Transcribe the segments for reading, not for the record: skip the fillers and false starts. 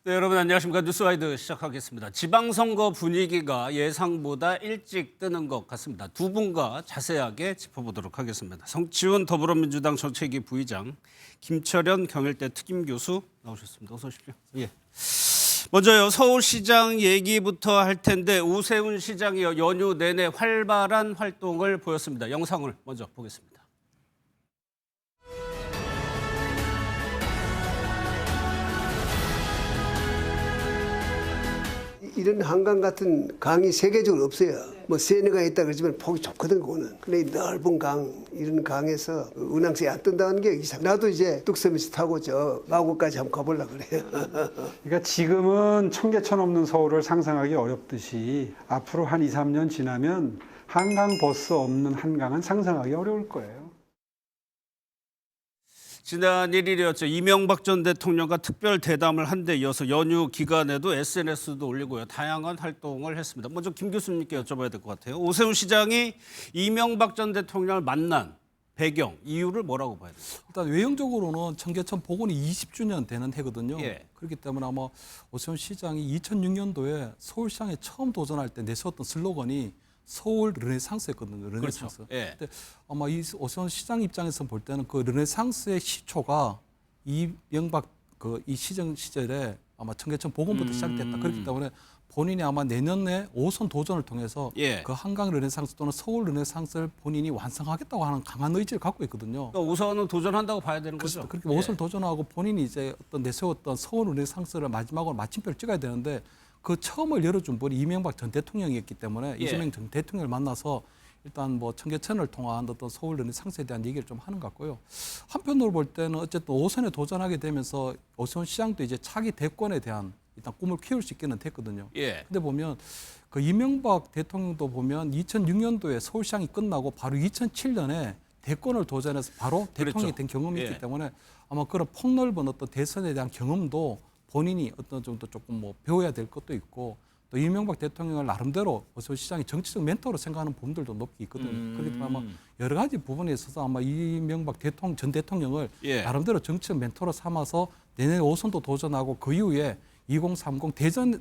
네, 여러분 안녕하십니까. 뉴스와이드 시작하겠습니다. 지방선거 분위기가 예상보다 일찍 뜨는 것 같습니다. 두 분과 자세하게 짚어보도록 하겠습니다. 성치훈 더불어민주당 정책위 부의장, 김철현 경일대 특임교수 나오셨습니다. 어서 오십시오. 예. 먼저요, 서울시장 얘기부터 할 텐데 오세훈 시장이 연휴 내내 활발한 활동을 보였습니다. 영상을 먼저 보겠습니다. 이런 한강 같은 강이 세계적으로 없어요. 뭐 세뇌가 있다 그러지만 폭이 좁거든 그거는. 근데 이 넓은 강, 이런 강에서 운항선이 안 뜬다는 게 이상. 나도 이제 뚝섬에서 타고 저 마곡까지 한번 가보려고 그래요. 그러니까 지금은 청계천 없는 서울을 상상하기 어렵듯이 앞으로 한 2, 3년 지나면 한강 버스 없는 한강은 상상하기 어려울 거예요. 지난 1일이었죠. 이명박 전 대통령과 특별 대담을 한 데 이어서 연휴 기간에도 SNS도 올리고요. 다양한 활동을 했습니다. 먼저 김 교수님께 여쭤봐야 될 것 같아요. 오세훈 시장이 이명박 전 대통령을 만난 배경, 이유를 뭐라고 봐야 될까요? 일단 외형적으로는 청계천 복원이 20주년 되는 해거든요. 예. 그렇기 때문에 아마 오세훈 시장이 2006년도에 서울시장에 처음 도전할 때 내세웠던 슬로건이 서울 르네상스였거든요. 르네상스. 그렇죠. 예. 근데 아마 이 오세훈 시장 입장에서 볼 때는 그 르네상스의 시초가 이명박 이 시정 시절에 아마 청계천 복원부터 시작됐다. 그렇기 때문에 본인이 아마 내년에 5선 도전을 통해서 예. 그 한강 르네상스 또는 서울 르네상스를 본인이 완성하겠다고 하는 강한 의지를 갖고 있거든요. 그러니까 우선은 도전한다고 봐야 되는 거죠. 그렇게 5선을 도전하고 본인이 이제 어떤 내세웠던 서울 르네상스를 마지막으로 마침표를 찍어야 되는데 그 처음을 열어준 분이 이명박 전 대통령이었기 때문에 예. 이재명 전 대통령을 만나서 일단 뭐 청계천을 통한 어떤 서울 르네상스에 대한 얘기를 좀 하는 것 같고요. 한편으로 볼 때는 어쨌든 5선에 도전하게 되면서 오세훈 시장도 이제 차기 대권에 대한 일단 꿈을 키울 수 있게는 됐거든요. 예. 근데 보면 그 이명박 대통령도 보면 2006년도에 서울시장이 끝나고 바로 2007년에 대권을 도전해서 바로 대통령이 그랬죠. 된 경험이 예. 있기 때문에 아마 그런 폭넓은 어떤 대선에 대한 경험도 본인이 어떤 정도 조금 뭐 배워야 될 것도 있고 또 이명박 대통령을 나름대로 오세훈 시장이 정치적 멘토로 생각하는 부분들도 높이 있거든요. 그렇기 때문에 아마 여러 가지 부분에 있어서 아마 이명박 전 대통령을 예. 나름대로 정치적 멘토로 삼아서 내년 5선도 도전하고 그 이후에 2030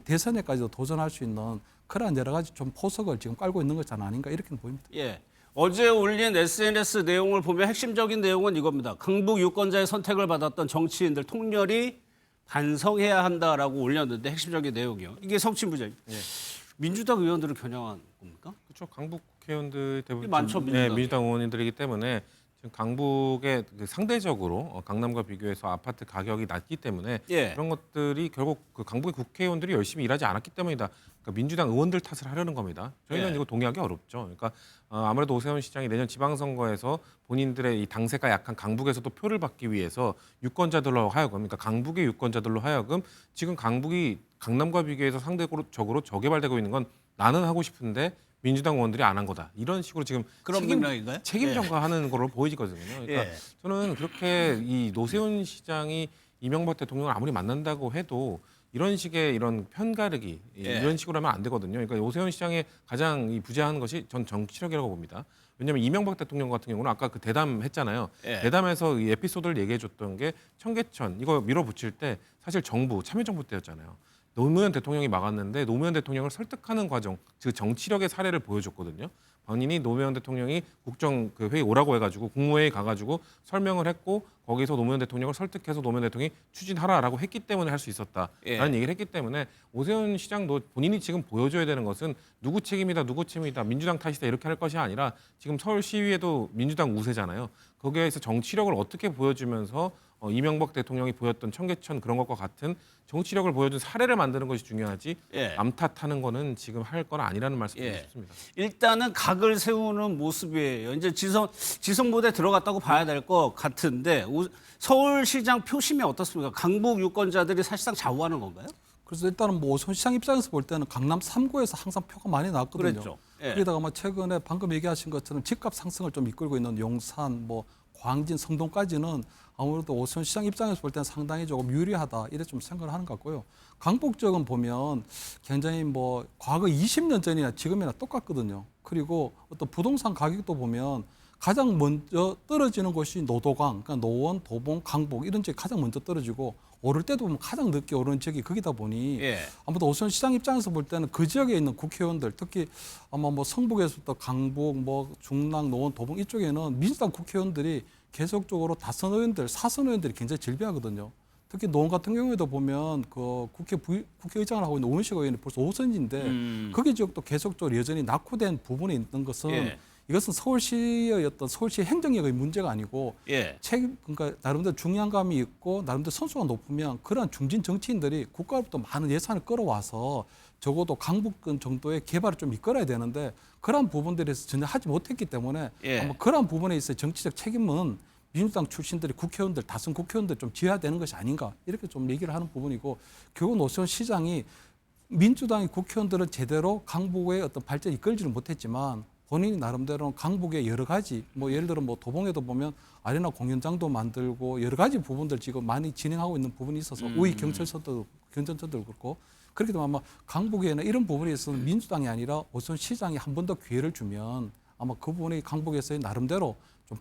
대선에까지도 도전할 수 있는 그러한 여러 가지 좀 포석을 지금 깔고 있는 것은 아닌가 이렇게 보입니다. 예. 어제 올린 SNS 내용을 보면 핵심적인 내용은 이겁니다. 강북 유권자의 선택을 받았던 정치인들 통렬히 반성해야 한다라고 올렸는데 핵심적인 내용이요. 이게 성취부자입니다. 민주당 의원들을 겨냥한 겁니까? 그렇죠. 강북 국회의원들 대부분 많죠, 민주당. 민주당 의원들이기 때문에 지금 강북에 상대적으로 강남과 비교해서 아파트 가격이 낮기 때문에 예. 그런 것들이 결국 그 강북의 국회의원들이 열심히 일하지 않았기 때문이다. 그러니까 민주당 의원들 탓을 하려는 겁니다. 저희는 예. 이거 동의하기 어렵죠. 그러니까 아무래도 오세훈 시장이 내년 지방선거에서 본인들의 이 당세가 약한 강북에서도 표를 받기 위해서 유권자들로 하여금, 그러니까 강북의 유권자들로 하여금 지금 강북이 강남과 비교해서 상대적으로 저개발되고 있는 건 나는 하고 싶은데 민주당 의원들이 안 한 거다. 이런 식으로 지금 그런 맥락인가요? 책임 예. 전가하는 걸로 보이거든요. 그러니까 예. 저는 그렇게 이 노세훈 시장이 이명박 대통령을 아무리 만난다고 해도 이런 식의 이런 편가르기 예. 이런 식으로 하면 안 되거든요. 그러니까 오세훈 시장의 가장 이 부재한 것이 전 정치력이라고 봅니다. 왜냐하면 이명박 대통령 같은 경우는 아까 그 대담했잖아요. 예. 대담에서 이 에피소드를 얘기해줬던 게 청계천 이거 밀어붙일 때 사실 참여정부 때였잖아요. 노무현 대통령이 막았는데 노무현 대통령을 설득하는 과정, 즉 정치력의 사례를 보여줬거든요. 본인이 노무현 대통령이 국정 그 회의 오라고 해가지고 국무회의 가가지고 설명을 했고 거기서 노무현 대통령을 설득해서 노무현 대통령이 추진하라라고 했기 때문에 할 수 있었다라는 예. 얘기를 했기 때문에 오세훈 시장도 본인이 지금 보여줘야 되는 것은 누구 책임이다, 누구 책임이다, 민주당 탓이다 이렇게 할 것이 아니라 지금 서울 시위에도 민주당 우세잖아요. 거기에서 정치력을 어떻게 보여주면서 이명박 대통령이 보였던 청계천 그런 것과 같은 정치력을 보여준 사례를 만드는 것이 중요하지 예. 남 탓하는 거는 지금 할 건 아니라는 말씀 드리고 예. 싶습니다. 일단은 각을 세우는 모습이에요. 이제 지성부대에 들어갔다고 봐야 될 것 같은데 서울시장 표심이 어떻습니까? 강북 유권자들이 사실상 좌우하는 건가요? 그래서 일단은 뭐 오세훈 시장 입장에서 볼 때는 강남 3구에서 항상 표가 많이 나왔거든요. 그랬죠. 예. 그러다가 뭐 최근에 방금 얘기하신 것처럼 집값 상승을 좀 이끌고 있는 용산, 뭐 광진, 성동까지는 아무래도 오세훈 시장 입장에서 볼 때는 상당히 조금 유리하다 이래 좀 생각을 하는 것 같고요. 강북 쪽은 보면 굉장히 뭐 과거 20년 전이나 지금이나 똑같거든요. 그리고 어떤 부동산 가격도 보면 가장 먼저 떨어지는 곳이 노도강, 그러니까 노원, 도봉, 강북 이런 쪽이 가장 먼저 떨어지고 오를 때도 보면 가장 늦게 오르는 지역이 거기다 보니 예. 아무래도 오세훈 시장 입장에서 볼 때는 그 지역에 있는 국회의원들 특히 아마 뭐 성북에서부터 강북, 뭐 중랑, 노원, 도봉 이쪽에는 민주당 국회의원들이 계속적으로 다선 의원들, 사선 의원들이 굉장히 질비하거든요. 특히 노원 같은 경우에도 보면 그 국회의장을 하고 있는 오은식 의원이 벌써 5선인데 거기 지역도 계속적으로 여전히 낙후된 부분에 있는 것은 예. 이것은 서울시의 어떤 서울시 행정력의 문제가 아니고 예. 그러니까 나름대로 중량감이 있고 나름대로 선수가 높으면 그런 중진 정치인들이 국가로부터 많은 예산을 끌어와서 적어도 강북권 정도의 개발을 좀 이끌어야 되는데 그런 부분들에서 전혀 하지 못했기 때문에 예. 아마 그런 부분에 있어 정치적 책임은 민주당 출신들이 국회의원들, 다선 국회의원들 좀 지어야 되는 것이 아닌가 이렇게 좀 얘기를 하는 부분이고 결국 노세훈 시장이 민주당의 국회의원들은 제대로 강북의 어떤 발전을 이끌지는 못했지만 본인이 나름대로 강북의 여러 가지 뭐 예를 들어 뭐 도봉에도 보면 아레나 공연장도 만들고 여러 가지 부분들 지금 많이 진행하고 있는 부분이 있어서 우익 경찰서도 경전처도 그렇고 그렇기 때문에 아마 강북에는 이런 부분에 있어서는 민주당이 아니라 오세훈 시장이 한 번 더 기회를 주면 아마 그 부분이 강북에서의 나름대로 좀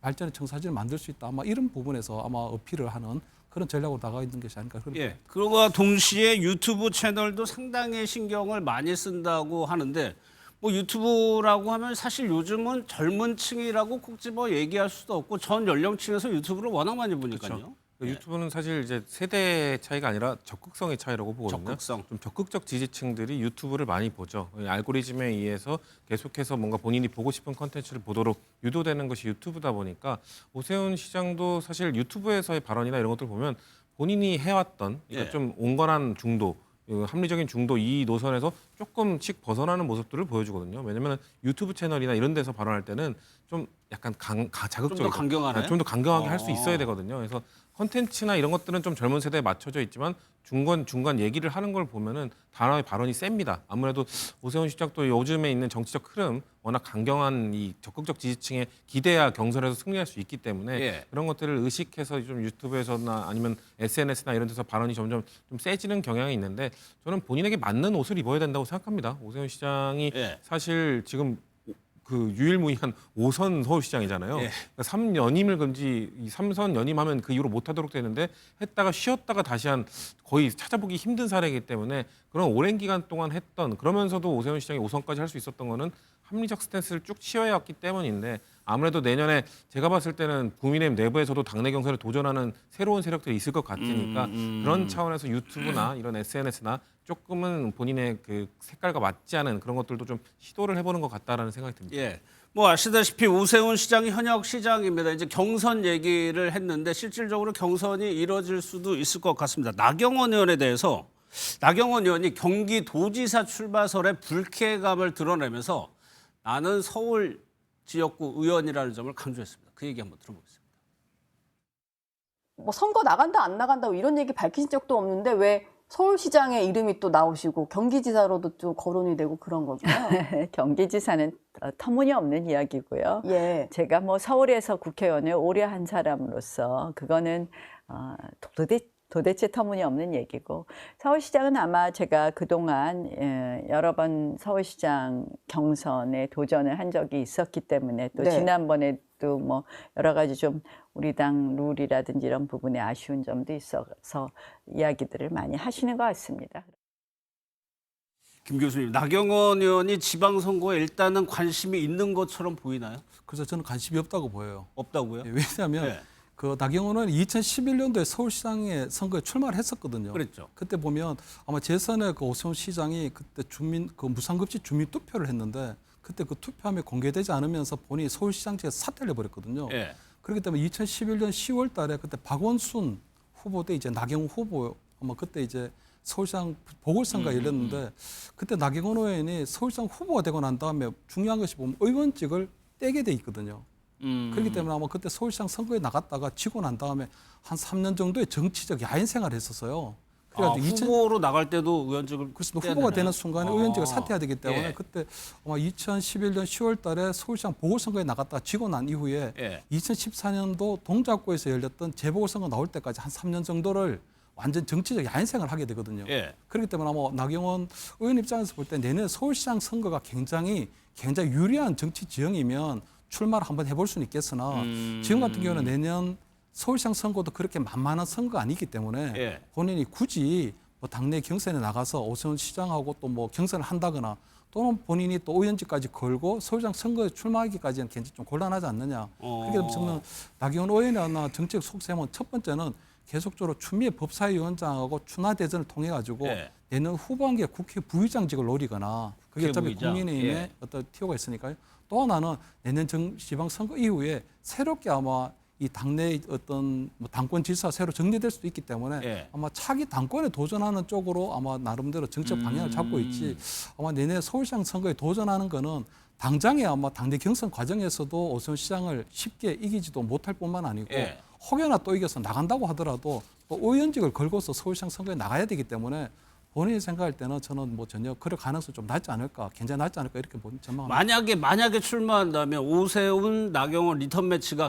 발전의 청사진을 만들 수 있다 아마 이런 부분에서 아마 어필을 하는 그런 전략으로 나가 있는 것이 아닐까 그런 예. 그러고 동시에 유튜브 채널도 상당히 신경을 많이 쓴다고 하는데 뭐 유튜브라고 하면 사실 요즘은 젊은 층이라고 꼭 집어 얘기할 수도 없고 전 연령층에서 유튜브를 워낙 많이 보니까요. 유튜브는 사실 이제 세대 차이가 아니라 적극성의 차이라고 보거든요. 적극성. 좀 적극적 지지층들이 유튜브를 많이 보죠. 이 알고리즘에 의해서 계속해서 뭔가 본인이 보고 싶은 컨텐츠를 보도록 유도되는 것이 유튜브다 보니까 오세훈 시장도 사실 유튜브에서의 발언이나 이런 것들 보면 본인이 해왔던 예. 좀 온건한 중도, 합리적인 중도 이 노선에서 조금씩 벗어나는 모습들을 보여주거든요. 왜냐하면 유튜브 채널이나 이런 데서 발언할 때는 좀 약간 자극적이고 좀 더 강경하네? 좀 더 강경하게 할 수 있어야 되거든요. 그래서 컨텐츠나 이런 것들은 좀 젊은 세대에 맞춰져 있지만 중간 얘기를 하는 걸 보면은 단어의 발언이 셉니다. 아무래도 오세훈 시장도 요즘에 있는 정치적 흐름, 워낙 강경한 이 적극적 지지층에 기대야 경선에서 승리할 수 있기 때문에 예. 그런 것들을 의식해서 좀 유튜브에서나 아니면 SNS나 이런 데서 발언이 점점 좀 세지는 경향이 있는데 저는 본인에게 맞는 옷을 입어야 된다고 생각합니다. 오세훈 시장이 예. 사실 지금 그 유일무이한 5선 서울시장이잖아요. 예. 그러니까 3연임을 금지, 3선 연임하면 그 이후로 못하도록 되는데 했다가 쉬었다가 다시 한 거의 찾아보기 힘든 사례이기 때문에 그런 오랜 기간 동안 했던 그러면서도 오세훈 시장이 5선까지 할 수 있었던 거는 합리적 스탠스를 쭉 취해왔기 때문인데 아무래도 내년에 제가 봤을 때는 국민의힘 내부에서도 당내 경선에 도전하는 새로운 세력들이 있을 것 같으니까 그런 차원에서 유튜브나 이런 SNS나 조금은 본인의 그 색깔과 맞지 않은 그런 것들도 좀 시도를 해보는 것 같다라는 생각이 듭니다. 예. 뭐 아시다시피 오세훈 시장이 현역 시장입니다. 이제 경선 얘기를 했는데 실질적으로 경선이 이뤄질 수도 있을 것 같습니다. 나경원 의원에 대해서 나경원 의원이 경기도지사 출마설에 불쾌감을 드러내면서 나는 서울 지역구 의원이라는 점을 강조했습니다. 그 얘기 한번 들어보겠습니다. 뭐 선거 나간다 안 나간다 이런 얘기 밝히신 적도 없는데 왜 서울시장의 이름이 또 나오시고 경기지사로도 좀 거론이 되고 그런 거군요. 경기지사는 터무니없는 이야기고요. 예. 제가 뭐 서울에서 국회의원을 오래 한 사람으로서 그거는 도대체 터무니없는 얘기고 서울시장은 아마 제가 그동안 여러 번 서울시장 경선에 도전을 한 적이 있었기 때문에 또 네. 지난번에도 뭐 여러 가지 좀 우리 당 룰이라든지 이런 부분에 아쉬운 점도 있어서 이야기들을 많이 하시는 것 같습니다. 김 교수님, 나경원 의원이 지방선거에 일단은 관심이 있는 것처럼 보이나요? 그래서 저는 관심이 없다고 보여요. 없다고요? 예, 왜냐하면 네. 그 나경원 의원이 2011년도에 서울시장에 선거에 출마를 했었거든요. 그랬죠. 그때 보면 아마 재선에 그 오세훈 시장이 그때 무상급지 주민 투표를 했는데 그때 그 투표함이 공개되지 않으면서 본인이 서울시장직에서 사퇴를 해버렸거든요. 예. 그렇기 때문에 2011년 10월 달에 그때 박원순 후보 대 이제 나경원 후보 아마 그때 이제 서울시장 보궐선거가 열렸는데 그때 나경원 의원이 서울시장 후보가 되고 난 다음에 중요한 것이 보면 의원직을 떼게 돼 있거든요. 그렇기 때문에 아마 그때 서울시장 선거에 나갔다가 지고 난 다음에 한 3년 정도의 정치적 야인 생활을 했었어요. 그래가지고 후보로 나갈 때도 의원직을 그렇습니다. 후보가 되는 순간에 의원직을 사퇴해야 되기 때문에 예. 그때 아마 2011년 10월 달에 서울시장 보궐선거에 나갔다가 지고 난 이후에 예. 2014년도 동작구에서 열렸던 재보궐선거 나올 때까지 한 3년 정도를 완전 정치적 야인 생활을 하게 되거든요. 예. 그렇기 때문에 아마 나경원 의원 입장에서 볼 때 내년 서울시장 선거가 굉장히 유리한 정치 지형이면 출마를 한번 해볼 수는 있겠으나 지금 같은 경우는 내년 서울시장 선거도 그렇게 만만한 선거가 아니기 때문에 예. 본인이 굳이 뭐 당내 경선에 나가서 오세훈 시장하고 또 뭐 경선을 한다거나 또는 본인이 또 의원직까지 걸고 서울시장 선거에 출마하기까지는 굉장히 좀 곤란하지 않느냐. 그렇게 되면 저는 나경원 의원이나 정책 속셈은 첫 번째는 계속적으로 추미애 법사위원장하고 추나 대전을 통해 가지고 예. 내년 후반기에 국회 부의장직을 노리거나 그게 국회 어차피 부의장. 국민의힘의 예. 어떤 티오가 있으니까요. 또 하나는 내년 지방선거 이후에 새롭게 아마 이 당내 어떤 뭐 당권 질서가 새로 정리될 수도 있기 때문에 예. 아마 차기 당권에 도전하는 쪽으로 아마 나름대로 정책 방향을 잡고 있지 아마 내년 서울시장 선거에 도전하는 거는 당장에 아마 당내 경선 과정에서도 오세훈 시장을 쉽게 이기지도 못할 뿐만 아니고 예. 혹여나 또 이겨서 나간다고 하더라도 또 의원직을 걸고서 서울시장 선거에 나가야 되기 때문에 본인이 생각할 때는 저는 뭐 전혀 그럴 가능성이 좀 낮지 않을까, 굉장히 낮지 않을까 이렇게 전망합니다. 만약에 출마한다면 오세훈, 나경원 리턴 매치가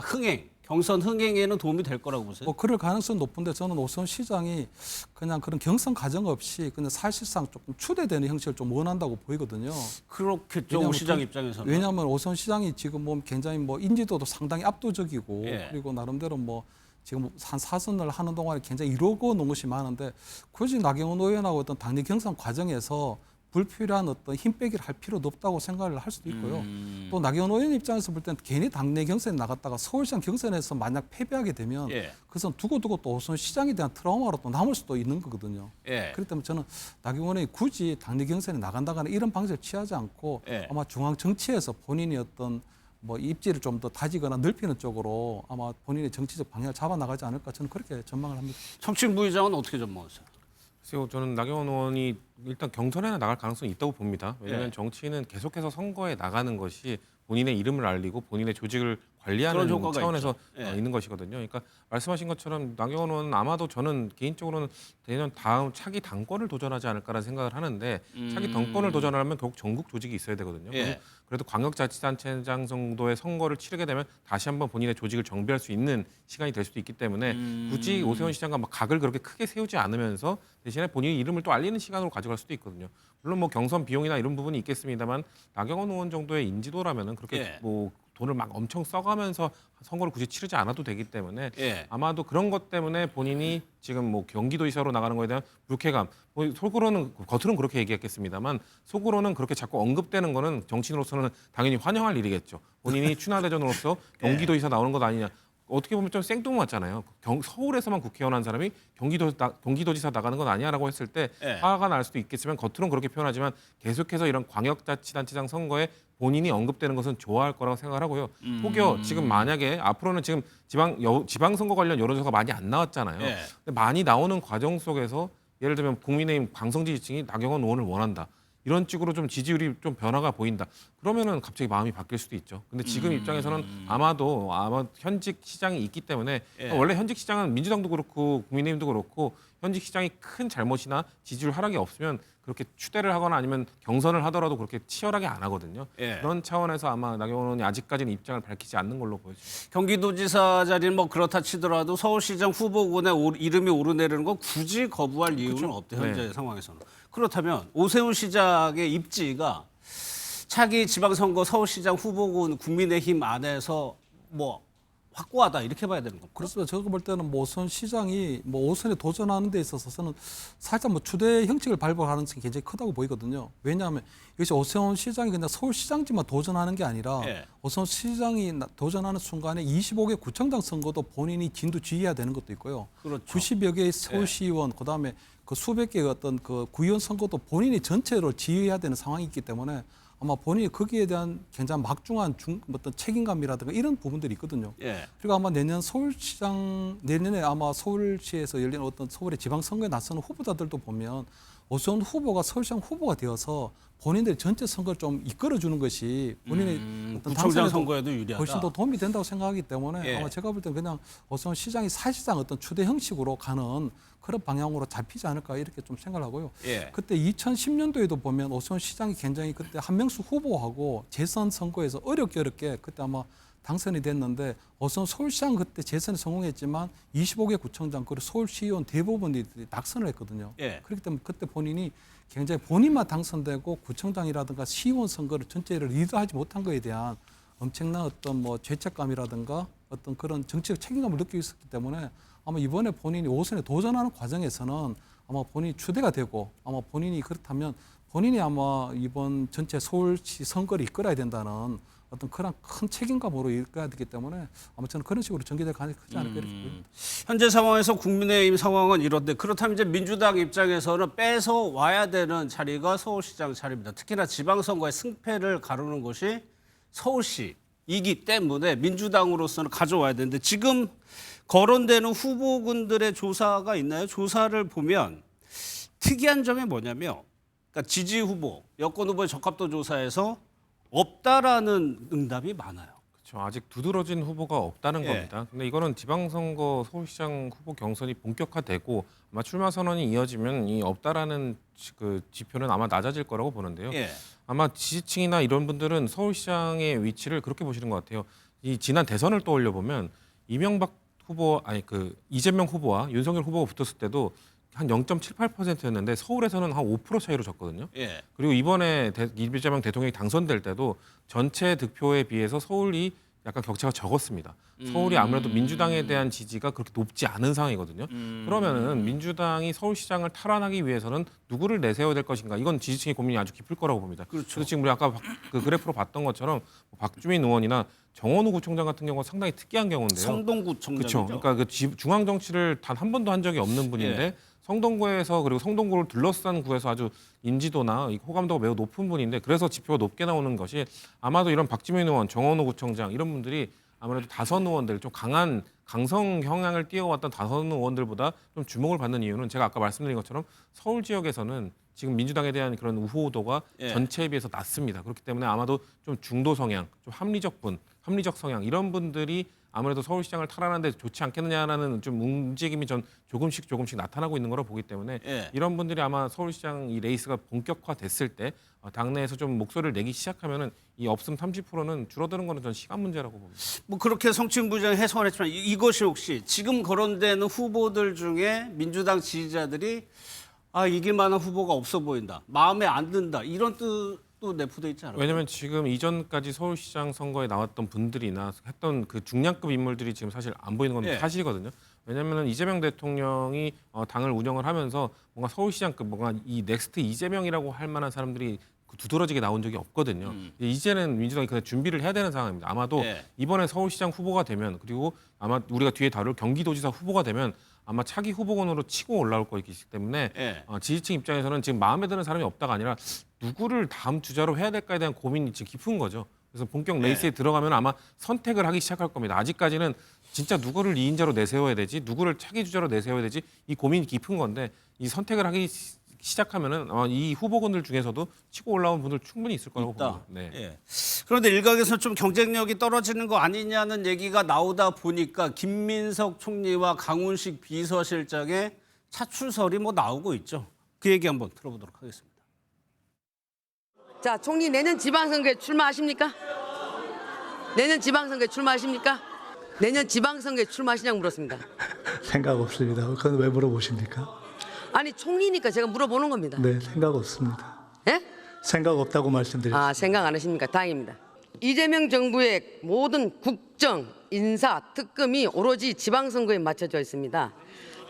경선 흥행에는 도움이 될 거라고 보세요. 뭐 그럴 가능성이 높은데 저는 오세훈 시장이 그냥 그런 경선 과정 없이 그냥 사실상 조금 추대되는 형식을 좀 원한다고 보이거든요. 그렇겠죠. 오 왜냐하면 시장 그- 입장에서는. 왜냐하면 오세훈 시장이 지금 뭐 굉장히 뭐 인지도도 상당히 압도적이고 예. 그리고 나름대로 뭐 지금 한 4선을 하는 동안에 굉장히 이루고 놓은 것이 많은데 굳이 나경원 의원하고 어떤 당내 경선 과정에서 불필요한 어떤 힘 빼기를 할 필요도 없다고 생각을 할 수도 있고요. 또 나경원 의원 입장에서 볼 때는 괜히 당내 경선에 나갔다가 서울시장 경선에서 만약 패배하게 되면 예. 그것은 두고두고 또 오세훈 시장에 대한 트라우마로 또 남을 수도 있는 거거든요. 예. 그렇기 때문에 저는 나경원 의원이 굳이 당내 경선에 나간다거나 이런 방식을 취하지 않고 예. 아마 중앙 정치에서 본인이 어떤 뭐 입지를 좀 더 다지거나 넓히는 쪽으로 아마 본인의 정치적 방향을 잡아 나가지 않을까 저는 그렇게 전망을 합니다. 청취인 부의장은 어떻게 전망하세요? 글쎄요, 저는 나경원 의원이 일단 경선에 나갈 가능성이 있다고 봅니다. 왜냐하면 예. 정치인은 계속해서 선거에 나가는 것이 본인의 이름을 알리고 본인의 조직을 관리하는 그런 효과가 차원에서 있죠. 예. 있는 것이거든요. 그러니까 말씀하신 것처럼 나경원 의원은 아마도 저는 개인적으로는 내년 다음 차기 당권을 도전하지 않을까라는 생각을 하는데 차기 당권을 도전하려면 결국 전국 조직이 있어야 되거든요. 예. 그래도 광역자치단체장 정도의 선거를 치르게 되면 다시 한번 본인의 조직을 정비할 수 있는 시간이 될 수도 있기 때문에 굳이 오세훈 시장과 막 각을 그렇게 크게 세우지 않으면서 대신에 본인의 이름을 또 알리는 시간으로 가져갈 수도 있거든요. 물론 뭐 경선 비용이나 이런 부분이 있겠습니다만 나경원 의원 정도의 인지도라면은 그렇게 예. 뭐 돈을 막 엄청 써가면서 선거를 굳이 치르지 않아도 되기 때문에 예. 아마도 그런 것 때문에 본인이 지금 뭐 경기도지사로 나가는 거에 대한 불쾌감, 뭐 속으로는 겉으로는 그렇게 얘기했겠습니다만 속으로는 그렇게 자꾸 언급되는 거는 정치인으로서는 당연히 환영할 일이겠죠. 본인이 추나대전으로서 경기도지사 나오는 것 아니냐. 어떻게 보면 좀 생뚱맞잖아요. 서울에서만 국회의원 한 사람이 경기도지사 나가는 건 아니야라고 했을 때 예. 화가 날 수도 있겠지만 겉으로는 그렇게 표현하지만 계속해서 이런 광역자치단체장 선거에 본인이 언급되는 것은 좋아할 거라고 생각을 하고요. 혹여 지금 만약에 앞으로는 지금 지방선거 관련 여론조사가 많이 안 나왔잖아요. 예. 근데 많이 나오는 과정 속에서 예를 들면 국민의힘 강성 지지층이 나경원 의원을 원한다. 이런 식으로 좀 지지율이 좀 변화가 보인다. 그러면은 갑자기 마음이 바뀔 수도 있죠. 근데 지금 입장에서는 아마 현직 시장이 있기 때문에 예. 원래 현직 시장은 민주당도 그렇고 국민의힘도 그렇고 현직 시장이 큰 잘못이나 지지율 하락이 없으면 그렇게 추대를 하거나 아니면 경선을 하더라도 그렇게 치열하게 안 하거든요. 예. 그런 차원에서 아마 나경원 의원이 아직까지는 입장을 밝히지 않는 걸로 보여집니다. 경기도지사 자리는 뭐 그렇다 치더라도 서울시장 후보군에 이름이 오르내리는 건 굳이 거부할 이유는 없대 현재 네. 상황에서는. 그렇다면 오세훈 시장의 입지가 차기 지방선거 서울시장 후보군 국민의힘 안에서 뭐 확고하다 이렇게 봐야 되는 겁니다. 그렇습니다. 제가 볼 때는 뭐 오세훈 시장이 뭐 오선에 도전하는 데 있어서는 살짝 뭐 추대 형식을 밟을 가능성이 굉장히 크다고 보이거든요. 왜냐하면 이것이 오세훈 시장이 그냥 서울시장지만 도전하는 게 아니라 예. 오세훈 시장이 도전하는 순간에 25개 구청장 선거도 본인이 진두지휘해야 되는 것도 있고요. 그렇죠. 90여 개의 서울시의원 그다음에 그 수백 개의 어떤 그 구의원 선거도 본인이 전체로 지휘해야 되는 상황이 있기 때문에 아마 본인이 거기에 대한 굉장히 막중한 어떤 책임감이라든가 이런 부분들이 있거든요. 예. 그리고 아마 내년에 아마 서울시에서 열리는 어떤 서울의 지방선거에 나서는 후보자들도 보면 오세훈 후보가 서울시장 후보가 되어서 본인들이 전체 선거를 좀 이끌어주는 것이 본인의 어떤 구청장 당선에도 선거에도 유리하다. 훨씬 더 도움이 된다고 생각하기 때문에 예. 아마 제가 볼 때는 그냥 오세훈 시장이 사실상 어떤 추대 형식으로 가는 그런 방향으로 잡히지 않을까 이렇게 좀 생각을 하고요. 예. 그때 2010년도에도 보면 오세훈 시장이 굉장히 그때 한명수 후보하고 재선 선거에서 어렵게 그때 아마 당선이 됐는데 오세훈 서울시장 그때 재선에 성공했지만 25개 구청장 그리고 서울시의원 대부분이 낙선을 했거든요. 예. 그렇기 때문에 그때 본인이 굉장히 본인만 당선되고 구청장이라든가 시의원 선거를 전체를 리드하지 못한 것에 대한 엄청난 어떤 뭐 죄책감이라든가 어떤 그런 정치적 책임감을 느끼고 있었기 때문에 아마 이번에 본인이 5선에 도전하는 과정에서는 아마 본인이 추대가 되고 아마 본인이 그렇다면 본인이 아마 이번 전체 서울시 선거를 이끌어야 된다는 어떤 그런 큰 책임감으로 이끌어야 되기 때문에 아마 저는 그런 식으로 전개될 가능성이 크지 않을까 이렇게 보입니다. 현재 상황에서 국민의힘 상황은 이런데 그렇다면 이제 민주당 입장에서는 뺏어 와야 되는 자리가 서울시장 자리입니다. 특히나 지방선거의 승패를 가르는 것이 서울시이기 때문에 민주당으로서는 가져와야 되는데 지금 거론되는 후보군들의 조사가 있나요? 조사를 보면 특이한 점이 뭐냐면 그러니까 지지 후보, 여권 후보의 적합도 조사에서 없다라는 응답이 많아요. 그렇죠. 아직 두드러진 후보가 없다는 예. 겁니다. 근데 이거는 지방선거 서울시장 후보 경선이 본격화되고 아마 출마 선언이 이어지면 이 없다라는 그 지표는 아마 낮아질 거라고 보는데요. 예. 아마 지지층이나 이런 분들은 서울시장의 위치를 그렇게 보시는 것 같아요. 이 지난 대선을 떠올려 보면 이명박 후보 이재명 후보와 윤석열 후보가 붙었을 때도 한 0.78%였는데 서울에서는 한 5% 차이로 졌거든요. 예. 그리고 이번에 이재명 대통령이 당선될 때도 전체 득표에 비해서 서울이 약간 격차가 적었습니다. 서울이 아무래도 민주당에 대한 지지가 그렇게 높지 않은 상황이거든요. 그러면은 민주당이 서울시장을 탈환하기 위해서는 누구를 내세워야 될 것인가? 이건 지지층의 고민이 아주 깊을 거라고 봅니다. 그렇죠. 그래서 지금 우리 아까 그 그래프로 봤던 것처럼 박주민 의원이나 정원우 구청장 같은 경우가 상당히 특이한 경우인데요. 성동구청장이죠. 그렇죠. 그러니까 중앙 정치를 단 한 번도 한 적이 없는 분인데 예. 성동구에서 그리고 성동구를 둘러싼 구에서 아주 인지도나 호감도가 매우 높은 분인데 그래서 지표가 높게 나오는 것이 아마도 이런 박지민 의원, 정원호 구청장 이런 분들이 아무래도 다선 의원들 좀 강한 강성 형향을 띄워왔던 다선 의원들보다 좀 주목을 받는 이유는 제가 아까 말씀드린 것처럼 서울 지역에서는 지금 민주당에 대한 그런 우호도가 예. 전체에 비해서 낮습니다. 그렇기 때문에 아마도 좀 중도 성향, 좀 합리적 성향 이런 분들이 아무래도 서울시장을 탈환하는데 좋지 않겠느냐라는 좀 움직임이 전 조금씩 나타나고 있는 거로 보기 때문에 예. 이런 분들이 아마 서울시장 이 레이스가 본격화됐을 때 당내에서 좀 목소리를 내기 시작하면은 이 없음 30%는 줄어드는 거는 전 시간 문제라고 봅니다. 뭐 그렇게 성층부장 해석을 했지만 이것이 혹시 지금 거론되는 후보들 중에 민주당 지지자들이 이길 만한 후보가 없어 보인다, 마음에 안 든다 이런 뜻도 내포돼 있지 않아요? 왜냐하면 지금 이전까지 서울시장 선거에 나왔던 분들이나 했던 그 중량급 인물들이 지금 사실 안 보이는 건 예. 사실이거든요. 왜냐하면 이재명 대통령이 당을 운영을 하면서 뭔가 서울시장급 뭔가 이 넥스트 이재명이라고 할 만한 사람들이 두드러지게 나온 적이 없거든요. 이제는 민주당이 그냥 준비를 해야 되는 상황입니다. 아마도 예. 이번에 서울시장 후보가 되면 그리고 아마 우리가 뒤에 다룰 경기도지사 후보가 되면 아마 차기 후보군으로 치고 올라올 거기 때문에 예. 지지층 입장에서는 지금 마음에 드는 사람이 없다가 아니라 누구를 다음 주자로 해야 될까에 대한 고민이 지금 깊은 거죠. 그래서 본격 레이스에 들어가면 아마 선택을 하기 시작할 겁니다. 아직까지는 진짜 누구를 2인자로 내세워야 되지, 누구를 차기 주자로 내세워야 되지 이 고민이 깊은 건데 이 선택을 하기 시작하면은 이 후보군들 중에서도 치고 올라온 분들 충분히 있을 거라고 있다. 봅니다. 네. 예. 그런데 일각에서 좀 경쟁력이 떨어지는 거 아니냐는 얘기가 나오다 보니까 김민석 총리와 강훈식 비서실장의 차출설이 뭐 나오고 있죠. 그 얘기 한번 들어보도록 하겠습니다. 자, 총리 내년 지방선거에 출마하십니까? 내년 지방선거에 출마하십니까? 내년 지방선거에 출마하시냐고 물었습니다. 생각 없습니다. 그건 왜 물어보십니까? 아니, 총리니까 제가 물어보는 겁니다. 네, 생각 없습니다. 예? 생각 없다고 말씀드렸습니다. 생각 안 하십니까? 다행입니다. 이재명 정부의 모든 국정, 인사, 특검이 오로지 지방선거에 맞춰져 있습니다.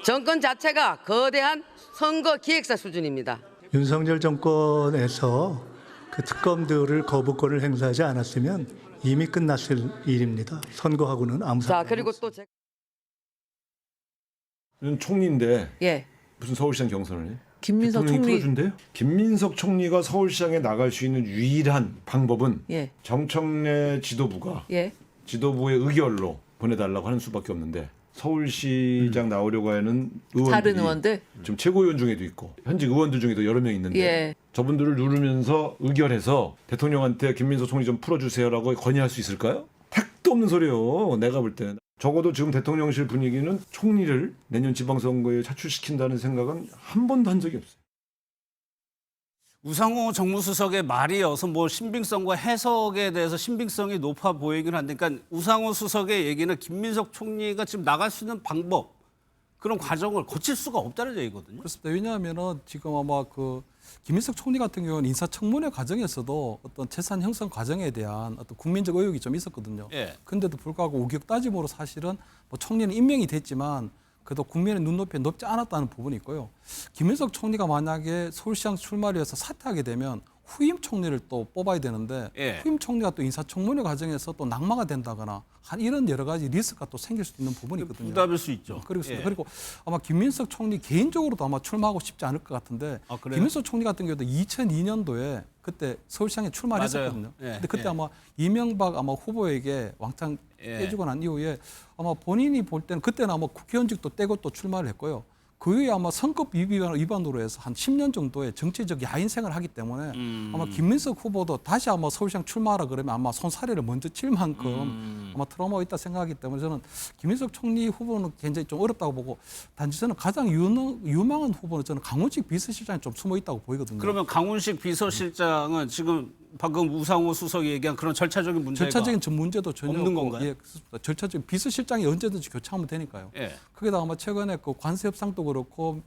정권 자체가 거대한 선거 기획사 수준입니다. 윤석열 정권에서 그 특검들을 거부권을 행사하지 않았으면 이미 끝났을 일입니다. 선거하고는 아무 자, 상관이 그리고 없습니다. 또 제가 총리인데 예. 무슨 서울시장 경선을 해? 김민석 대통령이 총리. 풀어준대요? 김민석 총리가 서울시장에 나갈 수 있는 유일한 방법은 예. 정청래 지도부가 예. 지도부의 의결로 보내달라고 하는 수밖에 없는데 서울시장 나오려고 하는 의원들이 다른 의원들? 지금 최고위원 중에도 있고 현직 의원들 중에도 여러 명 있는데 예. 저분들을 누르면서 의결해서 대통령한테 김민석 총리 좀 풀어주세요라고 건의할 수 있을까요? 택도 없는 소리요. 내가 볼 때. 적어도 지금 대통령실 분위기는 총리를 내년 지방선거에 차출시킨다는 생각은 한 번도 한 적이 없어요. 우상호 정무수석의 말이어서 뭐 신빙성과 해석에 대해서 신빙성이 높아 보이긴 한데, 그러니까 우상호 수석의 얘기는 김민석 총리가 지금 나갈 수 있는 방법, 그런 과정을 거칠 수가 없다는 얘기거든요. 그렇습니다. 왜냐하면은 지금 아마 그 김인석 총리 같은 경우는 인사청문회 과정에서도 어떤 재산 형성 과정에 대한 어떤 국민적 의혹이 좀 있었거든요. 예. 근데도 불구하고 우격 따짐으로 사실은 뭐 총리는 임명이 됐지만 그래도 국민의 눈높이에 높지 않았다는 부분이 있고요. 김인석 총리가 만약에 서울시장 출마를 해서 사퇴하게 되면 후임 총리를 또 뽑아야 되는데 예. 후임 총리가 또 인사청문회 과정에서 또 낙마가 된다거나 한 이런 여러 가지 리스크가 또 생길 수 있는 부분이 있거든요. 부담일 수 있죠. 그렇습니다. 예. 그리고 아마 김민석 총리 개인적으로도 아마 출마하고 싶지 않을 것 같은데 아, 그래요? 김민석 총리 같은 경우도 2002년도에 그때 서울시장에 출마를 맞아요. 했었거든요. 예, 근데 그때 예. 아마 이명박 아마 후보에게 왕창 예. 깨주고 난 이후에 아마 본인이 볼 때는 그때는 아마 국회의원직도 떼고 또 출마를 했고요. 그 후에 아마 선급 위반으로 해서 한 10년 정도의 정치적 야인 생활을 하기 때문에 아마 김민석 후보도 다시 아마 서울시장 출마하라 그러면 아마 손사래를 먼저 칠 만큼 아마 트라우마가 있다 생각하기 때문에 저는 김민석 총리 후보는 굉장히 좀 어렵다고 보고 단지 저는 가장 유망한 후보는 저는 강훈식 비서실장이 좀 숨어 있다고 보이거든요. 그러면 강훈식 비서실장은 지금 방금 우상호 수석이 얘기한 그런 절차적인 문제가 절차적인 문제도 전혀 없는 없고, 건가요? 예, 그렇습니다. 절차적인 비서실장이 언제든지 교체하면 되니까요. 예. 거기다가 아마 최근에 그 관세 협상도 그렇고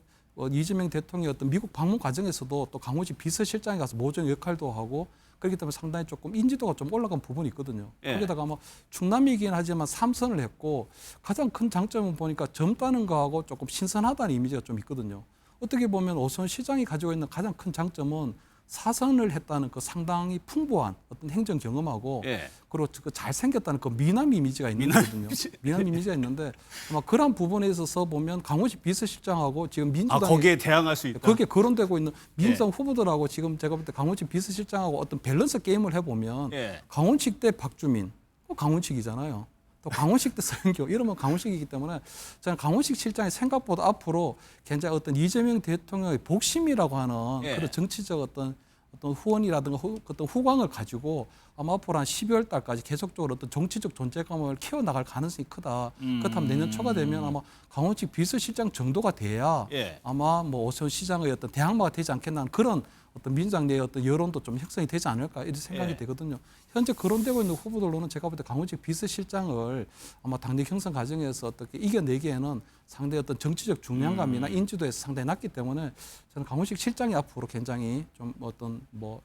이재명 대통령의 어떤 미국 방문 과정에서도 또 강훈식 비서실장이 가서 모종 역할도 하고 그렇기 때문에 상당히 조금 인지도가 좀 올라간 부분이 있거든요. 예. 거기다가 아마 충남이긴 하지만 3선을 했고 가장 큰 장점은 보니까 젊다는 거하고 조금 신선하다는 이미지가 좀 있거든요. 어떻게 보면 오선 시장이 가지고 있는 가장 큰 장점은 4선을 했다는 그 상당히 풍부한 어떤 행정 경험하고 예. 그리고 그 잘생겼다는 그 미남 이미지가 있는 거거든요. 미남 이미지가 있는데 아마 그런 부분에 있어서 보면 강훈식 비서실장하고 지금 아, 민주당이 거기에 대항할 수 있다. 거기에 거론되고 있는 민주당 예. 후보들하고 지금 제가 볼 때 강훈식 비서실장하고 어떤 밸런스 게임을 해보면 예. 강훈식 대 박주민, 강훈식이잖아요. 또 강훈식 대 서영교 이러면 강훈식이기 때문에 저는 강훈식 실장이 생각보다 앞으로 굉장히 어떤 이재명 대통령의 복심이라고 하는 예. 그런 정치적 어떤 후원이라든가 어떤 후광을 가지고 아마 앞으로 한 12월 달까지 계속적으로 어떤 정치적 존재감을 키워나갈 가능성이 크다. 그렇다면 내년 초가 되면 아마 강훈식 비서실장 정도가 돼야 예. 아마 뭐 오세훈 시장의 어떤 대항마가 되지 않겠나 하는 그런 어떤 민주당 내의 어떤 여론도 좀 형성이 되지 않을까 이런 생각이 예. 되거든요. 현재 거론되고 있는 후보들로는 제가 볼 때 강훈식 비서실장을 아마 당내 형성 과정에서 어떻게 이겨내기에는 상당히 어떤 정치적 중량감이나 인지도에서 상당히 낮기 때문에 저는 강훈식 실장이 앞으로 굉장히 좀 어떤 뭐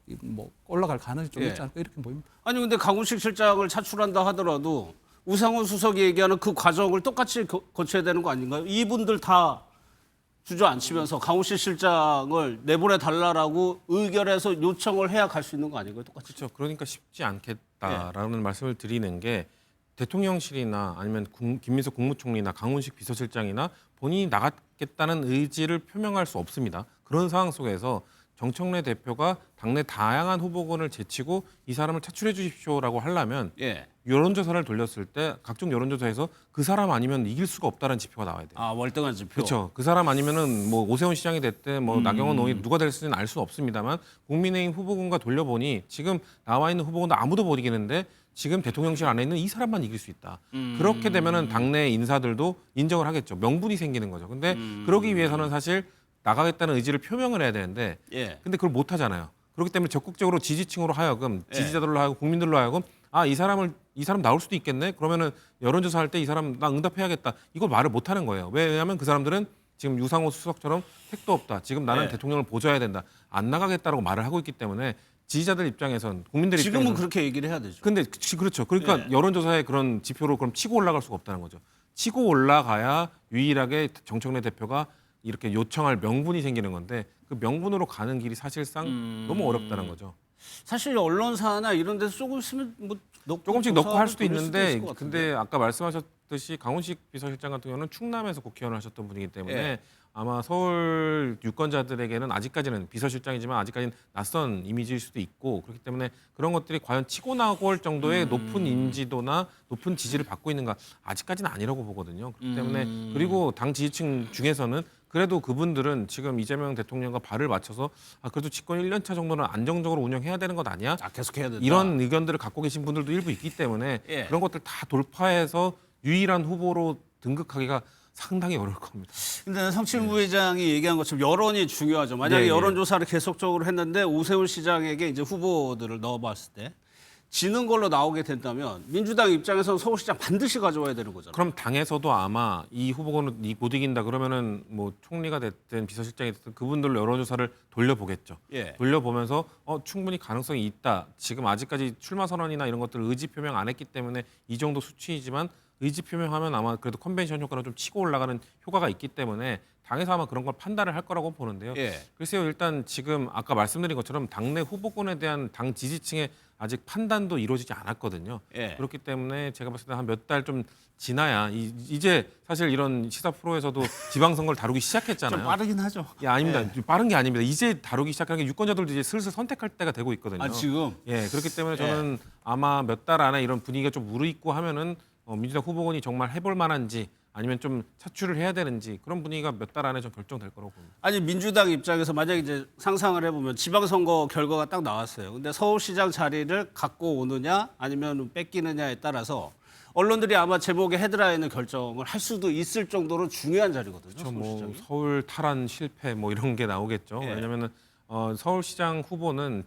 올라갈 가능성이 좀 예. 있지 않을까 이렇게 보입니다. 아니 근데 강훈식 실장을 차출한다 하더라도 우상호 수석이 얘기하는 그 과정을 똑같이 거쳐야 되는 거 아닌가요? 이분들 다 주저앉히면서 강훈식 실장을 내보내 달라라고 의결해서 요청을 해야 갈 수 있는 거 아닌가요? 똑같이. 그렇죠. 그러니까 쉽지 않겠다라는 말씀을 드리는 게 대통령실이나 아니면 김민석 국무총리나 강훈식 비서실장이나 본인이 나가겠다는 의지를 표명할 수 없습니다. 그런 상황 속에서 정청래 대표가 당내 다양한 후보군을 제치고 이 사람을 차출해 주십시오라고 하려면 예. 여론조사를 돌렸을 때 각종 여론조사에서 그 사람 아니면 이길 수가 없다는 지표가 나와야 돼요. 아, 월등한 지표. 그렇죠. 그 사람 아니면은 뭐 오세훈 시장이 됐든 뭐 나경원 의원이 누가 될지는 알 수는 없습니다만 국민의힘 후보군과 돌려보니 지금 나와 있는 후보군도 아무도 못 이기는데 지금 대통령실 안에 있는 이 사람만 이길 수 있다. 그렇게 되면은 당내 인사들도 인정을 하겠죠. 명분이 생기는 거죠. 근데 그러기 위해서는 사실 나가겠다는 의지를 표명을 해야 되는데 예. 근데 그걸 못 하잖아요. 그렇기 때문에 적극적으로 지지층으로 하여금 지지자들로 하여금 국민들로 하여금 아, 이 사람 나올 수도 있겠네. 그러면은 여론조사 할 때 이 사람 나 응답해야겠다. 이걸 말을 못 하는 거예요. 왜냐하면 그 사람들은 지금 유상호 수석처럼 택도 없다. 지금 나는 네. 대통령을 보좌해야 된다. 안 나가겠다라고 말을 하고 있기 때문에 지지자들 입장에선 국민들 지금은 입장에선 그렇게 얘기를 해야 되죠. 근데 그렇죠. 그러니까 네. 여론조사의 그런 지표로 그럼 치고 올라갈 수가 없다는 거죠. 치고 올라가야 유일하게 정청래 대표가 이렇게 요청할 명분이 생기는 건데 그 명분으로 가는 길이 사실상 너무 어렵다는 거죠. 사실 언론사나 이런 데서 조금 있으면 뭐 조금씩 넣고 할 수도 돌릴 있는데 있을 것 같은데. 근데 아까 말씀하셨듯이 강훈식 비서실장 같은 경우는 충남에서 국회의원을 하셨던 분이기 때문에 예. 아마 서울 유권자들에게는 아직까지는 비서실장이지만 아직까지는 낯선 이미지일 수도 있고 그렇기 때문에 그런 것들이 과연 치고 나올 정도의 높은 인지도나 높은 지지를 받고 있는가 아직까지는 아니라고 보거든요. 그렇기 때문에 그리고 당 지지층 중에서는 그래도 그분들은 지금 이재명 대통령과 발을 맞춰서 아, 그래도 집권 1년차 정도는 안정적으로 운영해야 되는 것 아니야? 아, 계속 해야 된다. 이런 의견들을 갖고 계신 분들도 일부 있기 때문에 예. 그런 것들 다 돌파해서 유일한 후보로 등극하기가 상당히 어려울 겁니다. 근데 성칠 부회장이 얘기한 것처럼 여론이 중요하죠. 만약에 네, 네. 여론조사를 계속적으로 했는데 오세훈 시장에게 이제 후보들을 넣어봤을 때 지는 걸로 나오게 된다면 민주당 입장에서는 서울시장 반드시 가져와야 되는 거잖아요. 그럼 당에서도 아마 이 후보군은 못 이긴다 그러면은 뭐 총리가 됐든 비서실장이 됐든 그분들로 여론조사를 돌려보겠죠. 예. 돌려보면서 충분히 가능성이 있다. 지금 아직까지 출마 선언이나 이런 것들 의지 표명 안 했기 때문에 이 정도 수치이지만 의지 표명하면 아마 그래도 컨벤션 효과는 좀 치고 올라가는 효과가 있기 때문에 당에서 아마 그런 걸 판단을 할 거라고 보는데요. 예. 글쎄요, 일단 지금 아까 말씀드린 것처럼 당내 후보군에 대한 당 지지층의 아직 판단도 이루어지지 않았거든요. 예. 그렇기 때문에 제가 봤을 때 한 몇 달 좀 지나야 이제 사실 이런 시사 프로에서도 지방선거를 다루기 시작했잖아요. 좀 빠르긴 하죠. 예, 아닙니다. 빠른 게 아닙니다. 이제 다루기 시작하는 게 유권자들도 이제 슬슬 선택할 때가 되고 있거든요. 아, 지금? 예, 그렇기 때문에 저는 아마 몇 달 안에 이런 분위기가 좀 무르익고 하면은 민주당 후보군이 정말 해볼 만한지 아니면 좀 차출을 해야 되는지 그런 분위기가 몇 달 안에 좀 결정될 거라고 봅니다. 아니 민주당 입장에서 만약에 이제 상상을 해보면 지방선거 결과가 딱 나왔어요. 근데 서울시장 자리를 갖고 오느냐 아니면 뺏기느냐에 따라서 언론들이 아마 제목의 헤드라인을 결정을 할 수도 있을 정도로 중요한 자리거든요. 그렇죠. 뭐 서울시장이. 서울 탈환 실패 뭐 이런 게 나오겠죠. 예. 왜냐면은 서울시장 후보는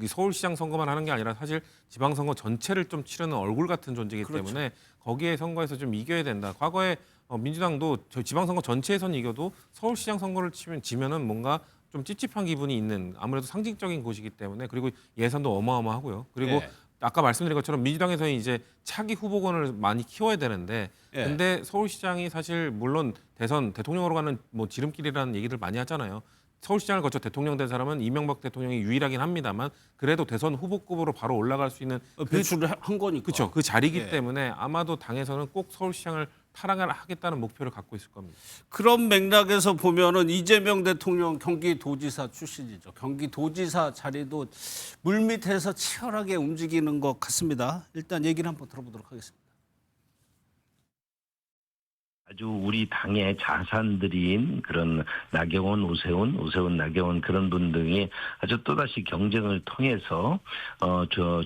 서울시장 선거만 하는 게 아니라 사실 지방선거 전체를 좀 치르는 얼굴 같은 존재이기 그렇죠. 때문에 거기에 선거에서 좀 이겨야 된다. 과거에 민주당도 저 지방선거 전체에선 이겨도 서울시장 선거를 지면은 뭔가 좀 찝찝한 기분이 있는 아무래도 상징적인 곳이기 때문에 그리고 예산도 어마어마하고요. 그리고 예. 아까 말씀드린 것처럼 민주당에서는 이제 차기 후보군을 많이 키워야 되는데 예. 근데 서울시장이 사실 물론 대선 대통령으로 가는 뭐 지름길이라는 얘기를 많이 하잖아요. 서울시장을 거쳐 대통령 된 사람은 이명박 대통령이 유일하긴 합니다만 그래도 대선 후보급으로 바로 올라갈 수 있는 배출을 한 거니까. 그렇죠. 그 자리이기 예. 때문에 아마도 당에서는 꼭 서울시장을 탈환을 하겠다는 목표를 갖고 있을 겁니다. 그런 맥락에서 보면은 이재명 대통령 경기도지사 출신이죠. 경기도지사 자리도 물밑에서 치열하게 움직이는 것 같습니다. 일단 얘기를 한번 들어보도록 하겠습니다. 아주 우리 당의 자산들인 그런 나경원, 오세훈, 나경원 그런 분 등이 아주 또다시 경쟁을 통해서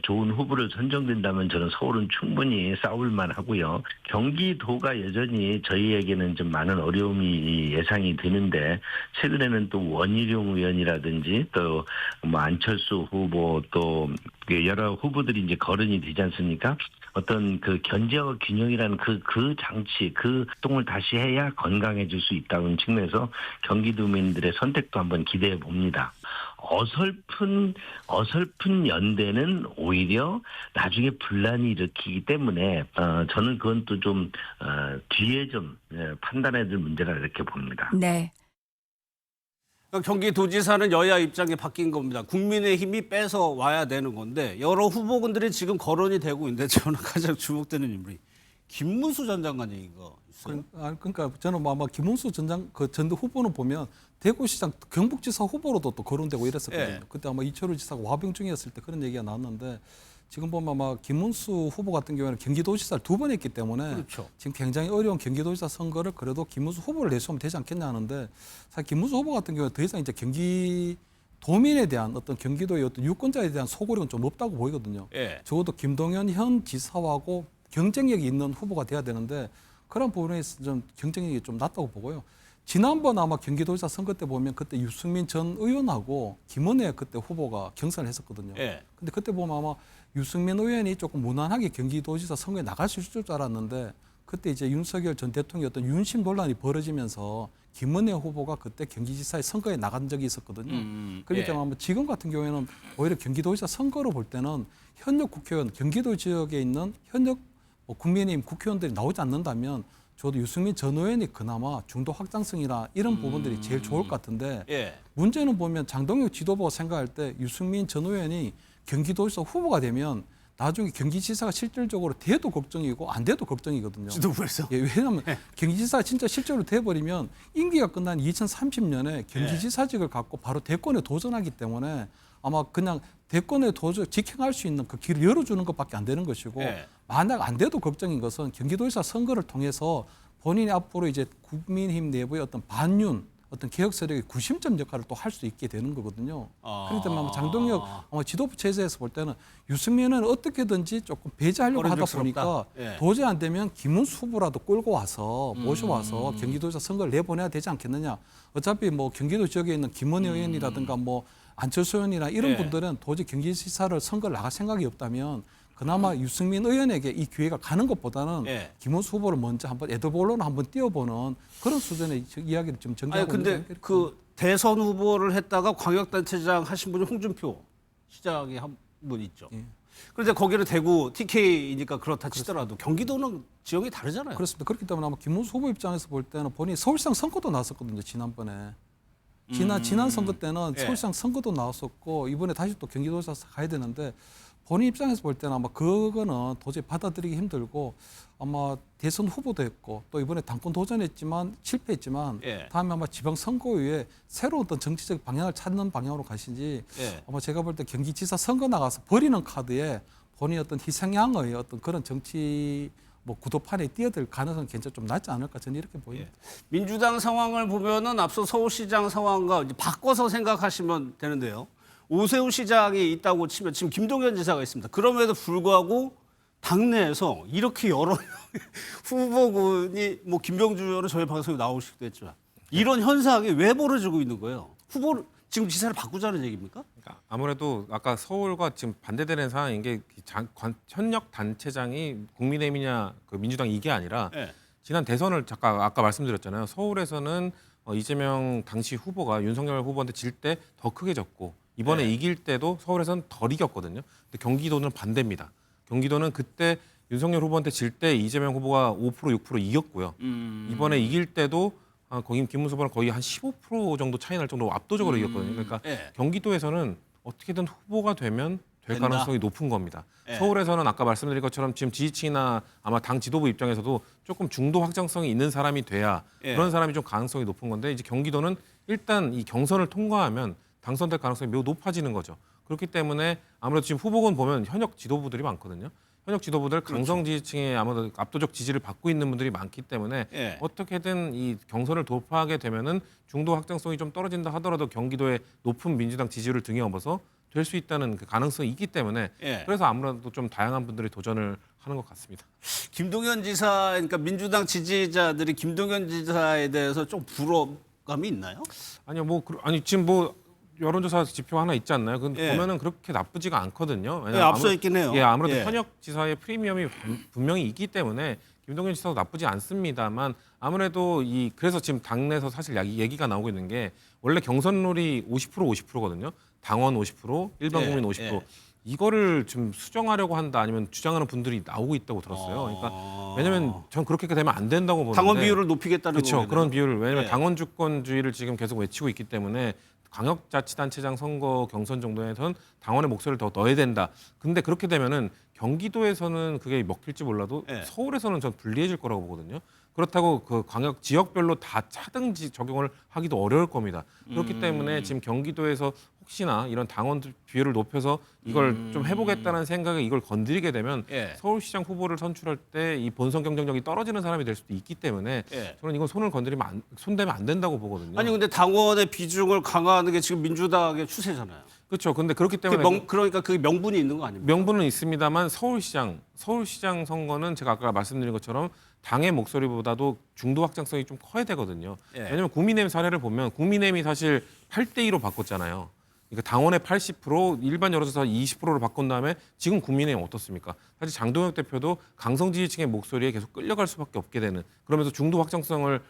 좋은 후보를 선정된다면 저는 서울은 충분히 싸울만 하고요. 경기도가 여전히 저희에게는 좀 많은 어려움이 예상이 되는데 최근에는 또 원희룡 의원이라든지 또 뭐 안철수 후보 또 여러 후보들이 이제 거론이 되지 않습니까? 어떤 그 견제와 균형이라는 그 장치, 그 활동을 다시 해야 건강해질 수 있다는 측면에서 경기도민들의 선택도 한번 기대해 봅니다. 어설픈 연대는 오히려 나중에 분란이 일으키기 때문에 저는 그건 또 좀 뒤에 좀 판단해야 될 문제라 이렇게 봅니다. 네. 그러니까 경기도지사는 여야 입장이 바뀐 겁니다. 국민의힘이 뺏어 와야 되는 건데 여러 후보군들이 지금 거론이 되고 있는데 저는 가장 주목되는 인물이 김문수 전 장관 얘기가 있어요. 그러니까 저는 아마 김문수 전 후보는 보면 대구시장 경북지사 후보로도 또 거론되고 이랬었거든요. 예. 그때 아마 이철우 지사가 와병 중이었을 때 그런 얘기가 나왔는데 지금 보면 아마 김문수 후보 같은 경우에는 경기도지사를 2번 했기 때문에 그렇죠. 지금 굉장히 어려운 경기도지사 선거를 그래도 김문수 후보를 내세우면 되지 않겠냐 하는데 사실 김문수 후보 같은 경우는 더 이상 이제 경기도민에 대한 어떤 경기도의 어떤 유권자에 대한 소구력은 좀 없다고 보이거든요. 예. 적어도 김동연 현 지사하고 경쟁력이 있는 후보가 돼야 되는데 그런 부분에 좀 경쟁력이 좀 낮다고 보고요. 지난번 아마 경기도지사 선거 때 보면 그때 유승민 전 의원하고 김은혜 그때 후보가 경선을 했었거든요. 예. 근데 그때 보면 아마 유승민 의원이 조금 무난하게 경기도지사 선거에 나갈 수 있을 줄 알았는데 그때 이제 윤석열 전 대통령의 어떤 윤심 논란이 벌어지면서 김은혜 후보가 그때 경기지사의 선거에 나간 적이 있었거든요. 그렇기 때문에 아마 지금 같은 경우에는 오히려 경기도지사 선거로 볼 때는 현역 국회의원, 경기도 지역에 있는 현역 국민의힘 국회의원들이 나오지 않는다면 저도 유승민 전 의원이 그나마 중도 확장성이나 이런 부분들이 제일 좋을 것 같은데 예. 문제는 보면 장동혁 지도부가 생각할 때 유승민 전 의원이 경기도지사 후보가 되면 나중에 경기지사가 실질적으로 돼도 걱정이고 안 돼도 걱정이거든요. 지도부에서. 예, 왜냐하면 경기지사가 진짜 실제로 돼버리면 임기가 끝난 2030년에 경기지사직을 갖고 바로 대권에 도전하기 때문에 아마 그냥 대권에 직행할 수 있는 그 길을 열어주는 것밖에 안 되는 것이고 예. 만약 안 돼도 걱정인 것은 경기도지사 선거를 통해서 본인이 앞으로 이제 국민힘 내부의 어떤 반윤 어떤 개혁 세력의 구심점 역할을 또 할 수 있게 되는 거거든요. 그렇기 때문에 아마 장동혁 아마 지도부 체제에서 볼 때는 유승민은 어떻게든지 조금 배제하려고 하다 보니까 예. 도저히 안 되면 김문수 후보라도 끌고 와서 모셔와서 경기도지사 선거를 내보내야 되지 않겠느냐. 어차피 뭐 경기도 지역에 있는 김은혜 의원이라든가 뭐 안철수 의원이나 이런 예. 분들은 도저히 경기지사를 선거를 나갈 생각이 없다면 그나마 유승민 의원에게 이 기회가 가는 것보다는 예. 김원수 후보를 먼저 한번 에드볼로는 한번 띄워보는 그런 수준의 이야기를 좀 아니 전개하고 근데 있는 그 대선 후보를 했다가 광역단체장 하신 분이 홍준표 시장이 한 분 있죠. 예. 그런데 거기는 대구 TK이니까 그렇다 치더라도 경기도는 지형이 다르잖아요. 그렇습니다. 그렇기 때문에 아마 김문수 후보 입장에서 볼 때는 본인이 서울시장 선거도 나왔었거든요. 지난번에. 지난 선거 때는 예. 서울시장 선거도 나왔었고 이번에 다시 또 경기도지사 가야 되는데 본인 입장에서 볼 때는 아마 그거는 도저히 받아들이기 힘들고 아마 대선 후보도 했고 또 이번에 당권 도전했지만 실패했지만 예. 다음에 아마 지방선거위에 새로운 어떤 정치적 방향을 찾는 방향으로 가신지 예. 아마 제가 볼 때 경기지사 선거 나가서 버리는 카드에 본인의 어떤 희생양의 어떤 그런 정치 뭐 구도판에 뛰어들 가능성이 굉장히 좀 낮지 않을까 저는 이렇게 보입니다. 민주당 상황을 보면은 앞서 서울시장 상황과 이제 바꿔서 생각하시면 되는데요. 오세훈 시장이 있다고 치면 지금 김동연 지사가 있습니다. 그럼에도 불구하고 당내에서 이렇게 여러 후보군이 뭐 김병주 의원은 저희 방송에 나오시기도 했지만 이런 현상이 왜 벌어지고 있는 거예요? 후보를 지금 지사를 바꾸자는 얘기입니까? 그러니까 아무래도 아까 서울과 지금 반대되는 상황인 게 현역 단체장이 국민의힘이냐 그 민주당 이게 아니라 네. 지난 대선을 잠깐 아까 말씀드렸잖아요. 서울에서는 이재명 당시 후보가 윤석열 후보한테 질 때 더 크게 졌고 이번에 네. 이길 때도 서울에서는 덜 이겼거든요. 근데 경기도는 반대입니다. 경기도는 그때 윤석열 후보한테 질 때 이재명 후보가 5% 6% 이겼고요. 이번에 이길 때도 거기 김문수 후보는 거의 한 15% 정도 차이 날 정도로 압도적으로 이겼거든요. 그러니까 예. 경기도에서는 어떻게든 후보가 되면 될 된다? 가능성이 높은 겁니다. 예. 서울에서는 아까 말씀드린 것처럼 지금 지지층이나 아마 당 지도부 입장에서도 조금 중도 확장성이 있는 사람이 돼야 예. 그런 사람이 좀 가능성이 높은 건데 이제 경기도는 일단 이 경선을 통과하면 당선될 가능성이 매우 높아지는 거죠. 그렇기 때문에 아무래도 지금 후보군 보면 현역 지도부들이 많거든요. 현역 지도부들 강성 지지층의 아무래도 압도적 지지를 받고 있는 분들이 많기 때문에 예. 어떻게든 이 경선을 돌파하게 되면은 중도 확장성이 좀 떨어진다 하더라도 경기도의 높은 민주당 지지를 등에 업어서 될 수 있다는 그 가능성이 있기 때문에 예. 그래서 아무래도 좀 다양한 분들이 도전을 하는 것 같습니다. 김동연 지사, 그러니까 민주당 지지자들이 김동연 지사에 대해서 좀 불호감이 있나요? 아니요, 아니 지금 여론조사 지표 하나 있지 않나요? 근데 예. 보면은 그렇게 나쁘지가 않거든요. 예, 앞서 있긴 해요. 예, 아무래도 예. 현역 지사의 프리미엄이 분명히 있기 때문에 김동연 지사도 나쁘지 않습니다만 아무래도 그래서 지금 당내에서 사실 얘기가 나오고 있는 게 원래 경선룰이 50% 50%거든요. 당원 50%, 일반 예, 국민 50%. 예. 이거를 좀 수정하려고 한다 아니면 주장하는 분들이 나오고 있다고 들었어요. 그러니까 왜냐면 전 그렇게 되면 안 된다고 보는데 당원 비율을 높이겠다는 그렇죠. 거겠네요. 그런 비율을 왜냐면 예. 당원 주권주의를 지금 계속 외치고 있기 때문에 광역자치단체장 선거 경선 정도에선 당원의 목소리를 더 넣어야 된다. 근데 그렇게 되면은 경기도에서는 그게 먹힐지 몰라도 예. 서울에서는 전 불리해질 거라고 보거든요. 그렇다고 그 광역 지역별로 다 차등지 적용을 하기도 어려울 겁니다. 그렇기 때문에 지금 경기도에서 혹시나 이런 당원 비율을 높여서 이걸 좀 해보겠다는 생각에 이걸 건드리게 되면 예. 서울시장 후보를 선출할 때 이 본선 경쟁력이 떨어지는 사람이 될 수도 있기 때문에 예. 저는 이건 손대면 안 된다고 보거든요. 아니 근데 당원의 비중을 강화하는 게 지금 민주당의 추세잖아요. 그렇죠. 근데 그렇기 때문에 그러니까 그 명분이 있는 거 아닙니까? 명분은 있습니다만 서울시장 선거는 제가 아까 말씀드린 것처럼 당의 목소리보다도 중도 확장성이 좀 커야 되거든요. 예. 왜냐하면 국민의힘 사례를 보면 국민의힘이 사실 8대2로 바꿨잖아요. 그러니까 당원의 80%, 일반 여론조사 20%로 바꾼 다음에 지금 국민의힘 어떻습니까? 사실 장동혁 대표도 강성 지지층의 목소리에 계속 끌려갈 수밖에 없게 되는 그러면서 중도 확장성을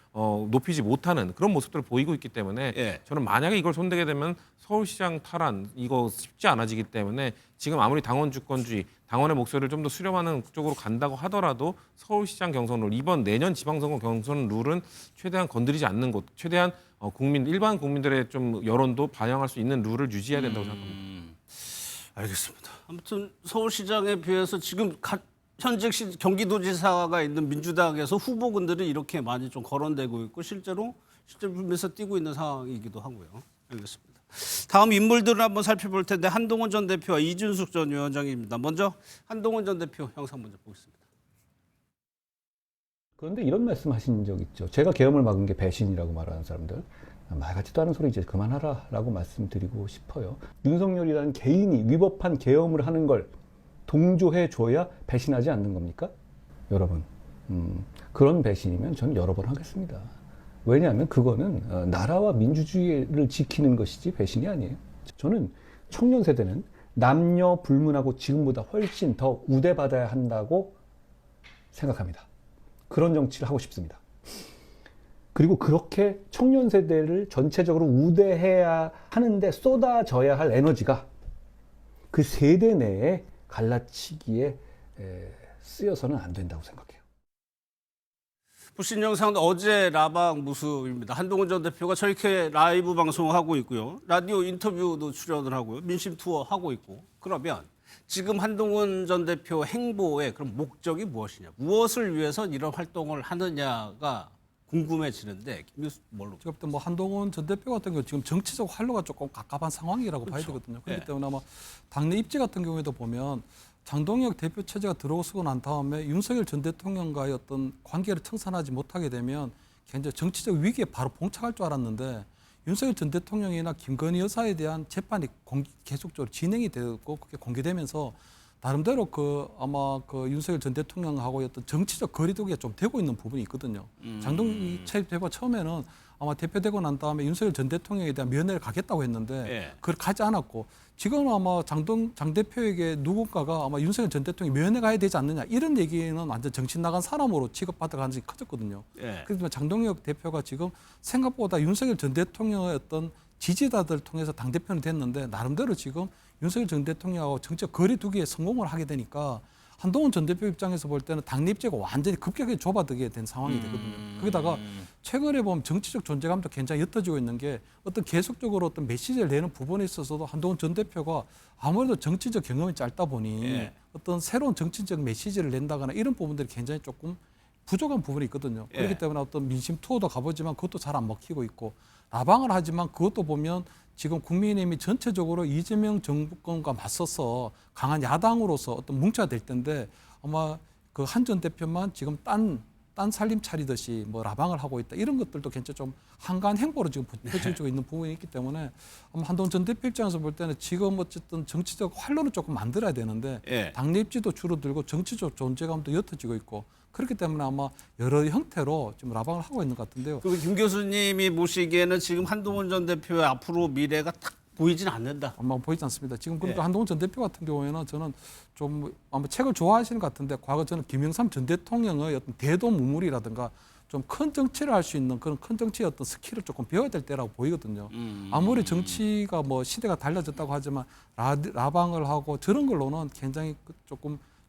높이지 못하는 그런 모습들을 보이고 있기 때문에 예. 저는 만약에 이걸 손대게 되면 서울시장 탈환 이거 쉽지 않아지기 때문에 지금 아무리 당원 주권주의, 당원의 목소리를 좀 더 수렴하는 쪽으로 간다고 하더라도 서울시장 경선 룰, 이번 내년 지방선거 경선 룰은 최대한 건드리지 않는 곳, 최대한 일반 국민들의 좀 여론도 반영할 수 있는 룰을 유지해야 된다고 생각합니다. 알겠습니다. 아무튼 서울시장에 비해서 지금 현직 경기도지사가 있는 민주당에서 후보군들이 이렇게 많이 좀 거론되고 있고 실제로 면에서 뛰고 있는 상황이기도 하고요. 알겠습니다. 다음 인물들을 한번 살펴볼 텐데 한동훈 전 대표와 이준숙 전 위원장입니다. 먼저 한동훈 전 대표 영상 먼저 보겠습니다. 그런데 이런 말씀하신 적 있죠. 제가 계엄을 막은 게 배신이라고 말하는 사람들 말 같지도 않은 소리 이제 그만하라라고 말씀드리고 싶어요. 윤석열이라는 개인이 위법한 계엄을 하는 걸 동조해 줘야 배신하지 않는 겁니까? 여러분, 그런 배신이면 저는 여러 번 하겠습니다. 왜냐하면 그거는 나라와 민주주의를 지키는 것이지 배신이 아니에요. 저는 청년 세대는 남녀 불문하고 지금보다 훨씬 더 우대받아야 한다고 생각합니다. 그런 정치를 하고 싶습니다. 그리고 그렇게 청년 세대를 전체적으로 우대해야 하는데 쏟아져야 할 에너지가 그 세대 내에 갈라치기에 쓰여서는 안 된다고 생각해요. 보신 영상은 어제 라방 모습입니다. 한동훈 전 대표가 저렇게 라이브 방송을 하고 있고요. 라디오 인터뷰도 출연을 하고요. 민심 투어 하고 있고. 그러면 지금 한동훈 전 대표 행보의 그런 목적이 무엇이냐. 무엇을 위해서 이런 활동을 하느냐가 궁금해지는데 김 교수 뭘로? 지금 뭐 한동훈 전 대표 같은 경우 지금 정치적 활로가 조금 갑갑한 상황이라고 봐야 되거든요. 그렇기 때문에 아마 당내 입지 같은 경우에도 보면 장동혁 대표 체제가 들어서고 난 다음에 윤석열 전 대통령과의 어떤 관계를 청산하지 못하게 되면 굉장히 정치적 위기에 바로 봉착할 줄 알았는데 윤석열 전 대통령이나 김건희 여사에 대한 재판이 계속적으로 진행이 되고 그게 공개되면서 나름대로 아마 윤석열 전 대통령하고의 어떤 정치적 거리두기가 좀 되고 있는 부분이 있거든요. 장동혁 대표가 처음에는 아마 대표되고 난 다음에 윤석열 전 대통령에 대한 면회를 가겠다고 했는데 그걸 가지 않았고 지금 아마 장 대표에게 누군가가 아마 윤석열 전 대통령이 면회 가야 되지 않느냐 이런 얘기는 완전 정신 나간 사람으로 취급받을 가능성이 커졌거든요. 그렇기 때문에 장동혁 대표가 지금 생각보다 윤석열 전 대통령의 어떤 지지자들을 통해서 당대표는 됐는데 나름대로 지금 윤석열 전 대통령하고 정치적 거리두기에 성공을 하게 되니까 한동훈 전 대표 입장에서 볼 때는 당내 입지가 완전히 급격하게 좁아들게 된 상황이 되거든요. 거기다가 최근에 보면 정치적 존재감도 굉장히 옅어지고 있는 게 어떤 계속적으로 어떤 메시지를 내는 부분에 있어서도 한동훈 전 대표가 아무래도 정치적 경험이 짧다 보니 어떤 새로운 정치적 메시지를 낸다거나 이런 부분들이 굉장히 조금 부족한 부분이 있거든요. 그렇기 때문에 어떤 민심 투어도 가보지만 그것도 잘 안 먹히고 있고 라방을 하지만 그것도 보면 지금 국민의힘이 전체적으로 이재명 정부권과 맞서서 강한 야당으로서 어떤 뭉쳐야 될 텐데 아마 그 한 전 대표만 지금 딴 살림 차리듯이 뭐 라방을 하고 있다 이런 것들도 굉장히 좀 한가한 행보로 지금 펼쳐지고 있는 부분이 있기 때문에 아마 한동훈 전 대표 입장에서 볼 때는 지금 어쨌든 정치적 활로를 조금 만들어야 되는데 당내 입지도 줄어들고 정치적 존재감도 옅어지고 있고 그렇기 때문에 아마 여러 형태로 지금 라방을 하고 있는 것 같은데요. 그럼 김 교수님이 보시기에는 지금 한동훈 전 대표의 앞으로 미래가 딱 보이진 않는다. 아마 보이지 않습니다. 지금 그러니까 한동훈 전 대표 같은 경우에는 저는 좀 아마 책을 좋아하시는 것 같은데 과거 저는 김영삼 전 대통령의 어떤 대도무물이라든가 좀 큰 정치를 할 수 있는 그런 큰 정치의 어떤 스킬을 조금 배워야 될 때라고 보이거든요. 아무리 정치가 뭐 시대가 달라졌다고 하지만 라방을 하고 저런 걸로는 굉장히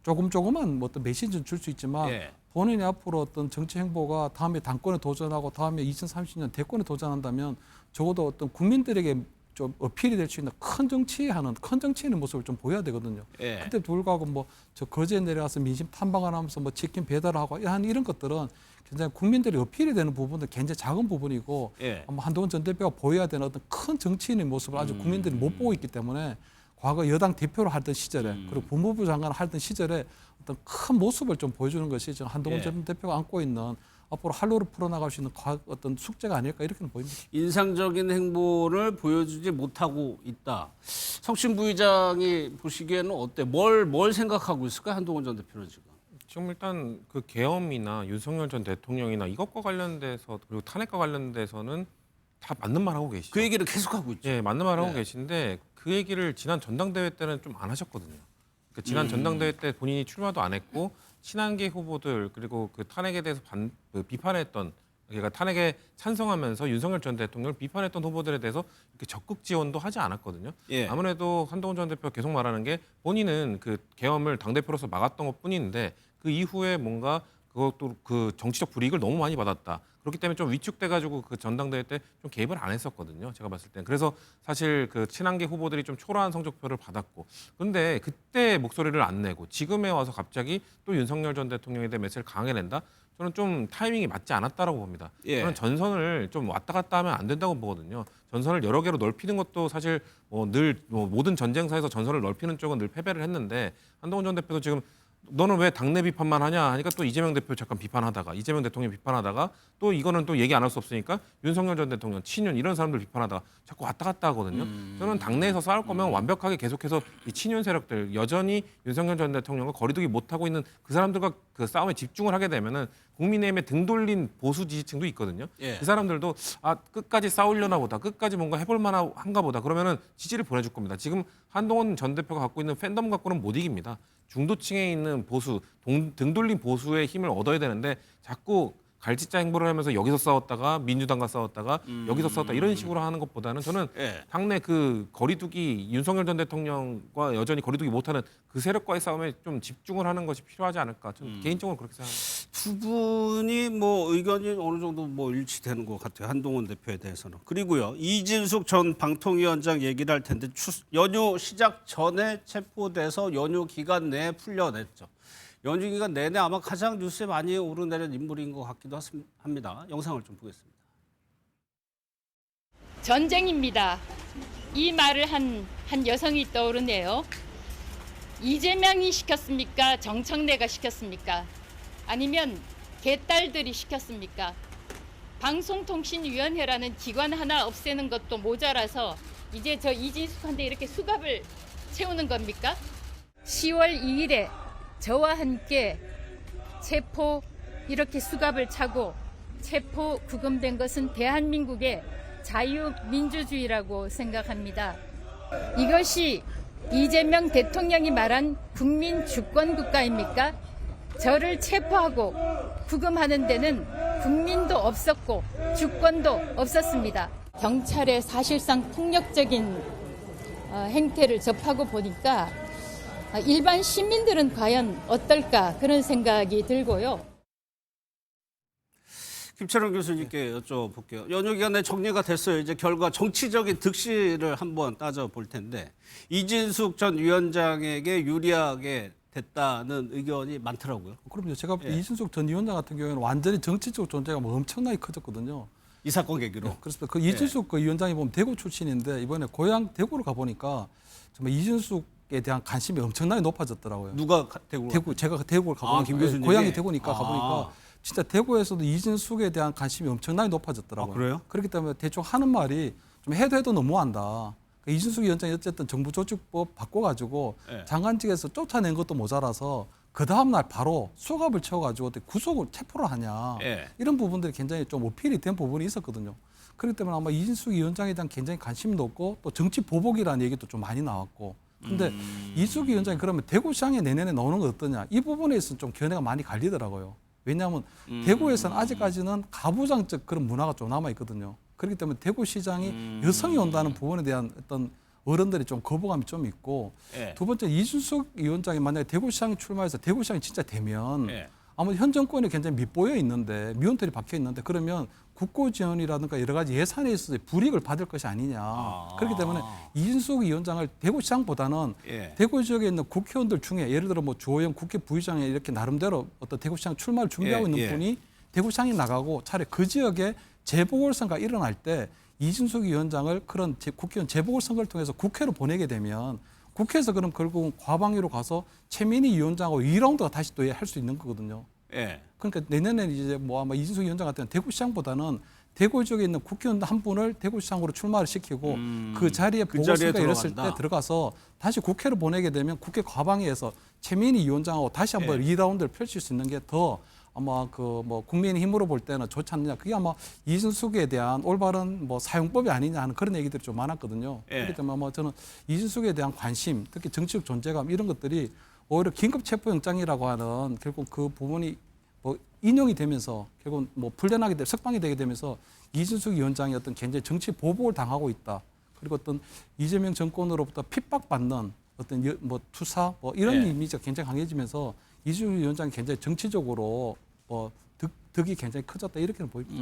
조금만 뭐 어떤 메시지는 줄 수 있지만 본인이 앞으로 어떤 정치 행보가 다음에 당권에 도전하고 다음에 2030년 대권에 도전한다면 적어도 어떤 국민들에게 좀 어필이 될 수 있는 큰 정치인의 모습을 좀 보여야 되거든요. 그때 불구하고 뭐 저 거제에 내려가서 민심 탐방을 하면서 뭐 치킨 배달하고 이런 것들은 굉장히 국민들이 어필이 되는 부분은 굉장히 작은 부분이고 아마 한동훈 전 대표가 보여야 되는 어떤 큰 정치인의 모습을 아직 국민들이 못 보고 있기 때문에 과거 여당 대표를 하던 시절에 그리고 법무부 장관을 하던 시절에 어떤 큰 모습을 좀 보여주는 것이 지금 한동훈 전 대표가 안고 있는 앞으로 활로를 풀어나갈 수 있는 어떤 숙제가 아닐까 이렇게는 보입니다. 인상적인 행보를 보여주지 못하고 있다. 성신 부의장이 보시기에는 어때? 뭘 생각하고 있을까? 한동훈 전 대표는 지금. 지금 일단 그 계엄이나 윤석열 전 대통령이나 이것과 관련돼서 그리고 탄핵과 관련돼서는 다 맞는 말 하고 계시죠. 그 얘기를 계속하고 있죠. 예, 맞는 말 하고 계신데 그 얘기를 지난 전당대회 때는 좀 안 하셨거든요. 그러니까 지난 전당대회 때 본인이 출마도 안 했고 친한계 후보들 그리고 그 탄핵에 대해서 비판했던 그러니까 탄핵에 찬성하면서 윤석열 전 대통령을 비판했던 후보들에 대해서 이렇게 적극 지원도 하지 않았거든요. 아무래도 한동훈 전 대표가 계속 말하는 게 본인은 그 계엄을 당대표로서 막았던 것뿐인데 그 이후에 뭔가 그것도 그 정치적 불이익을 너무 많이 받았다. 그렇기 때문에 좀 위축돼가지고 그 전당대회 때 좀 개입을 안 했었거든요. 제가 봤을 때. 그래서 사실 그 친한계 후보들이 좀 초라한 성적표를 받았고. 그런데 그때 목소리를 안 내고 지금에 와서 갑자기 또 윤석열 전 대통령에 대한 메시지를 강하게 낸다? 저는 좀 타이밍이 맞지 않았다라고 봅니다. 저는 전선을 좀 왔다 갔다 하면 안 된다고 보거든요. 전선을 여러 개로 넓히는 것도 사실 늘 모든 전쟁사에서 전선을 넓히는 쪽은 늘 패배를 했는데 한동훈 전 대표도 지금 너는 왜 당내 비판만 하냐 하니까 또 이재명 대표 잠깐 비판하다가 이재명 대통령 비판하다가 또 이거는 또 얘기 안 할 수 없으니까 윤석열 전 대통령 친윤 이런 사람들 비판하다가 자꾸 왔다 갔다 하거든요. 저는 당내에서 싸울 거면 완벽하게 계속해서 이 친윤 세력들 여전히 윤석열 전 대통령과 거리두기 못하고 있는 그 사람들과 그 싸움에 집중을 하게 되면은 국민의힘에 등 돌린 보수 지지층도 있거든요. 예. 그 사람들도 아 끝까지 싸우려나 보다, 끝까지 뭔가 해볼 만한가 보다. 그러면은 지지를 보내줄 겁니다. 지금 한동훈 전 대표가 갖고 있는 팬덤 갖고는 못 이깁니다. 중도층에 있는 보수, 등 돌린 보수의 힘을 얻어야 되는데 자꾸 갈짓자 행보를 하면서 여기서 싸웠다가 민주당과 싸웠다가 여기서 싸웠다 이런 식으로 하는 것보다는 저는 예. 당내 그 거리두기 윤석열 전 대통령과 여전히 거리두기 못하는 그 세력과의 싸움에 좀 집중을 하는 것이 필요하지 않을까. 저는 개인적으로 그렇게 생각합니다. 두 분이 뭐 의견이 어느 정도 뭐 일치되는 것 같아요. 한동훈 대표에 대해서는. 그리고요. 이진숙 전 방통위원장 얘기를 할 텐데 연휴 시작 전에 체포돼서 연휴 기간 내에 풀려냈죠. 연휴 기간 내내 아마 가장 뉴스에 많이 오르내린 인물인 것 같기도 합니다. 영상을 좀 보겠습니다. 전쟁입니다. 이 말을 한 여성이 떠오르네요. 이재명이 시켰습니까? 정청래가 시켰습니까? 아니면 개딸들이 시켰습니까? 방송통신위원회라는 기관 하나 없애는 것도 모자라서 이제 저 이진숙한테 이렇게 수갑을 채우는 겁니까? 10월 2일에 저와 함께 체포 이렇게 수갑을 차고 체포 구금된 것은 대한민국의 자유민주주의라고 생각합니다. 이것이 이재명 대통령이 말한 국민 주권 국가입니까? 저를 체포하고 구금하는 데는 국민도 없었고 주권도 없었습니다. 경찰의 사실상 폭력적인 행태를 접하고 보니까 일반 시민들은 과연 어떨까 그런 생각이 들고요. 김철원 교수님께 여쭤볼게요. 연휴 기간에 정리가 됐어요. 이제 결과 정치적인 득실을 한번 따져볼 텐데 이진숙 전 위원장에게 유리하게 됐다는 의견이 많더라고요. 그럼요. 제가 예. 이준석 전 위원장 같은 경우에는 완전히 정치적 존재가 뭐 엄청나게 커졌거든요. 이 사건 계기로. 네, 그렇습니다. 그 이준숙 그 위원장이 보면 대구 출신인데 이번에 고향 대구로 가보니까 정말 이준숙에 대한 관심이 엄청나게 높아졌더라고요. 누가 대구로? 대구 제가 대구를 가보니까 김 교수님이? 고향이 대구니까 아. 가보니까 진짜 대구에서도 이준숙에 대한 관심이 엄청나게 높아졌더라고요. 아, 그래요? 그렇기 때문에 대충 하는 말이 좀 해도 너무한다. 그러니까 이준숙 위원장이 어쨌든 정부조직법 바꿔가지고 네. 장관직에서 쫓아낸 것도 모자라서 그 다음날 바로 수갑을 채워가지고 어떻게 구속을 체포를 하냐. 예. 이런 부분들이 굉장히 좀 어필이 된 부분이 있었거든요. 그렇기 때문에 아마 이준숙 위원장에 대한 굉장히 관심이 높고 또 정치 보복이라는 얘기도 좀 많이 나왔고. 근데 이준숙 위원장이 그러면 대구시장에 내년에 나오는 거 어떠냐. 이 부분에 있어서 좀 견해가 많이 갈리더라고요. 왜냐하면 대구에서는 아직까지는 가부장적 그런 문화가 좀 남아있거든요. 그렇기 때문에 대구시장이 여성이 온다는 부분에 대한 어떤 어른들이 좀 거부감이 좀 있고 예. 두 번째 이준석 위원장이 만약에 대구시장에 출마해서 대구시장이 진짜 되면 예. 아마 현 정권이 굉장히 밑보여 있는데 미온털이 박혀 있는데 그러면 국고 지원이라든가 여러 가지 예산에 있어서 불이익을 받을 것이 아니냐. 그렇기 때문에 이준석 위원장을 대구시장보다는 예. 대구 지역에 있는 국회의원들 중에 예를 들어 뭐 주호영 국회 부의장에 이렇게 나름대로 어떤 대구시장 출마를 준비하고 예, 있는 예. 분이 대구시장에 나가고 차라리 그 지역에 재보궐선거가 일어날 때 이준석 위원장을 그런 국회의원 재보궐선거를 통해서 국회로 보내게 되면 국회에서 그럼 결국 과방위로 가서 최민희 위원장하고 2라운드가 다시 또 할 수 있는 거거든요. 예. 그러니까 내년에는 이제 뭐 아마 이준석 위원장 같은 대구시장보다는 대구 지역에 있는 국회의원 한 분을 대구시장으로 출마를 시키고 그 자리에 보궐선거가 열렸을 때 들어가서 다시 국회로 보내게 되면 국회 과방위에서 최민희 위원장하고 다시 한번 2라운드를 펼칠 수 있는 게 더 아마 그 뭐 국민의힘으로 볼 때는 좋지 않느냐. 그게 아마 이준숙에 대한 올바른 뭐 사용법이 아니냐 하는 그런 얘기들이 좀 많았거든요. 예. 그렇기 때문에 아마 저는 이준숙에 대한 관심, 특히 정치적 존재감 이런 것들이 오히려 긴급 체포영장이라고 하는 결국 그 부분이 뭐 인용이 되면서 결국 뭐 풀려나게 돼 석방이 되게 되면서 이준숙 위원장이 어떤 굉장히 정치 보복을 당하고 있다. 그리고 어떤 이재명 정권으로부터 핍박받는 어떤 뭐 투사 뭐 이런 예. 이미지가 굉장히 강해지면서 이준숙 위원장이 굉장히 정치적으로 뭐 득이 굉장히 커졌다 이렇게는 보입니다.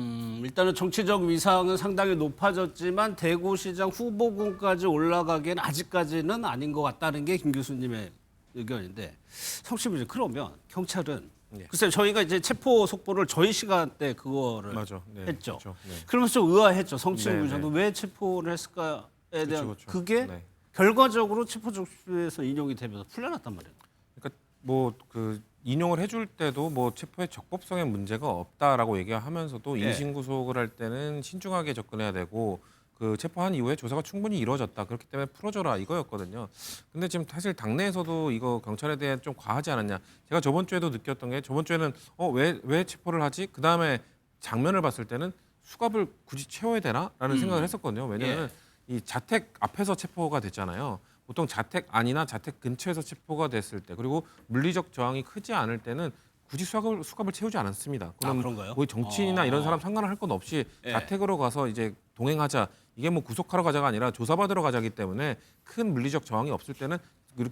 일단은 정치적 위상은 상당히 높아졌지만 대구시장 후보군까지 올라가기에는 아직까지는 아닌 것 같다는 게 김 교수님의 의견인데 성심이 그러면 경찰은 네. 글쎄요 저희가 이제 체포 속보를 저희 시간대 그거를 맞아. 네, 했죠. 그렇죠. 네. 그러면서 좀 의아했죠. 성취인 네, 부장도 왜 체포를 했을까에 대한 그렇죠. 그게 네. 결과적으로 체포 적시에서 인용이 되면서 풀려났단 말이에요. 그러니까 뭐 그 인용을 해줄 때도 뭐 체포의 적법성에 문제가 없다라고 얘기하면서도 예. 인신구속을 할 때는 신중하게 접근해야 되고 그 체포한 이후에 조사가 충분히 이루어졌다. 그렇기 때문에 풀어줘라 이거였거든요. 근데 지금 사실 당내에서도 이거 경찰에 대해 좀 과하지 않았냐. 제가 저번 주에도 느꼈던 게 저번 주에는 왜 체포를 하지? 그 다음에 장면을 봤을 때는 수갑을 굳이 채워야 되나라는 생각을 했었거든요. 왜냐하면 이 자택 앞에서 체포가 됐잖아요. 보통 자택 안이나 자택 근처에서 체포가 됐을 때 그리고 물리적 저항이 크지 않을 때는 굳이 수갑을 채우지 않았습니다. 그럼 그런가요? 거의 정치인이나 이런 사람 상관을 할 건 없이 예. 자택으로 가서 이제 동행하자. 이게 뭐 구속하러 가자가 아니라 조사받으러 가자기 때문에 큰 물리적 저항이 없을 때는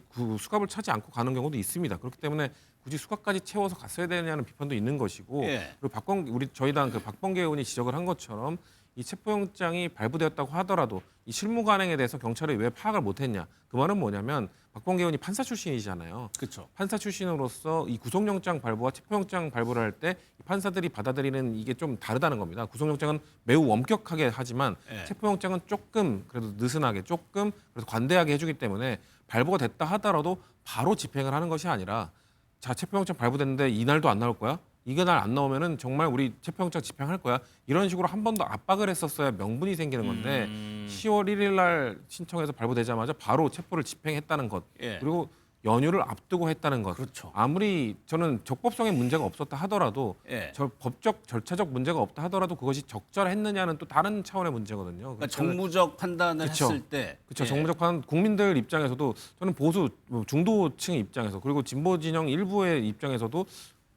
그 수갑을 차지 않고 가는 경우도 있습니다. 그렇기 때문에 굳이 수갑까지 채워서 갔어야 되냐는 비판도 있는 것이고 예. 그리고 저희 당 그 박범계 의원이 지적을 한 것처럼 이 체포영장이 발부되었다고 하더라도 이 실무 관행에 대해서 경찰이 왜 파악을 못했냐? 그 말은 뭐냐면 박범계 의원이 판사 출신이잖아요. 그렇죠. 판사 출신으로서 이 구속영장 발부와 체포영장 발부를 할 때 판사들이 받아들이는 이게 좀 다르다는 겁니다. 구속영장은 매우 엄격하게 하지만 예. 체포영장은 조금 그래도 느슨하게 조금 그래도 관대하게 해주기 때문에 발부가 됐다 하더라도 바로 집행을 하는 것이 아니라 자 체포영장 발부됐는데 이날도 안 나올 거야? 이게 날 안 나오면은 정말 우리 체포영장 집행할 거야. 이런 식으로 한 번 더 압박을 했었어야 명분이 생기는 건데 10월 1일 날 신청해서 발부되자마자 바로 체포를 집행했다는 것. 예. 그리고 연휴를 앞두고 했다는 것. 그렇죠. 아무리 저는 적법성에 문제가 없었다 하더라도 예. 법적 절차적 문제가 없다 하더라도 그것이 적절했느냐는 또 다른 차원의 문제거든요. 그러니까 정무적 판단을 그쵸. 했을 때 그렇죠. 예. 정무적 판 국민들 입장에서도 저는 보수 중도층 입장에서 그리고 진보 진영 일부의 입장에서도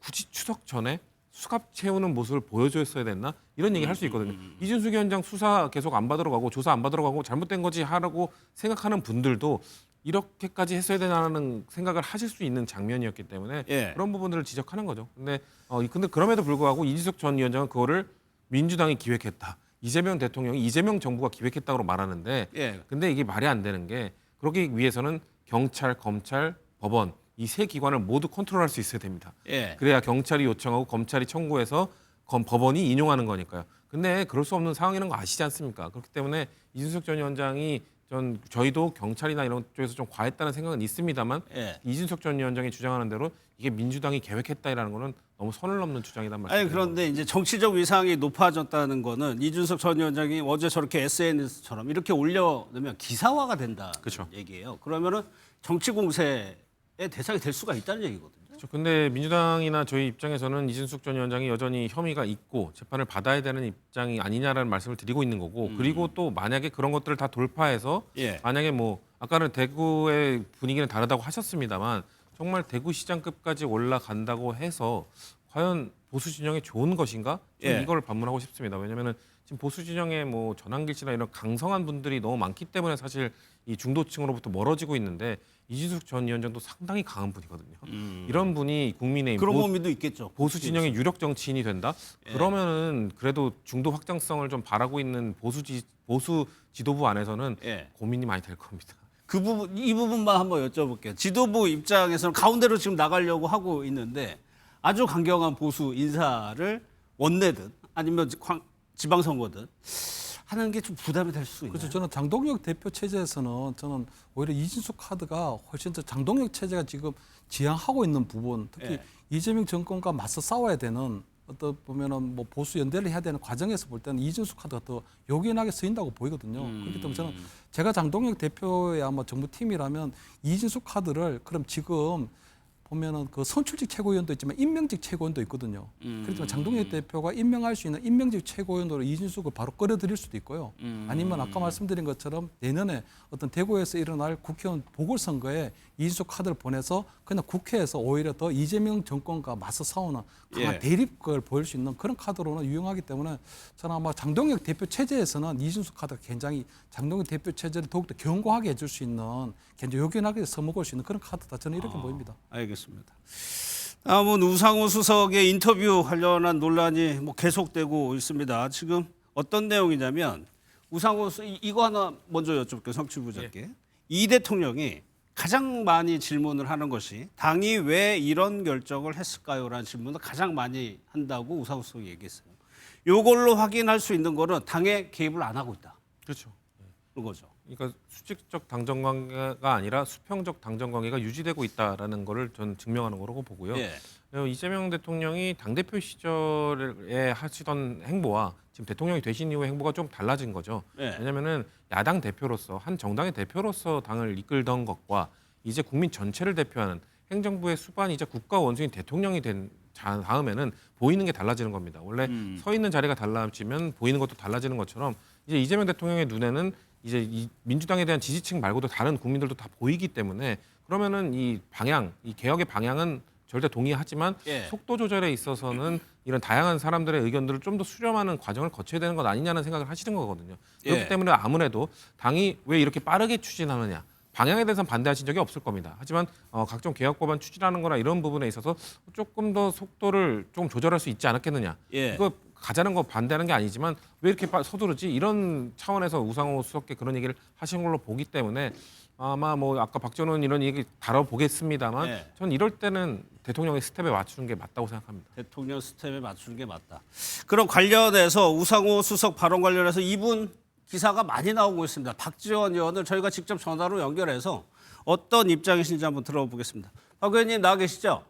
굳이 추석 전에 수갑 채우는 모습을 보여줬어야 됐나 이런 얘기 할 수 있거든요. 이준석 위원장 수사 계속 안 받으러 가고 조사 안 받으러 가고 잘못된 거지 하라고 생각하는 분들도 이렇게까지 했어야 되나라는 생각을 하실 수 있는 장면이었기 때문에 예. 그런 부분들을 지적하는 거죠. 근데 그럼에도 불구하고 이준석 전 위원장은 그거를 민주당이 기획했다. 이재명 대통령이 이재명 정부가 기획했다고 말하는데 예. 근데 이게 말이 안 되는 게 그러기 위해서는 경찰, 검찰, 법원 이 세 기관을 모두 컨트롤할 수 있어야 됩니다. 예. 그래야 경찰이 요청하고 검찰이 청구해서 법원이 인용하는 거니까요. 근데 그럴 수 없는 상황이라는 거 아시지 않습니까? 그렇기 때문에 이준석 전 위원장이 저희도 경찰이나 이런 쪽에서 좀 과했다는 생각은 있습니다만 예. 이준석 전 위원장이 주장하는 대로 이게 민주당이 계획했다라는 거는 너무 선을 넘는 주장이란 말이죠. 아니 그런데 이제 정치적 위상이 높아졌다는 거는 이준석 전 위원장이 어제 저렇게 SNS처럼 이렇게 올려놓으면 기사화가 된다는 그렇죠. 얘기예요. 그러면은 정치 공세의 대상이 될 수가 있다는 얘기거든요. 그렇죠. 근데 민주당이나 저희 입장에서는 이준석 전 위원장이 여전히 혐의가 있고 재판을 받아야 되는 입장이 아니냐라는 말씀을 드리고 있는 거고 그리고 또 만약에 그런 것들을 다 돌파해서 예. 만약에 뭐 아까는 대구의 분위기는 다르다고 하셨습니다만 정말 대구시장급까지 올라간다고 해서 과연 보수 진영에 좋은 것인가? 좀 예. 이걸 반문하고 싶습니다. 왜냐하면 지금 보수 진영에 뭐 전한길 씨나 이런 강성한 분들이 너무 많기 때문에 사실 이 중도층으로부터 멀어지고 있는데 이준석 전 위원장도 상당히 강한 분이거든요. 이런 분이 국민의힘 그런 의미도 있겠죠. 보수 진영의 유력 정치인이 된다? 그러면은 그래도 중도 확장성을 좀 바라고 있는 보수 지도부 안에서는 예. 고민이 많이 될 겁니다. 이 부분만 한번 여쭤볼게요. 지도부 입장에서는 가운데로 지금 나가려고 하고 있는데 아주 강경한 보수 인사를 원내든 아니면 지방선거든 하는 게 좀 부담이 될 수 있나요? 그래서 저는 장동혁 대표 체제에서는 저는 오히려 이준석 카드가 훨씬 더 장동혁 체제가 지금 지향하고 있는 부분, 특히 예. 이재명 정권과 맞서 싸워야 되는 어떤 보면은 뭐 보수 연대를 해야 되는 과정에서 볼 때는 이준석 카드가 더 요긴하게 쓰인다고 보이거든요. 그렇기 때문에 저는 제가 장동혁 대표의 아마 정부팀이라면 이준석 카드를 그럼 지금 보면은 그 선출직 최고위원도 있지만 임명직 최고위원도 있거든요. 그렇지만 장동혁 대표가 임명할 수 있는 임명직 최고위원으로 이준석을 바로 끌어들일 수도 있고요. 아니면 아까 말씀드린 것처럼 내년에 어떤 대구에서 일어날 국회의원 보궐선거에 이준석 카드를 보내서 그냥 국회에서 오히려 더 이재명 정권과 맞서 싸우는 강한 예. 대립을 보일 수 있는 그런 카드로는 유용하기 때문에 저는 아마 장동혁 대표 체제에서는 이준석 카드가 굉장히 장동혁 대표 체제를 더욱더 견고하게 해줄 수 있는 굉장히 요긴하게 써먹을 수 있는 그런 카드다. 저는 이렇게 보입니다. 알겠습니다. 다음은 우상호 수석의 인터뷰 관련한 논란이 뭐 계속되고 있습니다. 지금 어떤 내용이냐면 우상호 이거 하나 먼저 여쭤볼게요. 성취부장께. 이 대통령이 가장 많이 질문을 하는 것이 당이 왜 이런 결정을 했을까요라는 질문을 가장 많이 한다고 우상호 수석이 얘기했어요. 이걸로 확인할 수 있는 거는 당의 개입을 안 하고 있다. 그렇죠. 그런 거죠. 그러니까 수직적 당정 관계가 아니라 수평적 당정 관계가 유지되고 있다라는 거를 저는 증명하는 거라고 보고요. 예. 이재명 대통령이 당대표 시절에 하시던 행보와 지금 대통령이 되신 이후의 행보가 좀 달라진 거죠. 예. 왜냐하면은 야당 대표로서 한 정당의 대표로서 당을 이끌던 것과 이제 국민 전체를 대표하는 행정부의 수반이자 국가 원수인 대통령이 된 다음에는 보이는 게 달라지는 겁니다. 원래 서 있는 자리가 달라지면 보이는 것도 달라지는 것처럼 이제 이재명 대통령의 눈에는 이제 이 민주당에 대한 지지층 말고도 다른 국민들도 다 보이기 때문에 그러면은 이 방향, 이 개혁의 방향은 절대 동의하지만 예. 속도 조절에 있어서는 이런 다양한 사람들의 의견들을 좀 더 수렴하는 과정을 거쳐야 되는 것 아니냐는 생각을 하시는 거거든요. 그렇기 예. 때문에 아무래도 당이 왜 이렇게 빠르게 추진하느냐. 방향에 대해서는 반대하신 적이 없을 겁니다. 하지만 각종 개혁 법안 추진하는 거나 이런 부분에 있어서 조금 더 속도를 좀 조절할 수 있지 않았겠느냐. 예. 이거 가자는 거 반대하는 게 아니지만 왜 이렇게 서두르지? 이런 차원에서 우상호 수석께 그런 얘기를 하신 걸로 보기 때문에 아마 뭐 아까 박전원 이런 얘기 다뤄보겠습니다만 예. 전 이럴 때는 대통령의 스텝에 맞추는 게 맞다고 생각합니다. 대통령 스텝에 맞추는 게 맞다. 그럼 관련해서 우상호 수석 발언 관련해서 이분 기사가 많이 나오고 있습니다. 박지원 의원을 저희가 직접 전화로 연결해서 어떤 입장이신지 한번 들어보겠습니다. 박 의원님 나와 계시죠?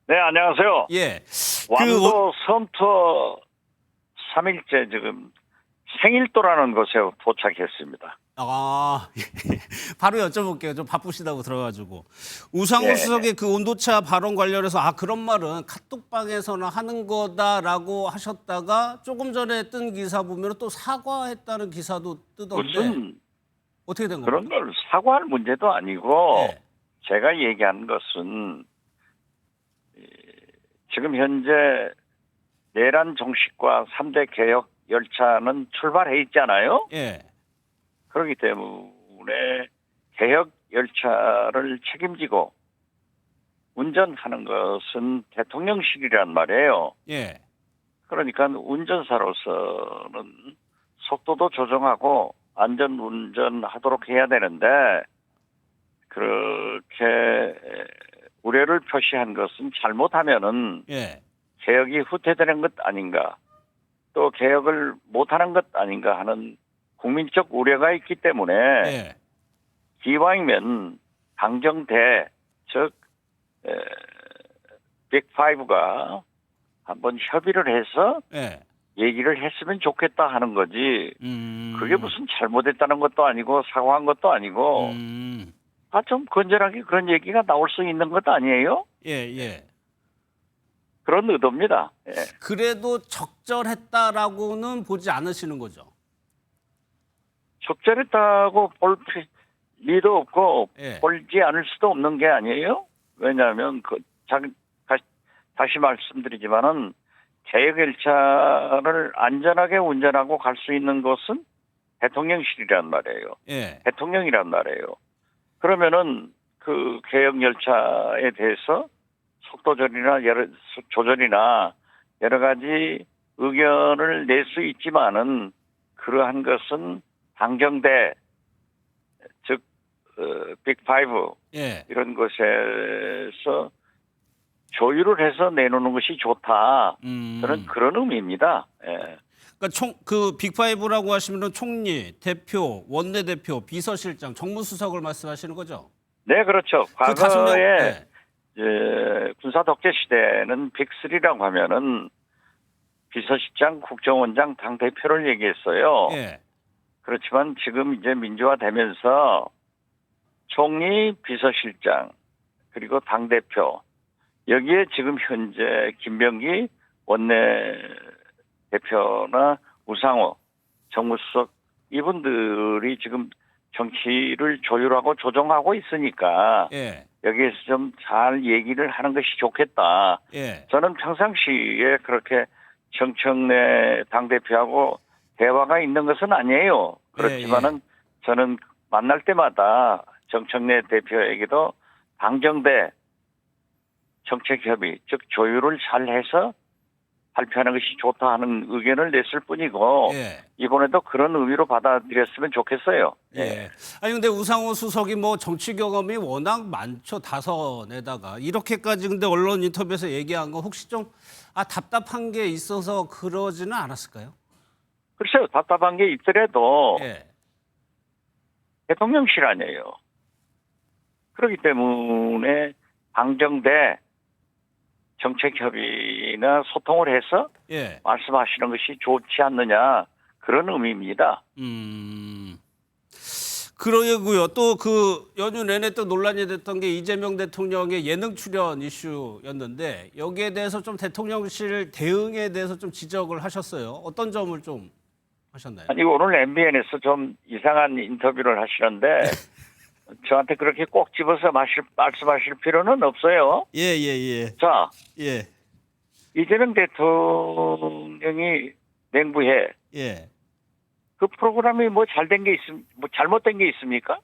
네, 안녕하세요. 예. 완도 섬터 3일째 지금 생일도라는 곳에 도착했습니다. 아, 바로 여쭤볼게요. 좀 바쁘시다고 들어가지고. 우상호 네. 수석의 그 온도차 발언 관련해서 그런 말은 카톡방에서는 하는 거다라고 하셨다가 조금 전에 뜬 기사 보면 또 사과했다는 기사도 뜨던데 무슨 어떻게 된 겁니까? 그런 걸 사과할 문제도 아니고 네. 제가 얘기한 것은 지금 현재 내란 종식과 3대 개혁 열차는 출발해 있잖아요. 예. 그렇기 때문에 개혁 열차를 책임지고 운전하는 것은 대통령실이란 말이에요. 예. 그러니까 운전사로서는 속도도 조정하고 안전 운전하도록 해야 되는데 그렇게 우려를 표시한 것은 잘못하면은 예. 개혁이 후퇴되는 것 아닌가 또 개혁을 못하는 것 아닌가 하는 국민적 우려가 있기 때문에 예. 기왕이면 당정대 즉 빅5가 한번 협의를 해서 예. 얘기를 했으면 좋겠다 하는 거지. 음. 그게 무슨 잘못했다는 것도 아니고 사과한 것도 아니고 좀 건전하게 그런 얘기가 나올 수 있는 것 아니에요? 예, 예. 그런 의도입니다. 예. 그래도 적절했다라고는 보지 않으시는 거죠. 적절했다고 볼 리도 없고 예. 볼지 않을 수도 없는 게 아니에요. 왜냐하면 다시 말씀드리지만은 개혁 열차를 안전하게 운전하고 갈 수 있는 곳은 대통령실이란 말이에요. 예. 대통령이란 말이에요. 그러면은 그 개혁 열차에 대해서 속도 조절이나 여러 가지 의견을 낼 수 있지만은 그러한 것은 당정대 즉 빅5 예. 이런 곳에서 조율을 해서 내놓는 것이 좋다. 저는 그런 의미입니다. 예. 그러니까 그 빅5라고 하시면 총리, 대표, 원내대표, 비서실장, 정무수석을 말씀하시는 거죠? 네, 그렇죠. 그 다섯 명, 과거에 군사 독재 시대는 빅3라고 하면은 비서실장, 국정원장, 당 대표를 얘기했어요. 예. 그렇지만 지금 이제 민주화되면서 총리, 비서실장 그리고 당 대표 여기에 지금 현재 김병기 원내대표나 우상호 정무수석 이분들이 지금 정치를 조율하고 조정하고 있으니까 예. 여기에서 좀 잘 얘기를 하는 것이 좋겠다. 예. 저는 평상시에 그렇게 정청래 당대표하고 대화가 있는 것은 아니에요. 그렇지만은 저는 만날 때마다 정청래 대표에게도 당정대 정책협의, 즉 조율을 잘해서 발표하는 것이 좋다 하는 의견을 냈을 뿐이고 이번에도 그런 의미로 받아들였으면 좋겠어요. 예. 아니 근데 우상호 수석이 뭐 정치 경험이 워낙 많죠. 5에다가 이렇게까지 근데 언론 인터뷰에서 얘기한 거 혹시 좀 답답한 게 있어서 그러지는 않았을까요? 글쎄요, 답답한 게 있더라도 대통령실 아니에요. 그렇기 때문에 방정대 정책협의나 소통을 해서 예. 말씀하시는 것이 좋지 않느냐 그런 의미입니다. 그러고요. 또 그 연휴 내내 또 논란이 됐던 게 이재명 대통령의 예능 출연 이슈였는데 여기에 대해서 좀 대통령실 대응에 대해서 좀 지적을 하셨어요. 어떤 점을 좀 하셨나요? 아니 오늘 MBN에서 좀 이상한 인터뷰를 하시는데 저한테 그렇게 꼭 집어서 말씀하실 필요는 없어요. 예. 자, 예. 이재명 대통령이 맹부해 예. 그 프로그램이 뭐 잘된 게 뭐 잘못된 게 있습니까?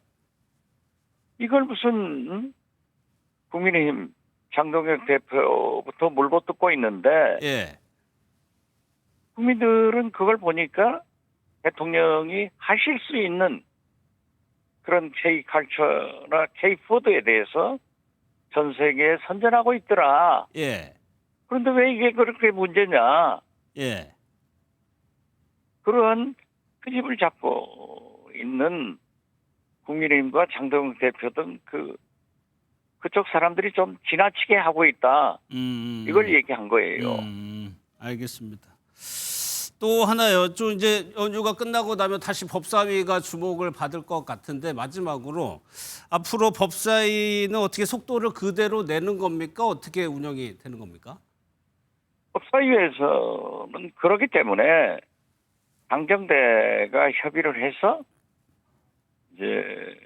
이걸 무슨 국민의힘 장동혁 대표부터 물고 뜯고 있는데 예. 국민들은 그걸 보니까 대통령이 하실 수 있는 그런 K컬처나 K푸드에 대해서 전 세계에 선전하고 있더라. 예. 그런데 왜 이게 그렇게 문제냐? 예. 그런 흐집을 잡고 있는 국민의힘과 장동혁 대표 등 그쪽 사람들이 좀 지나치게 하고 있다. 이걸 얘기한 거예요. 알겠습니다. 또 하나요. 좀 이제 연휴가 끝나고 나면 다시 법사위가 주목을 받을 것 같은데 마지막으로 앞으로 법사위는 어떻게 속도를 그대로 내는 겁니까? 어떻게 운영이 되는 겁니까? 법사위에서는 그렇기 때문에 당정대가 협의를 해서 이제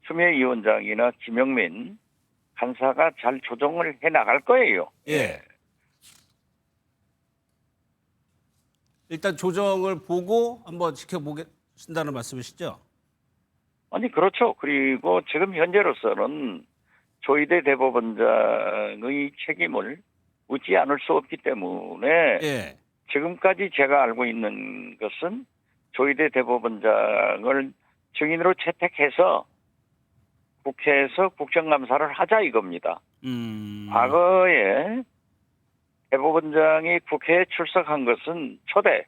추미애 위원장이나 김영민 간사가 잘 조정을 해 나갈 거예요. 예. 일단 조정을 보고 한번 지켜보겠다는 말씀이시죠? 아니 그렇죠. 그리고 지금 현재로서는 조희대 대법원장의 책임을 묻지 않을 수 없기 때문에 예. 지금까지 제가 알고 있는 것은 조희대 대법원장을 증인으로 채택해서 국회에서 국정감사를 하자 이겁니다. 과거에 대법원장이 국회에 출석한 것은 초대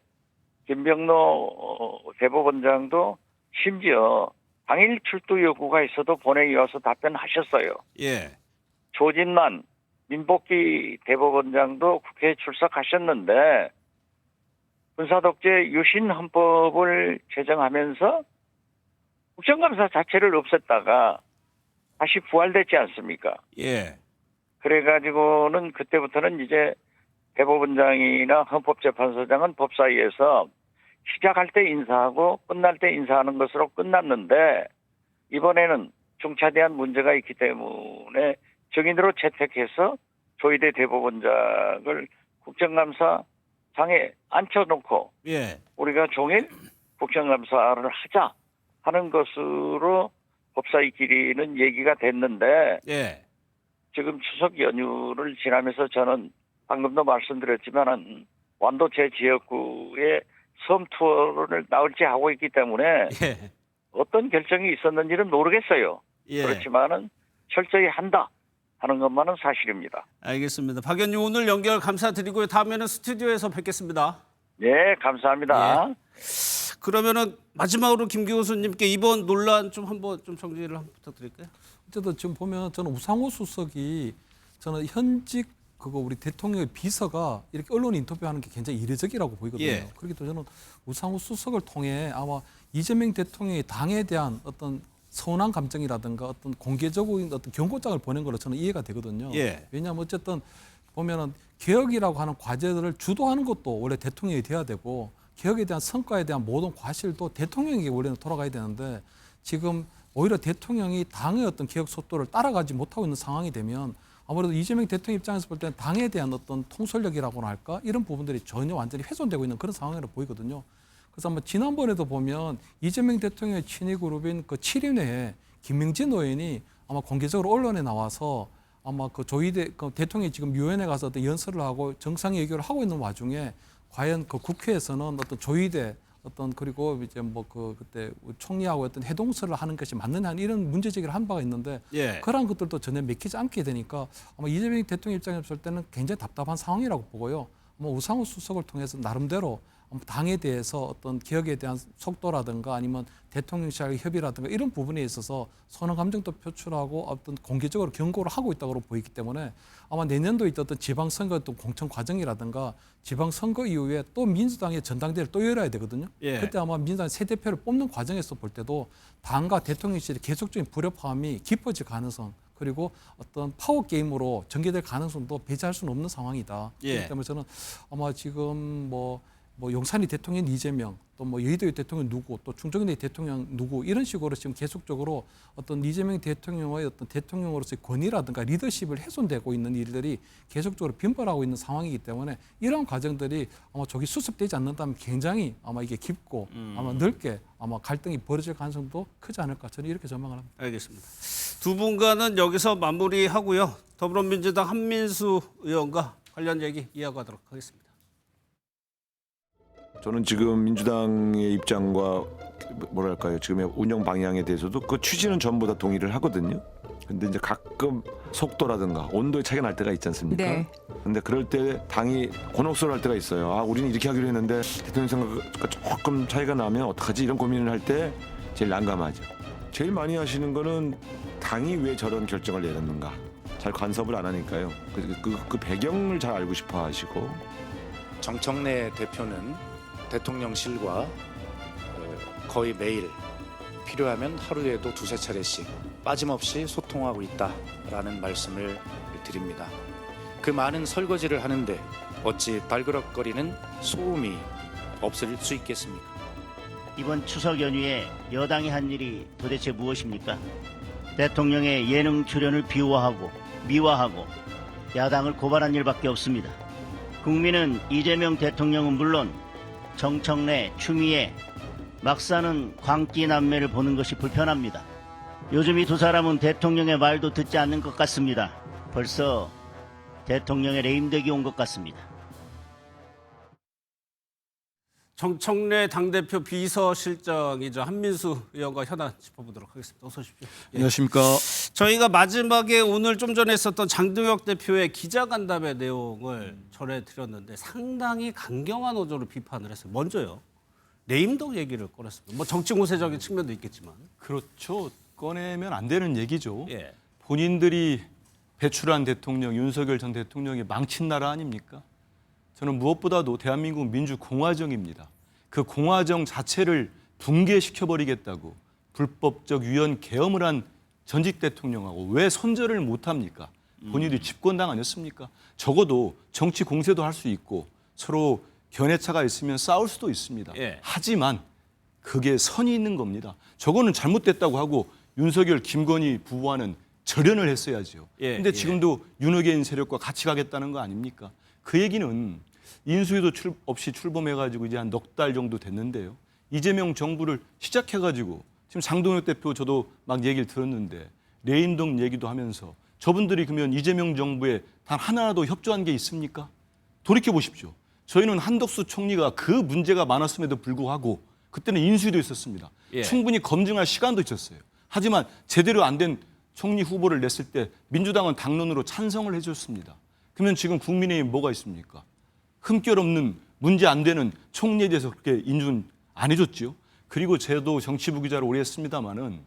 김병로 대법원장도 심지어 당일 출두 요구가 있어도 본회의에 와서 답변하셨어요. 예. 조진만 민복기 대법원장도 국회에 출석하셨는데 군사독재 유신헌법을 제정하면서 국정감사 자체를 없앴다가 다시 부활됐지 않습니까? 예. 그래가지고는 그때부터는 이제 대법원장이나 헌법재판소장은 법사위에서 시작할 때 인사하고 끝날 때 인사하는 것으로 끝났는데 이번에는 중차대한 문제가 있기 때문에 증인으로 채택해서 조희대 대법원장을 국정감사장에 앉혀놓고 예. 우리가 종일 국정감사를 하자 하는 것으로 법사위끼리는 얘기가 됐는데 예. 지금 추석 연휴를 지나면서 저는 방금도 말씀드렸지만은 완도 제 지역구에 섬 투어를 나올지 하고 있기 때문에 예. 어떤 결정이 있었는지는 모르겠어요. 예. 그렇지만은 철저히 한다 하는 것만은 사실입니다. 알겠습니다. 박 의원님 오늘 연결 감사드리고요. 다음에는 스튜디오에서 뵙겠습니다. 네, 감사합니다. 예. 그러면은 마지막으로 김기호 교수님께 이번 논란 좀 한번 좀 정리를 한번 부탁드릴까요? 어쨌든 지금 보면 저는 우상호 수석이 저는 현직 우리 대통령의 비서가 이렇게 언론 인터뷰하는 게 굉장히 이례적이라고 보이거든요. 예. 그렇기 때문에 저는 우상호 수석을 통해 아마 이재명 대통령이 당에 대한 어떤 서운한 감정이라든가 어떤 공개적인 어떤 경고장을 보낸 걸로 저는 이해가 되거든요. 예. 왜냐하면 어쨌든 보면은 개혁이라고 하는 과제들을 주도하는 것도 원래 대통령이 돼야 되고 개혁에 대한 성과에 대한 모든 과실도 대통령에게 원래는 돌아가야 되는데 지금 오히려 대통령이 당의 어떤 개혁 속도를 따라가지 못하고 있는 상황이 되면 아무래도 이재명 대통령 입장에서 볼 때는 당에 대한 어떤 통솔력이라고나 할까 이런 부분들이 전혀 완전히 훼손되고 있는 그런 상황이라고 보이거든요. 그래서 아마 지난번에도 보면 이재명 대통령의 친위 그룹인 그 7인회에 김명진 의원이 아마 공개적으로 언론에 나와서 아마 그 조희대 대통령이 지금 유엔에 가서 어떤 연설을 하고 정상회의를 하고 있는 와중에 과연 그 국회에서는 어떤 조희대 어떤 그리고 이제 뭐 그때 총리하고 어떤 해동설을 하는 것이 맞느냐 이런 문제 제기를 한 바가 있는데 예. 그러한 것들도 전혀 맥히지 않게 되니까 아마 이재명 대통령 입장에서 볼 때는 굉장히 답답한 상황이라고 보고요. 아마 우상호 수석을 통해서 나름대로 당에 대해서 어떤 개혁에 대한 속도라든가 아니면 대통령실의 협의라든가 이런 부분에 있어서 선호 감정도 표출하고 어떤 공개적으로 경고를 하고 있다고 보이기 때문에 아마 내년도에 있던 지방선거 어떤 공천 과정이라든가 지방선거 이후에 또 민주당의 전당대회를 또 열어야 되거든요. 예. 그때 아마 민주당 새 대표를 뽑는 과정에서 볼 때도 당과 대통령실의 계속적인 불협화음이 깊어질 가능성 그리고 어떤 파워 게임으로 전개될 가능성도 배제할 수는 없는 상황이다. 예. 그렇기 때문에 저는 아마 지금 뭐 용산이 대통령 이재명 또 뭐 여의도의 대통령 누구 또 충청도의 대통령 누구 이런 식으로 지금 계속적으로 어떤 이재명 대통령의 어떤 대통령으로서의 권위라든가 리더십을 훼손되고 있는 일들이 계속적으로 빈번하고 있는 상황이기 때문에 이런 과정들이 아마 조기 수습되지 않는다면 굉장히 아마 이게 깊고 아마 넓게 아마 갈등이 벌어질 가능성도 크지 않을까 저는 이렇게 전망을 합니다. 알겠습니다. 두 분과는 여기서 마무리하고요. 더불어민주당 한민수 의원과 관련 얘기 이어가도록 하겠습니다. 저는 지금 민주당의 입장과 뭐랄까요, 지금의 운영 방향에 대해서도 그 취지는 전부 다 동의를 하거든요. 근데 이제 가끔 속도라든가 온도의 차이가 날 때가 있지 않습니까? 네. 근데 그럴 때 당이 곤혹스러울 때가 있어요. 아, 우리는 이렇게 하기로 했는데 대통령 생각과 조금 차이가 나면 어떡하지? 이런 고민을 할 때 제일 난감하죠. 제일 많이 하시는 거는 당이 왜 저런 결정을 내렸는가. 잘 간섭을 안 하니까요. 그 배경을 잘 알고 싶어 하시고. 정청래 대표는 대통령실과 거의 매일 필요하면 하루에도 두세 차례씩 빠짐없이 소통하고 있다라는 말씀을 드립니다. 그 많은 설거지를 하는데 어찌 발그럭거리는 소음이 없을 수 있겠습니까? 이번 추석 연휴에 여당이 한 일이 도대체 무엇입니까? 대통령의 예능 출연을 비호하고 미화하고 야당을 고발한 일밖에 없습니다. 국민은 이재명 대통령은 물론 정청래, 추미애, 막사는 광기 남매를 보는 것이 불편합니다. 요즘 이 두 사람은 대통령의 말도 듣지 않는 것 같습니다. 벌써 대통령의 레임덕이 온 것 같습니다. 정청래 당대표 비서실장이죠. 한민수 의원과 현안 짚어보도록 하겠습니다. 어서 오십시오. 예. 안녕하십니까. 저희가 마지막에 오늘 좀 전에 했었던 장동혁 대표의 기자간담회 내용을 전해드렸는데 상당히 강경한 어조로 비판을 했어요. 먼저요. 레임덕 얘기를 꺼냈습니다. 뭐 정치 공세적인 측면도 있겠지만. 그렇죠. 꺼내면 안 되는 얘기죠. 예. 본인들이 배출한 대통령 윤석열 전 대통령이 망친 나라 아닙니까? 저는 무엇보다도 대한민국 민주공화정입니다. 그 공화정 자체를 붕괴시켜버리겠다고 불법적 유연 계엄을 한 전직 대통령하고 왜 손절을 못합니까? 본인들이 집권당 아니었습니까? 적어도 정치 공세도 할 수 있고 서로 견해차가 있으면 싸울 수도 있습니다. 예. 하지만 그게 선이 있는 겁니다. 저거는 잘못됐다고 하고 윤석열, 김건희 부부와는 절연을 했어야죠. 근데 지금도 윤호개인 세력과 같이 가겠다는 거 아닙니까? 그 얘기는 인수위도 없이 출범해가지고 이제 한 넉 달 정도 됐는데요. 이재명 정부를 시작해가지고 지금 장동혁 대표 저도 막 얘기를 들었는데 레임덕 얘기도 하면서 저분들이 그러면 이재명 정부에 단 하나라도 협조한 게 있습니까? 돌이켜 보십시오. 저희는 한덕수 총리가 그 문제가 많았음에도 불구하고 그때는 인수위도 있었습니다. 예. 충분히 검증할 시간도 있었어요. 하지만 제대로 안 된 총리 후보를 냈을 때 민주당은 당론으로 찬성을 해줬습니다. 그러면 지금 국민의힘 뭐가 있습니까? 흠결 없는 문제 안 되는 총리에 대해서 그렇게 인준 안 해줬지요. 그리고 저도 정치부 기자를 오래 했습니다마는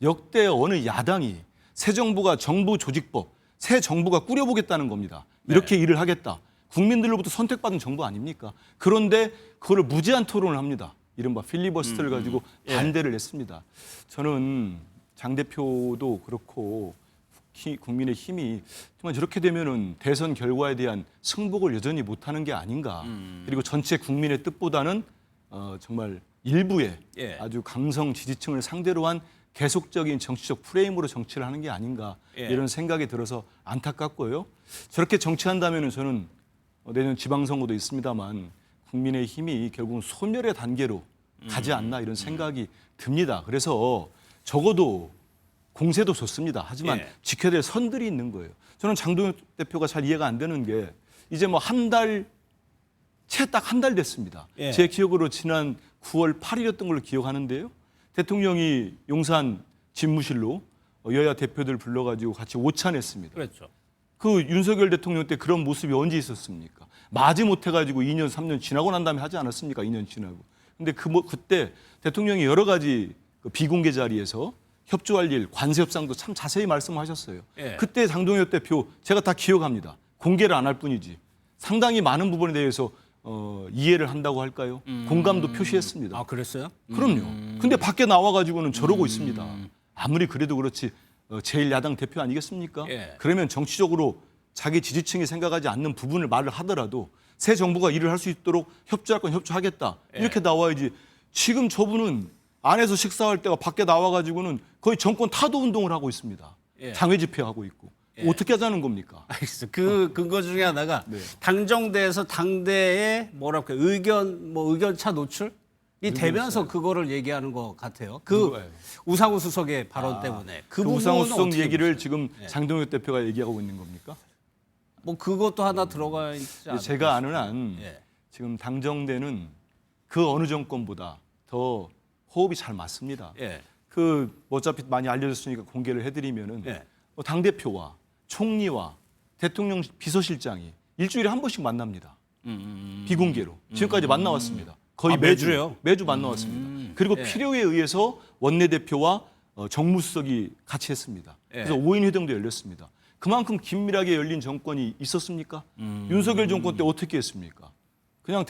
역대 어느 야당이 새 정부가 정부 조직법, 새 정부가 꾸려보겠다는 겁니다. 이렇게 일을 하겠다. 국민들로부터 선택받은 정부 아닙니까? 그런데 그걸 무제한 토론을 합니다. 이른바 필리버스터를 가지고 반대를 했습니다. 저는 장 대표도 그렇고 국민의힘이 정말 저렇게 되면은 대선 결과에 대한 승복을 여전히 못하는 게 아닌가. 그리고 전체 국민의 뜻보다는 정말 일부의 아주 강성 지지층을 상대로 한 계속적인 정치적 프레임으로 정치를 하는 게 아닌가 이런 생각이 들어서 안타깝고요. 저렇게 정치한다면은 저는 내년 지방선거도 있습니다만 국민의힘이 결국은 소멸의 단계로 가지 않나 이런 생각이 듭니다. 그래서 적어도 공세도 좋습니다. 하지만 지켜야 될 선들이 있는 거예요. 저는 장동혁 대표가 잘 이해가 안 되는 게 이제 뭐 한 달, 채 딱 한 달 됐습니다. 제 기억으로 지난 9월 8일이었던 걸로 기억하는데요. 대통령이 용산 집무실로 여야 대표들 불러가지고 같이 오찬했습니다. 그렇죠. 그 윤석열 대통령 때 그런 모습이 언제 있었습니까? 마지못해가지고 2년, 3년 지나고 난 다음에 하지 않았습니까? 2년 지나고. 근데 그때 대통령이 여러 가지 그 비공개 자리에서 협조할 일, 관세 협상도 참 자세히 말씀하셨어요. 예. 그때 장동혁 대표 제가 다 기억합니다. 공개를 안 할 뿐이지 상당히 많은 부분에 대해서 이해를 한다고 할까요? 공감도 표시했습니다. 아, 그랬어요? 그럼요. 근데 밖에 나와가지고는 저러고 있습니다. 아무리 그래도 그렇지 제1야당 대표 아니겠습니까? 예. 그러면 정치적으로 자기 지지층이 생각하지 않는 부분을 말을 하더라도 새 정부가 일을 할 수 있도록 협조할 건 협조하겠다. 이렇게 나와야지. 지금 저분은 안에서 식사할 때가 밖에 나와가지고는 거의 정권 타도 운동을 하고 있습니다. 예. 장외 집회하고 있고. 예. 어떻게 하자는 겁니까? 알겠습니다. 그 근거 중에 하나가 네. 당정대에서 당대의 뭐랄까 의견차 노출이 되면서 그거를 얘기하는 것 같아요. 그 누가요? 우상호 수석의 발언 때문에 그 부분은 우상호 수석 어떻게 얘기를 보세요? 지금 예. 장동혁 대표가 얘기하고 있는 겁니까? 뭐 그것도 하나 들어가 있지 않을까 제가 아는 한 예. 지금 당정대는 그 어느 정권보다 더 호흡이 잘 맞습니다. 예. 그 어차피 많이 알려졌으니까 공개를 해드리면은 예. 당 대표와 총리와 대통령 비서실장이 일주일에 한 번씩 만납니다. 비공개로 지금까지 만나왔습니다. 거의 아, 매주요? 매주 만나왔습니다. 그리고 예. 필요에 의해서 원내대표와 정무수석이 같이 했습니다. 예. 그래서 5인 회동도 열렸습니다. 그만큼 긴밀하게 열린 정권이 있었습니까? 윤석열 정권 때 어떻게 했습니까? 그냥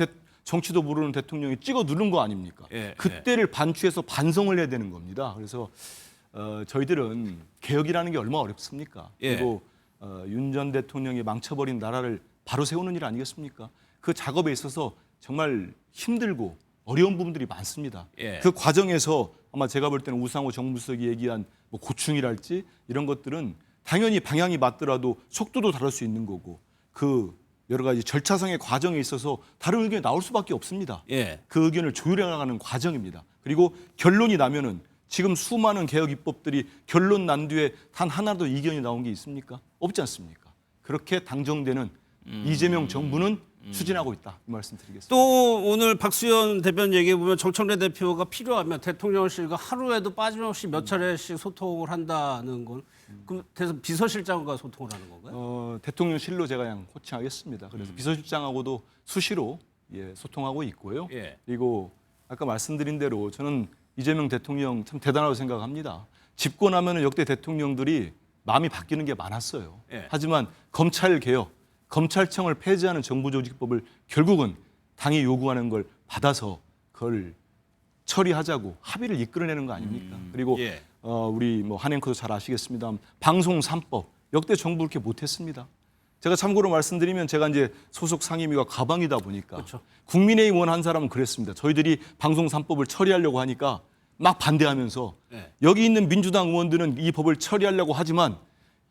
정치도 모르는 대통령이 찍어 누른 거 아닙니까? 예, 그때를 반추해서 반성을 해야 되는 겁니다. 그래서 저희들은 개혁이라는 게 얼마나 어렵습니까? 예. 그리고 윤 전 대통령이 망쳐버린 나라를 바로 세우는 일 아니겠습니까? 그 작업에 있어서 정말 힘들고 어려운 부분들이 많습니다. 예. 그 과정에서 아마 제가 볼 때는 우상호 정무수석이 얘기한 뭐 고충이랄지 이런 것들은 당연히 방향이 맞더라도 속도도 다를 수 있는 거고 그 여러 가지 절차상의 과정에 있어서 다른 의견이 나올 수밖에 없습니다. 예. 그 의견을 조율해 나가는 과정입니다. 그리고 결론이 나면은 지금 수많은 개혁 입법들이 결론 난 뒤에 단 하나도 이견이 나온 게 있습니까? 없지 않습니까? 그렇게 당정되는 이재명 정부는 추진하고 있다. 이 말씀 드리겠습니다. 또 오늘 박수현 대변 얘기해 보면 정청래 대표가 필요하면 대통령실과 하루에도 빠짐없이 몇 차례씩 소통을 한다는 건 그래서 비서실장과 소통을 하는 건가요? 대통령실로 제가 그냥 호칭하겠습니다. 그래서 비서실장하고도 수시로 소통하고 있고요. 예. 그리고 아까 말씀드린 대로 저는 이재명 대통령 참 대단하다고 생각합니다. 집권하면 역대 대통령들이 마음이 바뀌는 게 많았어요. 예. 하지만 검찰 개혁, 검찰청을 폐지하는 정부조직법을 결국은 당이 요구하는 걸 받아서 그걸 처리하자고 합의를 이끌어내는 거 아닙니까? 그리고 예. 우리 뭐 한앵커도 잘 아시겠습니다만 방송 3법 역대 정부 그렇게 못했습니다. 제가 참고로 말씀드리면 제가 이제 소속 상임위가 가방이다 보니까 그렇죠. 국민의힘 의원 한 사람은 그랬습니다. 저희들이 방송 3법을 처리하려고 하니까 막 반대하면서 네. 여기 있는 민주당 의원들은 이 법을 처리하려고 하지만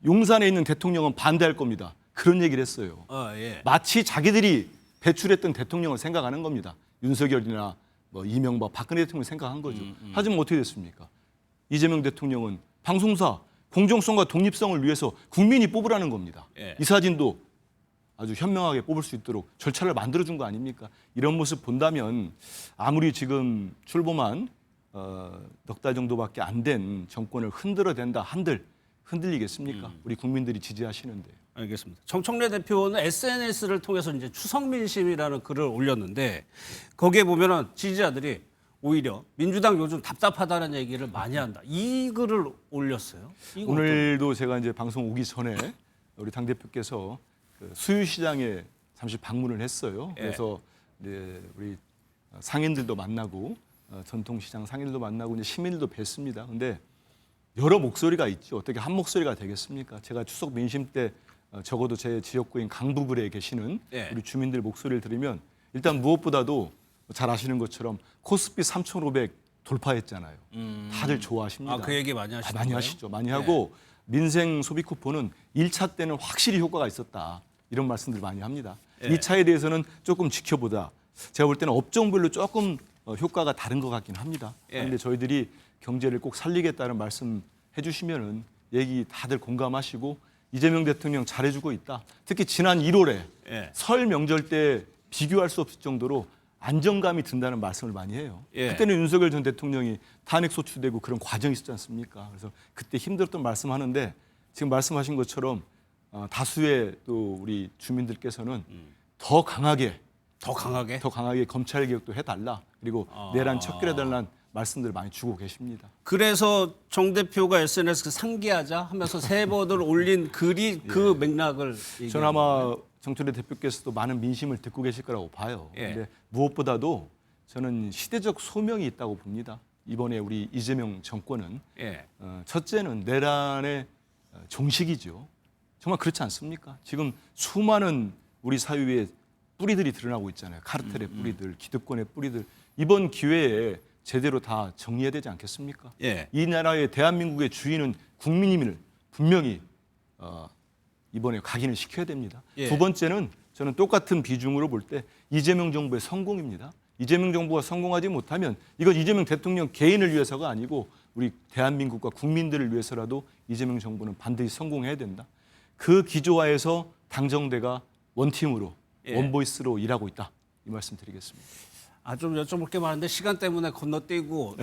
용산에 있는 대통령은 반대할 겁니다. 그런 얘기를 했어요. 예. 마치 자기들이 배출했던 대통령을 생각하는 겁니다. 윤석열이나 뭐 이명박, 박근혜 대통령을 생각한 거죠. 하지만 어떻게 됐습니까? 이재명 대통령은 방송사 공정성과 독립성을 위해서 국민이 뽑으라는 겁니다. 예. 이 사진도 아주 현명하게 뽑을 수 있도록 절차를 만들어준 거 아닙니까? 이런 모습 본다면 아무리 지금 출범한 넉 달 정도밖에 안 된 정권을 흔들어댄다 한들 흔들리겠습니까? 우리 국민들이 지지하시는데. 알겠습니다. 정청래 대표는 SNS를 통해서 이제 추석민심이라는 글을 올렸는데 거기에 보면은 지지자들이 오히려 민주당 요즘 답답하다는 얘기를 많이 한다. 이 글을 올렸어요. 이거 오늘도 제가 이제 방송 오기 전에 우리 당 대표께서 그 수유시장에 잠시 방문을 했어요. 예. 그래서 이제 우리 상인들도 만나고 전통시장 상인들도 만나고 이제 시민들도 뵀습니다. 근데 여러 목소리가 있죠. 어떻게 한 목소리가 되겠습니까? 제가 추석 민심 때 적어도 제 지역구인 강북을에 계시는 예. 우리 주민들 목소리를 들으면 일단 무엇보다도 잘 아시는 것처럼 코스피 3,500 돌파했잖아요. 다들 좋아하십니다. 아, 그 얘기 많이 하시죠. 많이 하시죠. 많이 하고 민생 소비 쿠폰은 1차 때는 확실히 효과가 있었다. 이런 말씀들 많이 합니다. 예. 2차에 대해서는 조금 지켜보자. 제가 볼 때는 업종별로 조금 효과가 다른 것 같긴 합니다. 예. 그런데 저희들이 경제를 꼭 살리겠다는 말씀 해주시면은 얘기 다들 공감하시고 이재명 대통령 잘해주고 있다. 특히 지난 1월에 예. 설 명절 때 비교할 수 없을 정도로 안정감이 든다는 말씀을 많이 해요. 예. 그때는 윤석열 전 대통령이 탄핵 소추되고 그런 과정이 있었지 않습니까? 그래서 그때 힘들었던 말씀하는데 지금 말씀하신 것처럼 다수의 또 우리 주민들께서는 더 강하게 검찰 개혁도 해달라. 그리고 내란 척결해달라는 말씀들을 많이 주고 계십니다. 그래서 정 대표가 SNS 상기하자 하면서 세 번을 올린 글이 그 맥락을 저는 아마 정철래 대표께서도 많은 민심을 듣고 계실 거라고 봐요. 근데 무엇보다도 저는 시대적 소명이 있다고 봅니다. 이번에 우리 이재명 정권은 첫째는 내란의 종식이죠. 정말 그렇지 않습니까? 지금 수많은 우리 사회에 뿌리들이 드러나고 있잖아요. 카르텔의 뿌리들, 기득권의 뿌리들. 이번 기회에 제대로 다 정리해야 되지 않겠습니까? 이 나라의 대한민국의 주인은 국민임을 분명히 이번에 각인을 시켜야 됩니다. 두 번째는 저는 똑같은 비중으로 볼 때 이재명 정부의 성공입니다. 이재명 정부가 성공하지 못하면 이건 이재명 대통령 개인을 위해서가 아니고 우리 대한민국과 국민들을 위해서라도 이재명 정부는 반드시 성공해야 된다. 그 기조화에서 당정대가 원팀으로 원보이스로 일하고 있다. 이 말씀 드리겠습니다. 좀 여쭤볼 게 많은데 시간 때문에 건너뛰고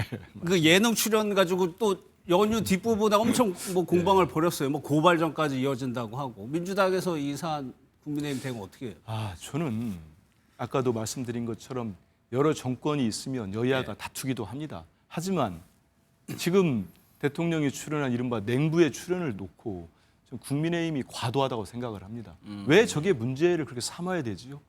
그 예능 출연 가지고 또 연휴 뒷부분에 엄청 뭐 공방을 벌였어요. 뭐 고발전까지 이어진다고 하고 민주당에서 이 사안 국민의힘 대응 어떻게 해요? 저는 아까도 말씀드린 것처럼 여러 정권이 있으면 여야가 다투기도 합니다. 하지만 지금 대통령이 출연한 이른바 냉부의 출연을 놓고 좀 국민의힘이 과도하다고 생각을 합니다. 왜 저게 문제를 그렇게 삼아야 되지요?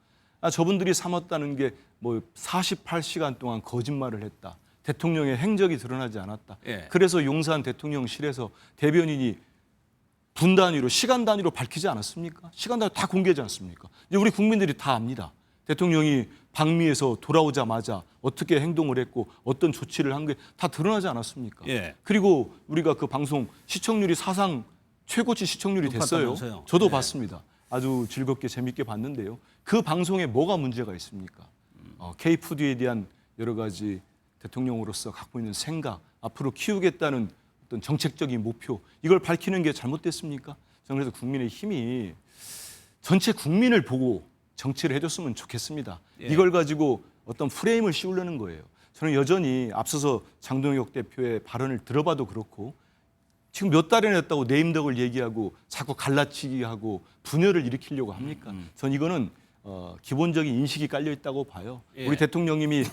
저분들이 삼았다는 게 뭐 48시간 동안 거짓말을 했다. 대통령의 행적이 드러나지 않았다. 그래서 용산 대통령실에서 대변인이 분 단위로 시간 단위로 밝히지 않았습니까? 시간 단위로 다 공개하지 않습니까? 이제 우리 국민들이 다 압니다. 대통령이 방미에서 돌아오자마자 어떻게 행동을 했고 어떤 조치를 한 게 다 드러나지 않았습니까? 그리고 우리가 그 방송 시청률이 사상 최고치 시청률이 됐어요. 높았다면서요. 저도 봤습니다. 아주 즐겁게 재밌게 봤는데요. 그 방송에 뭐가 문제가 있습니까? K푸드에 대한 여러 가지 대통령으로서 갖고 있는 생각, 앞으로 키우겠다는 어떤 정책적인 목표, 이걸 밝히는 게 잘못됐습니까? 저는 그래서 국민의힘이 전체 국민을 보고 정치를 해줬으면 좋겠습니다. 이걸 가지고 어떤 프레임을 씌우려는 거예요. 저는 여전히 앞서서 장동혁 대표의 발언을 들어봐도 그렇고 지금 몇 달이나 됐다고 내 임덕을 얘기하고 자꾸 갈라치기 하고 분열을 일으키려고 합니까? 전 이거는 기본적인 인식이 깔려 있다고 봐요. 우리 대통령님이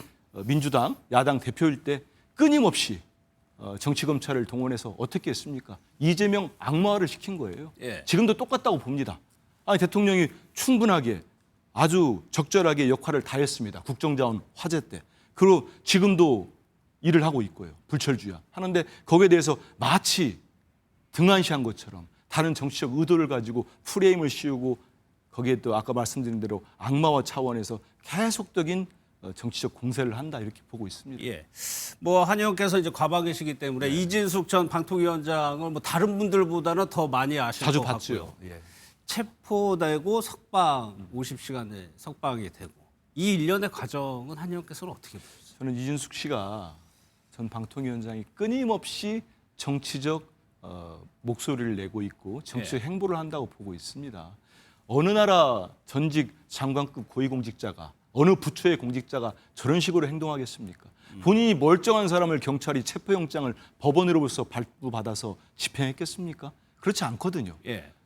민주당 야당 대표일 때 끊임없이 정치검찰을 동원해서 어떻게 했습니까? 이재명 악마화를 시킨 거예요. 지금도 똑같다고 봅니다. 대통령이 충분하게 아주 적절하게 역할을 다했습니다. 국정자원 화재 때. 그리고 지금도 일을 하고 있고요. 불철주야 하는데 거기에 대해서 마치 등한시한 것처럼 다른 정치적 의도를 가지고 프레임을 씌우고 거기에 또 아까 말씀드린 대로 악마화 차원에서 계속적인 정치적 공세를 한다 이렇게 보고 있습니다. 뭐 한 의원께서 이제 과방이시기 때문에 이진숙 전 방통위원장을 뭐 다른 분들보다는 더 많이 아실 자주 것 봤죠. 같고요. 체포되고 석방 50시간에 석방이 되고 이 일련의 과정은 한 의원께서는 어떻게 보세요? 저는 이진숙 씨가 전 방통위원장이 끊임없이 정치적 목소리를 내고 있고 정치적 행보를 한다고 보고 있습니다. 어느 나라 전직 장관급 고위공직자가 어느 부처의 공직자가 저런 식으로 행동하겠습니까? 본인이 멀쩡한 사람을 경찰이 체포영장을 법원으로부터 발부받아서 집행했겠습니까? 그렇지 않거든요.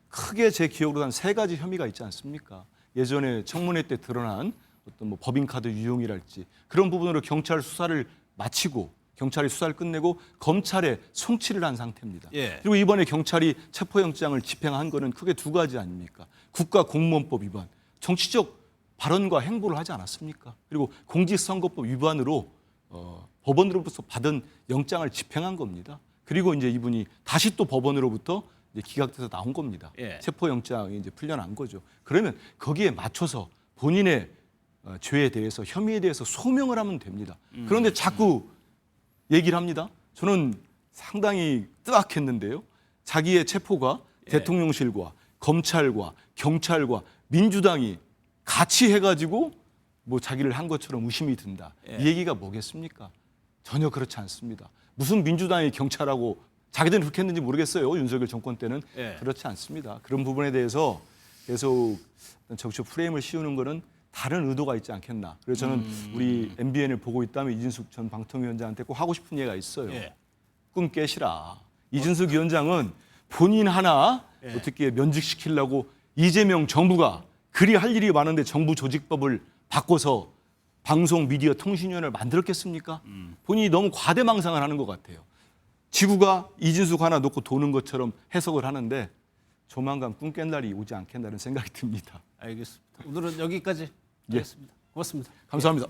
크게 제 기억으로 한 3가지 혐의가 있지 않습니까? 예전에 청문회 때 드러난 어떤 뭐 법인카드 유용이랄지 그런 부분으로 경찰 수사를 마치고 경찰이 수사를 끝내고 검찰에 송치를 한 상태입니다. 그리고 이번에 경찰이 체포영장을 집행한 거는 크게 2가지 아닙니까? 국가공무원법 위반, 정치적 발언과 행보를 하지 않았습니까? 그리고 공직선거법 위반으로 법원으로부터 받은 영장을 집행한 겁니다. 그리고 이제 이분이 다시 또 법원으로부터 이제 기각돼서 나온 겁니다. 체포영장이 이제 풀려난 거죠. 그러면 거기에 맞춰서 본인의 죄에 대해서 혐의에 대해서 소명을 하면 됩니다. 그런데 자꾸 얘기를 합니다. 저는 상당히 뜨악했는데요. 자기의 체포가 대통령실과 검찰과 경찰과 민주당이 같이 해가지고 뭐 자기를 한 것처럼 의심이 든다. 이 얘기가 뭐겠습니까? 전혀 그렇지 않습니다. 무슨 민주당이 경찰하고 자기들은 그렇게 했는지 모르겠어요. 윤석열 정권 때는 그렇지 않습니다. 그런 부분에 대해서 계속 정치적 프레임을 씌우는 거는 다른 의도가 있지 않겠나. 그래서 저는 우리 MBN을 보고 있다면 이진숙 전 방통위원장한테 꼭 하고 싶은 얘기가 있어요. 꿈 깨시라. 이진숙 위원장은 본인 하나 예. 어떻게 면직시키려고 이재명 정부가 그리 할 일이 많은데 정부 조직법을 바꿔서 방송 미디어 통신위원회를 만들었겠습니까? 본인이 너무 과대망상을 하는 것 같아요. 지구가 이진숙 하나 놓고 도는 것처럼 해석을 하는데 조만간 꿈 깬 날이 오지 않겠다는 생각이 듭니다. 알겠습니다. 오늘은 여기까지 예. 하겠습니다. 고맙습니다. 감사합니다.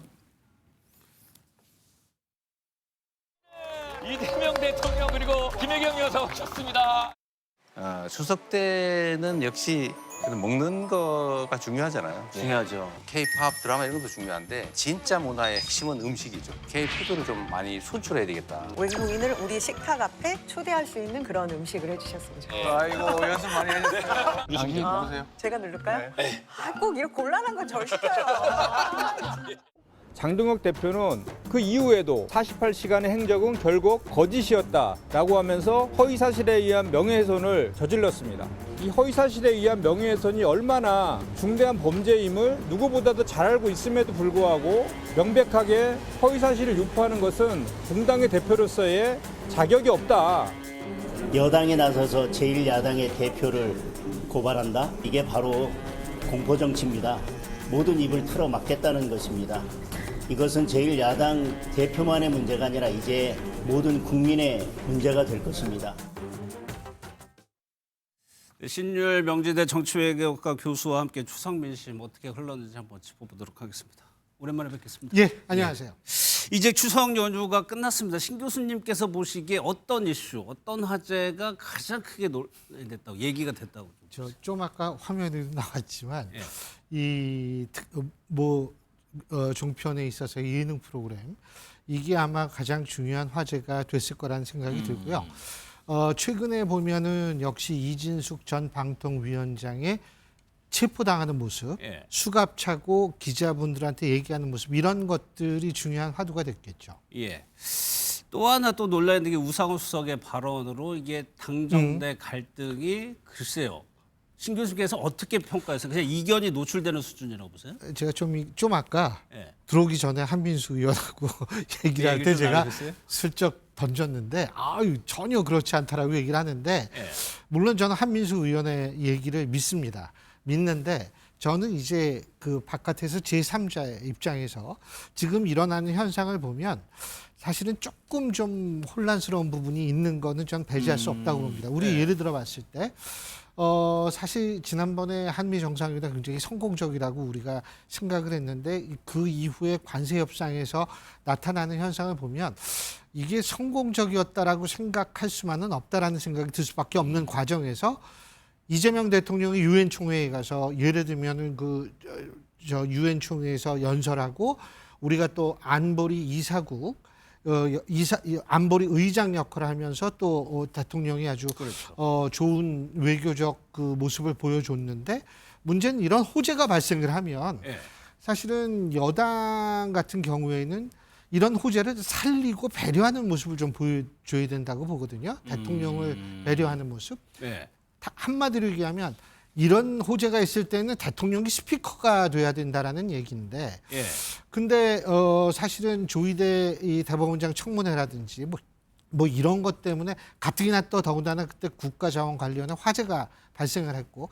이재명 대통령 그리고 김혜경 여사 오셨습니다. 추석 때는 역시 먹는 거가 중요하잖아요. 중요하죠. K-팝 드라마 이런 것도 중요한데 진짜 문화의 핵심은 음식이죠. K-푸드를 좀 많이 순출해야 되겠다. 외국인을 우리 식탁 앞에 초대할 수 있는 그런 음식을 해주셨으면 좋겠어요. 아이고 연습 많이 해주세요. 누르세요. 제가 누를까요? 꼭 이렇게 곤란한 건 절 시켜요. 장동혁 대표는 그 이후에도 48시간의 행적은 결국 거짓이었다라고 하면서 허위사실에 의한 명예훼손을 저질렀습니다. 이 허위사실에 의한 명예훼손이 얼마나 중대한 범죄임을 누구보다도 잘 알고 있음에도 불구하고 명백하게 허위사실을 유포하는 것은 공당의 대표로서의 자격이 없다. 여당에 나서서 제1야당의 대표를 고발한다? 이게 바로 공포정치입니다. 모든 입을 틀어막겠다는 것입니다. 이것은 제1야당 대표만의 문제가 아니라 이제 모든 국민의 문제가 될 것입니다. 신유열 명지대 정치외교과 교수와 함께 추석 민심 어떻게 흘렀는지 한번 짚어보도록 하겠습니다. 오랜만에 뵙겠습니다. 예, 안녕하세요. 이제 추석 연휴가 끝났습니다. 신 교수님께서 보시기에 어떤 이슈, 어떤 화제가 가장 크게 논의됐다고, 얘기가 됐다고? 좀 아까 화면에도 나왔지만 예. 종편에 있어서 예능 프로그램 이게 아마 가장 중요한 화제가 됐을 거라는 생각이 들고요. 최근에 보면은 역시 이진숙 전 방통위원장의 체포당하는 모습, 예. 수갑 차고 기자분들한테 얘기하는 모습 이런 것들이 중요한 화두가 됐겠죠. 예. 또 하나 또 논란이 게 우상호 수석의 발언으로 이게 당정대 갈등이 글쎄요. 신 교수께서 어떻게 평가했어요? 그냥 이견이 노출되는 수준이라고 보세요? 제가 좀 아까 예. 들어오기 전에 한민수 의원하고 얘기를 할 때 좀 제가 나누셨어요? 슬쩍 던졌는데 전혀 그렇지 않다라고 얘기를 하는데 예. 물론 저는 한민수 의원의 얘기를 믿습니다. 믿는데 저는 이제 그 바깥에서 제3자의 입장에서 지금 일어나는 현상을 보면 사실은 조금 좀 혼란스러운 부분이 있는 거는 전 배제할 수 없다고 봅니다. 우리 네. 예를 들어 봤을 때 사실 지난번에 한미 정상회담 굉장히 성공적이라고 우리가 생각을 했는데 그 이후에 관세 협상에서 나타나는 현상을 보면 이게 성공적이었다라고 생각할 수만은 없다라는 생각이 들 수밖에 없는 과정에서 이재명 대통령이 유엔 총회에 가서 예를 들면은 유엔 총회에서 연설하고 우리가 또 안보리 이사국 안보리 의장 역할을 하면서 또 대통령이 아주 그렇죠. 좋은 외교적 그 모습을 보여줬는데 문제는 이런 호재가 발생을 하면 예. 사실은 여당 같은 경우에는 이런 호재를 살리고 배려하는 모습을 좀 보여줘야 된다고 보거든요. 대통령을 배려하는 모습. 네. 한마디로 얘기하면 이런 호재가 있을 때는 대통령이 스피커가 돼야 된다라는 얘기인데 예. 근데 사실은 조희대 이 대법원장 청문회라든지 뭐 이런 것 때문에 가뜩이나 또 더군다나 그때 국가자원 관련한 화제가 발생을 했고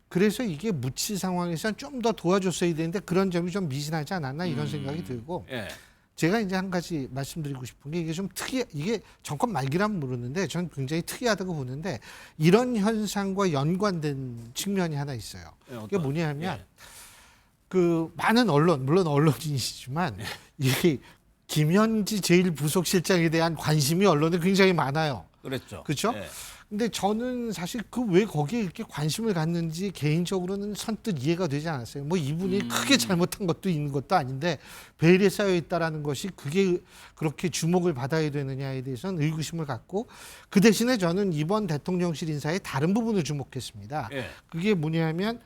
그래서 이게 묻힐 상황에서는 좀 더 도와줬어야 되는데 그런 점이 좀 미진하지 않았나 이런 생각이 들고 예. 제가 이제 한 가지 말씀드리고 싶은 게 이게 좀 이게 정권 말기라면 모르는데 저는 굉장히 특이하다고 보는데 이런 현상과 연관된 측면이 하나 있어요. 이게 뭐냐면 그 많은 언론, 물론 언론이시지만 이게 김현지 제1부속실장에 대한 관심이 언론에 굉장히 많아요. 그랬죠. 그렇죠? 예. 근데 저는 사실 왜 거기에 이렇게 관심을 갖는지 개인적으로는 선뜻 이해가 되지 않았어요. 뭐 이분이 크게 잘못한 것도 있는 것도 아닌데 베일에 쌓여 있다라는 것이 그게 그렇게 주목을 받아야 되느냐에 대해서는 의구심을 갖고 그 대신에 저는 이번 대통령실 인사의 다른 부분을 주목했습니다. 예. 그게 뭐냐면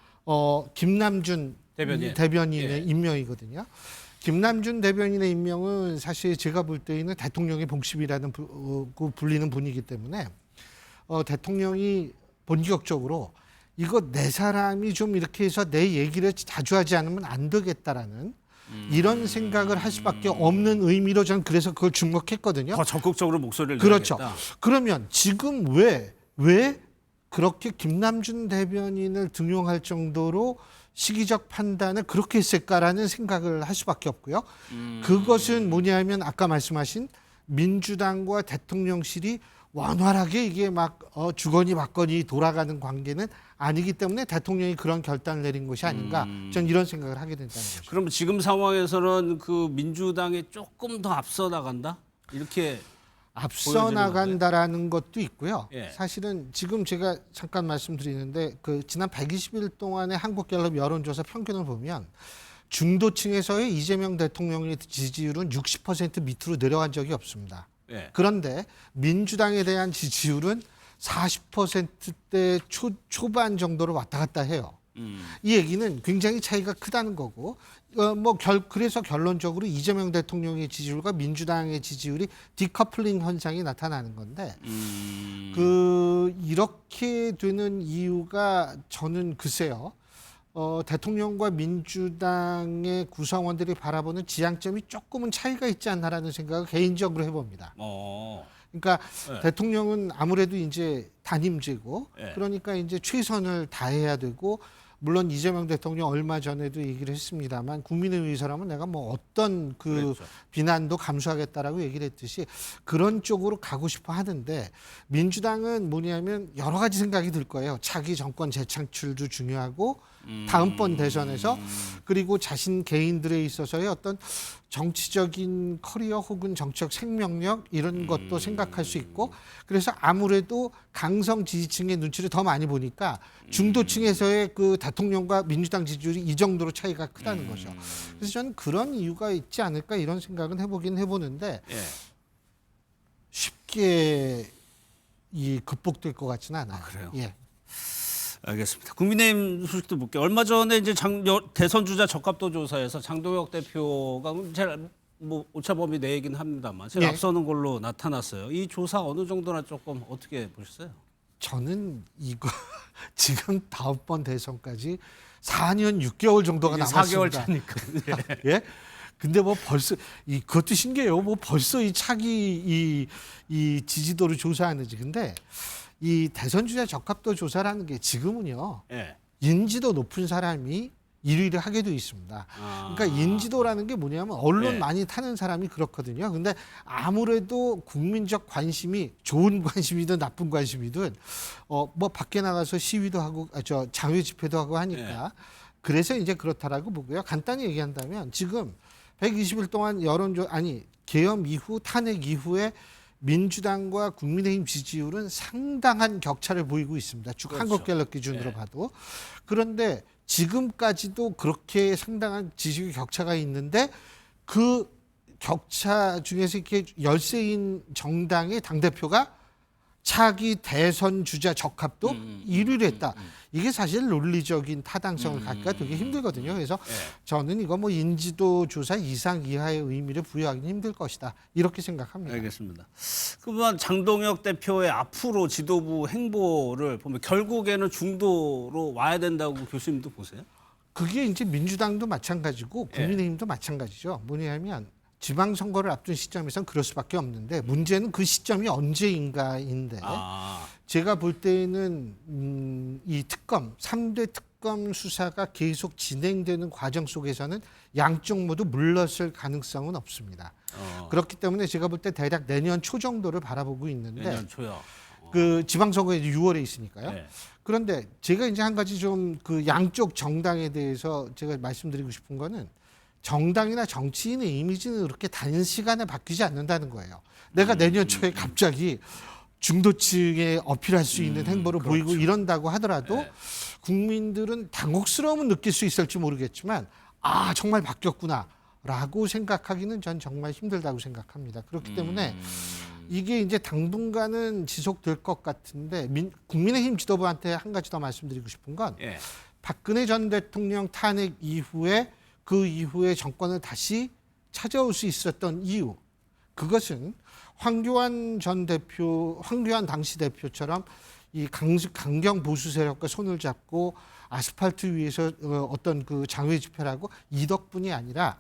김남준 대변인의 예. 임명이거든요. 김남준 대변인의 임명은 사실 제가 볼 때에는 대통령의 봉십이라는 불리는 분이기 때문에 대통령이 본격적으로 이거 내 사람이 좀 이렇게 해서 내 얘기를 자주 하지 않으면 안 되겠다라는 이런 생각을 할 수밖에 없는 의미로 저는 그래서 그걸 주목했거든요. 더 적극적으로 목소리를 그렇죠. 내야겠다. 그러면 지금 왜 그렇게 김남준 대변인을 등용할 정도로 시기적 판단을 그렇게 했을까라는 생각을 할 수밖에 없고요. 그것은 뭐냐면 아까 말씀하신 민주당과 대통령실이 원활하게 이게 막 주거니 받거니 돌아가는 관계는 아니기 때문에 대통령이 그런 결단을 내린 것이 아닌가 저는 이런 생각을 하게 된다는 거죠. 그럼 지금 상황에서는 그 민주당이 조금 더 앞서 나간다? 이렇게 앞서 나간다라는 것도 있고요. 예. 사실은 지금 제가 잠깐 말씀드리는데 그 지난 120일 동안의 한국갤럽 여론조사 평균을 보면 중도층에서의 이재명 대통령의 지지율은 60% 밑으로 내려간 적이 없습니다. 예. 그런데 민주당에 대한 지지율은 40%대 초반 정도로 왔다 갔다 해요. 이 얘기는 굉장히 차이가 크다는 거고, 그래서 결론적으로 이재명 대통령의 지지율과 민주당의 지지율이 디커플링 현상이 나타나는 건데, 이렇게 되는 이유가 저는 글쎄요, 대통령과 민주당의 구성원들이 바라보는 지향점이 조금은 차이가 있지 않나라는 생각을 개인적으로 해봅니다. 그러니까 네. 대통령은 아무래도 이제 단임제고, 네. 그러니까 이제 최선을 다해야 되고, 물론 이재명 대통령 얼마 전에도 얘기를 했습니다만 국민을 위해서라면 내가 뭐 어떤 그렇죠. 비난도 감수하겠다라고 얘기를 했듯이 그런 쪽으로 가고 싶어 하는데, 민주당은 뭐냐면 여러 가지 생각이 들 거예요. 차기 정권 재창출도 중요하고 다음번 대선에서, 그리고 자신 개인들에 있어서의 어떤 정치적인 커리어 혹은 정치적 생명력 이런 것도 생각할 수 있고, 그래서 아무래도 강성 지지층의 눈치를 더 많이 보니까 중도층에서의 그 대통령과 민주당 지지율이 이 정도로 차이가 크다는 거죠. 그래서 저는 그런 이유가 있지 않을까 이런 생각은 해보는데 예. 쉽게 극복될 것 같지는 않아요. 그래요? 예. 알겠습니다. 국민의힘 소식도 볼게요. 얼마 전에 이제 대선 주자 적합도 조사에서 장동혁 대표가 제일 오차범위 내이긴 합니다만 제일 네. 앞서는 걸로 나타났어요. 이 조사 어느 정도나 조금 어떻게 보셨어요? 저는 이거 지금 다음번 대선까지 4년 6개월 정도가 이제 남았습니다. 4개월 차니까. 예. 근데 뭐 벌써 그것도 신기해요. 뭐 벌써 이 차기 이 지지도를 조사하는지. 근데 이 대선 주자 적합도 조사라는 게 지금은요. 예. 인지도 높은 사람이 1위를 하게 돼 있습니다. 그러니까 인지도라는 게 뭐냐면 언론 네. 많이 타는 사람이 그렇거든요. 근데 아무래도 국민적 관심이 좋은 관심이든 나쁜 관심이든 뭐 밖에 나가서 시위도 하고 장외 집회도 하고 하니까 그래서 이제 그렇다라고 보고요. 간단히 얘기한다면 지금 120일 동안 계엄 이후 탄핵 이후에 민주당과 국민의힘 지지율은 상당한 격차를 보이고 있습니다. 쭉 그렇죠. 한국갤럽 기준으로 봐도. 그런데 지금까지도 그렇게 상당한 지지율 격차가 있는데 그 격차 중에서 이렇게 열세인 정당의 당대표가 차기 대선 주자 적합도 1위를 했다. 이게 사실 논리적인 타당성을 갖기가 되게 힘들거든요. 그래서 저는 이거 뭐 인지도 조사 이상 이하의 의미를 부여하기는 힘들 것이다. 이렇게 생각합니다. 알겠습니다. 그러면 장동혁 대표의 앞으로 지도부 행보를 보면 결국에는 중도로 와야 된다고 교수님도 보세요? 그게 이제 민주당도 마찬가지고 국민의힘도 마찬가지죠. 뭐냐면 지방선거를 앞둔 시점에선 그럴 수밖에 없는데 문제는 그 시점이 언제인가인데 제가 볼 때는 이 3대 특검 수사가 계속 진행되는 과정 속에서는 양쪽 모두 물러설 가능성은 없습니다. 그렇기 때문에 제가 볼 때 대략 내년 초 정도를 바라보고 있는데 내년 초요. 그 지방선거가 이제 6월에 있으니까요. 네. 그런데 제가 이제 한 가지 좀 그 양쪽 정당에 대해서 제가 말씀드리고 싶은 거는 정당이나 정치인의 이미지는 그렇게 단시간에 바뀌지 않는다는 거예요. 내가 내년 초에 갑자기 중도층에 어필할 수 있는 행보를 보이고 이런다고 하더라도 국민들은 당혹스러움은 느낄 수 있을지 모르겠지만 정말 바뀌었구나라고 생각하기는 전 정말 힘들다고 생각합니다. 그렇기 때문에 이게 이제 당분간은 지속될 것 같은데 국민의힘 지도부한테 한 가지 더 말씀드리고 싶은 건 박근혜 전 대통령 탄핵 이후에 그 이후에 정권을 다시 찾아올 수 있었던 이유, 그것은 황교안 당시 대표처럼 이 강경 보수 세력과 손을 잡고 아스팔트 위에서 어떤 그 장외 집회를 하고 이 덕분이 아니라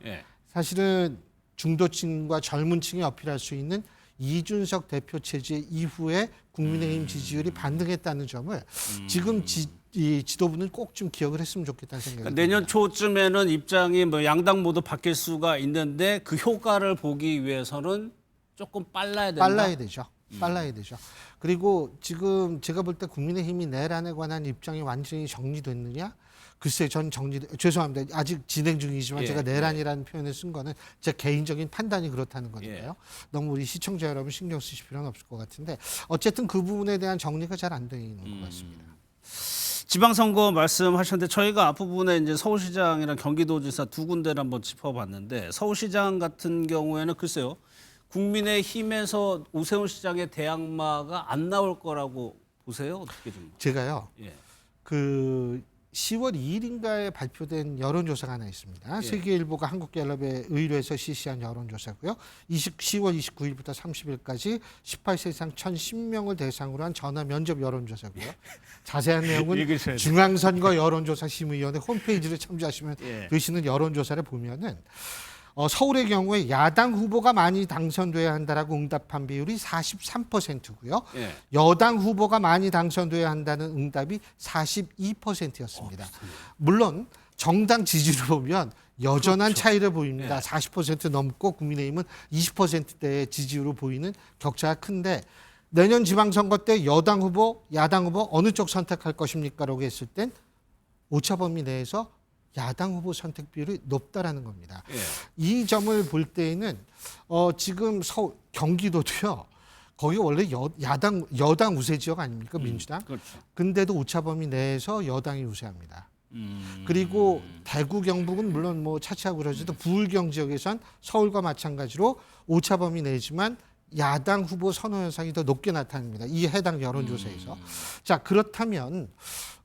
사실은 중도층과 젊은 층이 어필할 수 있는 이준석 대표 체제 이후에 국민의힘 지지율이 반등했다는 점을 지금 이 지도부는 꼭 좀 기억을 했으면 좋겠다는 생각이 그러니까 내년 초쯤에는 입장이 뭐 양당 모두 바뀔 수가 있는데 그 효과를 보기 위해서는 조금 빨라야 된다. 빨라야 되죠. 빨라야 되죠. 그리고 지금 제가 볼 때 국민의힘이 내란에 관한 입장이 완전히 정리됐느냐? 글쎄, 전 죄송합니다. 아직 진행 중이지만 예, 제가 내란이라는 표현을 쓴 거는 제 개인적인 판단이 그렇다는 건데요. 예. 너무 우리 시청자 여러분 신경 쓰실 필요는 없을 것 같은데 어쨌든 그 부분에 대한 정리가 잘 안 되어 있는 것 같습니다. 지방선거 말씀하셨는데 저희가 앞부분에 이제 서울시장이랑 경기도지사 두 군데를 한번 짚어봤는데 서울시장 같은 경우에는 글쎄요. 국민의힘에서 오세훈 시장의 대항마가 안 나올 거라고 보세요? 어떻게 좀? 제가요. 예. 그 10월 2일인가에 발표된 여론조사가 하나 있습니다. 예. 세계일보가 한국갤럽에 의뢰해서 실시한 여론조사고요. 10월 29일부터 30일까지 18세 이상 1,010명을 대상으로 한 전화 면접 여론조사고요. 자세한 내용은 읽으셔야 돼요. 중앙선거 여론조사심의위원회 홈페이지를 참조하시면 예. 되시는 여론조사를 보면은 서울의 경우에 야당 후보가 많이 당선돼야 한다라고 응답한 비율이 43%고요. 예. 여당 후보가 많이 당선돼야 한다는 응답이 42%였습니다. 물론 정당 지지를 보면 여전한 그렇죠. 차이를 보입니다. 예. 40% 넘고 국민의힘은 20%대의 지지율로 보이는 격차가 큰데 내년 지방선거 때 여당 후보, 야당 후보 어느 쪽 선택할 것입니까라고 했을 땐 오차 범위 내에서 야당 후보 선택 비율이 높다라는 겁니다. 예. 이 점을 볼 때에는 지금 경기도도요. 거기 원래 여당 우세 지역 아닙니까? 민주당. 그렇죠. 근데도 오차 범위 내에서 여당이 우세합니다. 그리고 대구 경북은 물론 뭐 차치하고 그러지도 부울경 지역에선 서울과 마찬가지로 오차 범위 내지만 야당 후보 선호 현상이 더 높게 나타납니다. 이 해당 여론조사에서. 자, 그렇다면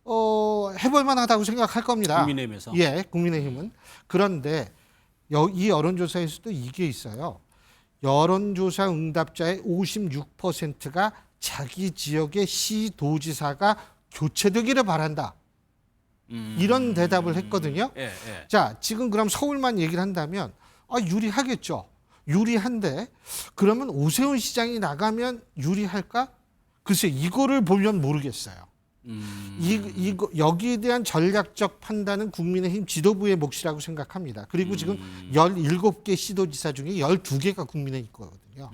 해볼 만하다고 생각할 겁니다. 국민의힘에서? 예, 국민의힘은. 그런데 이 여론조사에서도 이게 있어요. 여론조사 응답자의 56%가 자기 지역의 시도지사가 교체되기를 바란다. 이런 대답을 했거든요. 예, 예. 자, 지금 그럼 서울만 얘기를 한다면 유리하겠죠. 유리한데 그러면 오세훈 시장이 나가면 유리할까? 글쎄 이거를 보면 모르겠어요. 여기에 대한 전략적 판단은 국민의힘 지도부의 몫이라고 생각합니다. 그리고 지금 17개 시도지사 중에 12개가 국민의힘 거거든요.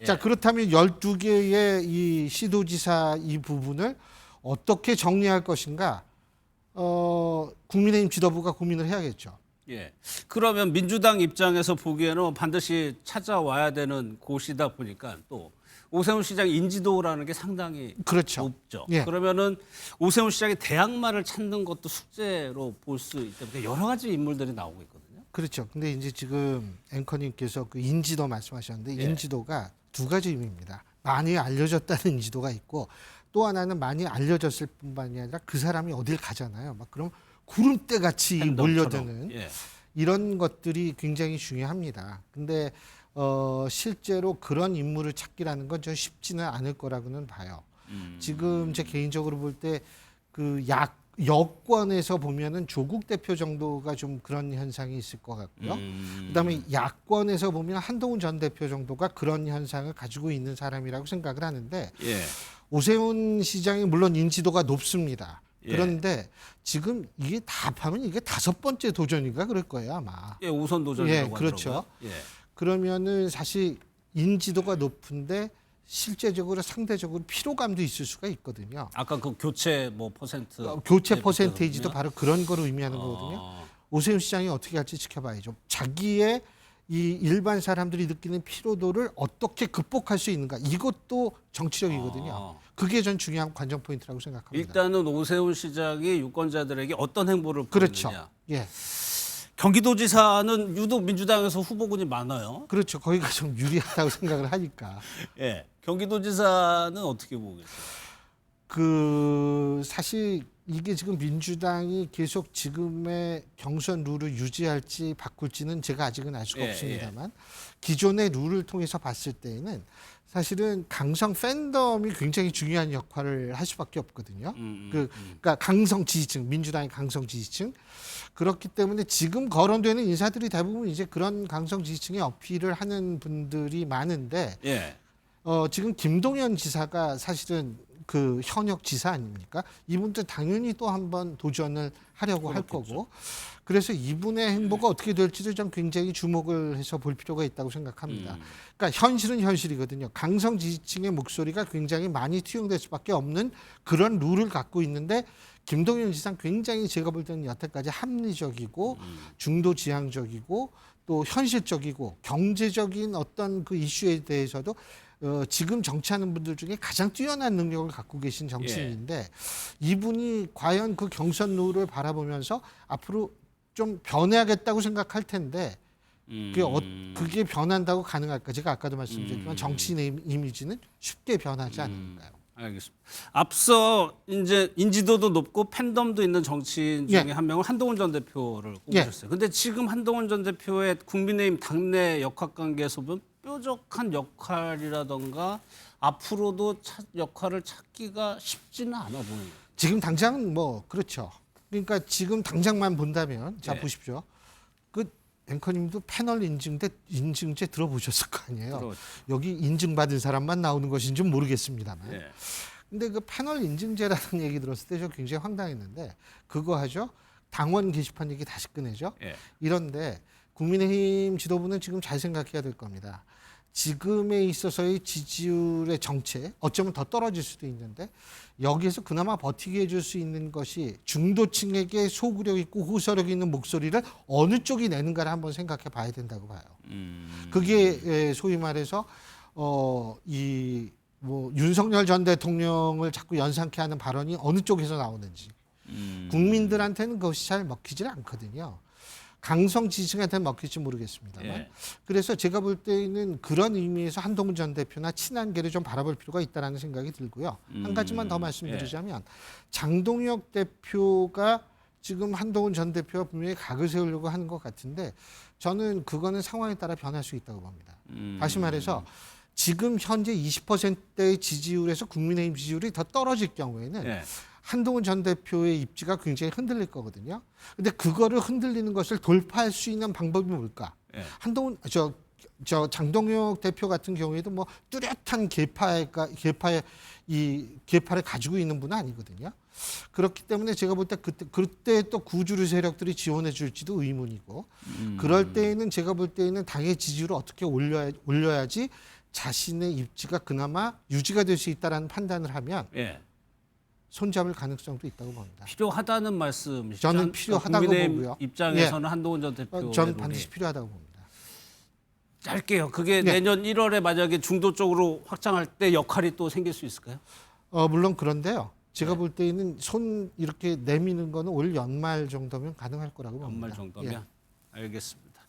예. 자, 그렇다면 12개의 이 시도지사 이 부분을 어떻게 정리할 것인가? 국민의힘 지도부가 고민을 해야겠죠. 예. 그러면 민주당 입장에서 보기에는 반드시 찾아와야 되는 곳이다 보니까 또 오세훈 시장 인지도라는 게 상당히 그렇죠. 높죠. 예. 그러면은 오세훈 시장의 대항마를 찾는 것도 숙제로 볼 수 있기 때문에 여러 가지 인물들이 나오고 있거든요. 그렇죠. 근데 이제 지금 앵커님께서 그 인지도 말씀하셨는데 예. 인지도가 두 가지 의미입니다. 많이 알려졌다는 인지도가 있고 또 하나는 많이 알려졌을 뿐만이 아니라 그 사람이 어딜 가잖아요. 막 그럼 구름대 같이 몰려드는 예. 이런 것들이 굉장히 중요합니다. 근데 실제로 그런 인물을 찾기라는 건 좀 쉽지는 않을 거라고는 봐요. 지금 제 개인적으로 볼 때 그 여권에서 보면은 조국 대표 정도가 좀 그런 현상이 있을 것 같고요. 그다음에 야권에서 보면 한동훈 전 대표 정도가 그런 현상을 가지고 있는 사람이라고 생각을 하는데 예. 오세훈 시장이 물론 인지도가 높습니다. 예. 그런데 지금 이게 다 합하면 이게 5번째 도전인가 그럴 거예요 아마. 예, 우선 도전이라고 예, 그렇죠. 하더라고요. 예. 그러면은 사실 인지도가 높은데 실제적으로 상대적으로 피로감도 있을 수가 있거든요. 아까 그 교체 뭐 퍼센트 교체 퍼센테이지도 바로 그런 거를 의미하는 거거든요. 오세훈 시장이 어떻게 할지 지켜봐야죠. 자기의 이 일반 사람들이 느끼는 피로도를 어떻게 극복할 수 있는가 이것도 정치력이거든요. 그게 전 중요한 관전 포인트라고 생각합니다. 일단은 오세훈 시장이 유권자들에게 어떤 행보를 그렇죠. 보이느냐. 예. 경기도지사는 유독 민주당에서 후보군이 많아요. 그렇죠. 거기가 좀 유리하다고 생각을 하니까. 예. 경기도지사는 어떻게 보고 계세요? 사실 이게 지금 민주당이 계속 지금의 경선 룰을 유지할지 바꿀지는 제가 아직은 알 수가 예, 없습니다만 기존의 룰을 통해서 봤을 때에는 사실은 강성 팬덤이 굉장히 중요한 역할을 할 수밖에 없거든요. 그러니까 강성 지지층, 민주당의 강성 지지층. 그렇기 때문에 지금 거론되는 인사들이 대부분 이제 그런 강성 지지층의 어필을 하는 분들이 많은데 예. 지금 김동연 지사가 사실은 그 현역 지사 아닙니까? 이분도 당연히 또 한번 도전을 하려고 할 거고. 그래서 이분의 행보가 어떻게 될지를 좀 굉장히 주목을 해서 볼 필요가 있다고 생각합니다. 그러니까 현실은 현실이거든요. 강성 지지층의 목소리가 굉장히 많이 투영될 수밖에 없는 그런 룰을 갖고 있는데 김동연 지사는 굉장히 제가 볼 때는 여태까지 합리적이고 중도지향적이고 또 현실적이고 경제적인 어떤 그 이슈에 대해서도 지금 정치하는 분들 중에 가장 뛰어난 능력을 갖고 계신 정치인인데 이분이 과연 그 경선 룰을 바라보면서 앞으로 좀 변해야겠다고 생각할 텐데 그게 변한다고 가능할까? 제가 아까도 말씀드렸지만 정치인의 이미지는 쉽게 변하지 않을까요? 알겠습니다. 앞서 이제 인지도도 높고 팬덤도 있는 정치인 중에 한 명을 한동훈 전 대표를 꼽으셨어요. 근데 지금 한동훈 전 대표의 국민의힘 당내 역학관계에서 보면 뾰족한 역할이라던가 앞으로도 역할을 찾기가 쉽지는 않아 보여요. 지금 당장 뭐 그렇죠. 그러니까 지금 당장만 본다면 자 보십시오. 그 앵커님도 패널 인증제 들어보셨을 거 아니에요. 들어봤죠. 여기 인증받은 사람만 나오는 것인지 모르겠습니다만. 근데 그 패널 인증제라는 얘기 들었을 때 저 굉장히 황당했는데 그거 하죠. 당원 게시판 얘기 다시 꺼내죠. 이런데 국민의힘 지도부는 지금 잘 생각해야 될 겁니다. 지금에 있어서의 지지율의 정체, 어쩌면 더 떨어질 수도 있는데 여기에서 그나마 버티게 해줄 수 있는 것이 중도층에게 소구력 있고 호소력 있는 목소리를 어느 쪽이 내는가를 한번 생각해 봐야 된다고 봐요. 그게 소위 말해서 윤석열 전 대통령을 자꾸 연상케 하는 발언이 어느 쪽에서 나오는지 국민들한테는 그것이 잘 먹히질 않거든요. 강성 지지층한테는 먹힐지 모르겠습니다만. 그래서 제가 볼 때는 그런 의미에서 한동훈 전 대표나 친한계를 좀 바라볼 필요가 있다는 생각이 들고요. 한 가지만 더 말씀드리자면 장동혁 대표가 지금 한동훈 전 대표가 분명히 각을 세우려고 하는 것 같은데 저는 그거는 상황에 따라 변할 수 있다고 봅니다. 다시 말해서 지금 현재 20%대의 지지율에서 국민의힘 지지율이 더 떨어질 경우에는 한동훈 전 대표의 입지가 굉장히 흔들릴 거거든요. 근데 그거를 흔들리는 것을 돌파할 수 있는 방법이 뭘까? 장동혁 대표 같은 경우에도 뭐 뚜렷한 계파를 가지고 있는 분은 아니거든요. 그렇기 때문에 제가 볼 때 그때 또 구주류 세력들이 지원해 줄지도 의문이고 그럴 때에는 제가 볼 때에는 당의 지지율을 어떻게 올려야지 자신의 입지가 그나마 유지가 될 수 있다라는 판단을 하면 손잡을 가능성도 있다고 봅니다. 필요하다는 말씀이시죠? 저는 필요하다고 보고요. 입장에서는 한동훈 전 대표 저는 반드시 필요하다고 봅니다. 짧게요. 그게 내년 1월에 만약에 중도 쪽으로 확장할 때 역할이 또 생길 수 있을까요? 물론 그런데요. 제가 볼 때는 손 이렇게 내미는 거는 올 연말 정도면 가능할 거라고 봅니다. 연말 정도면 알겠습니다.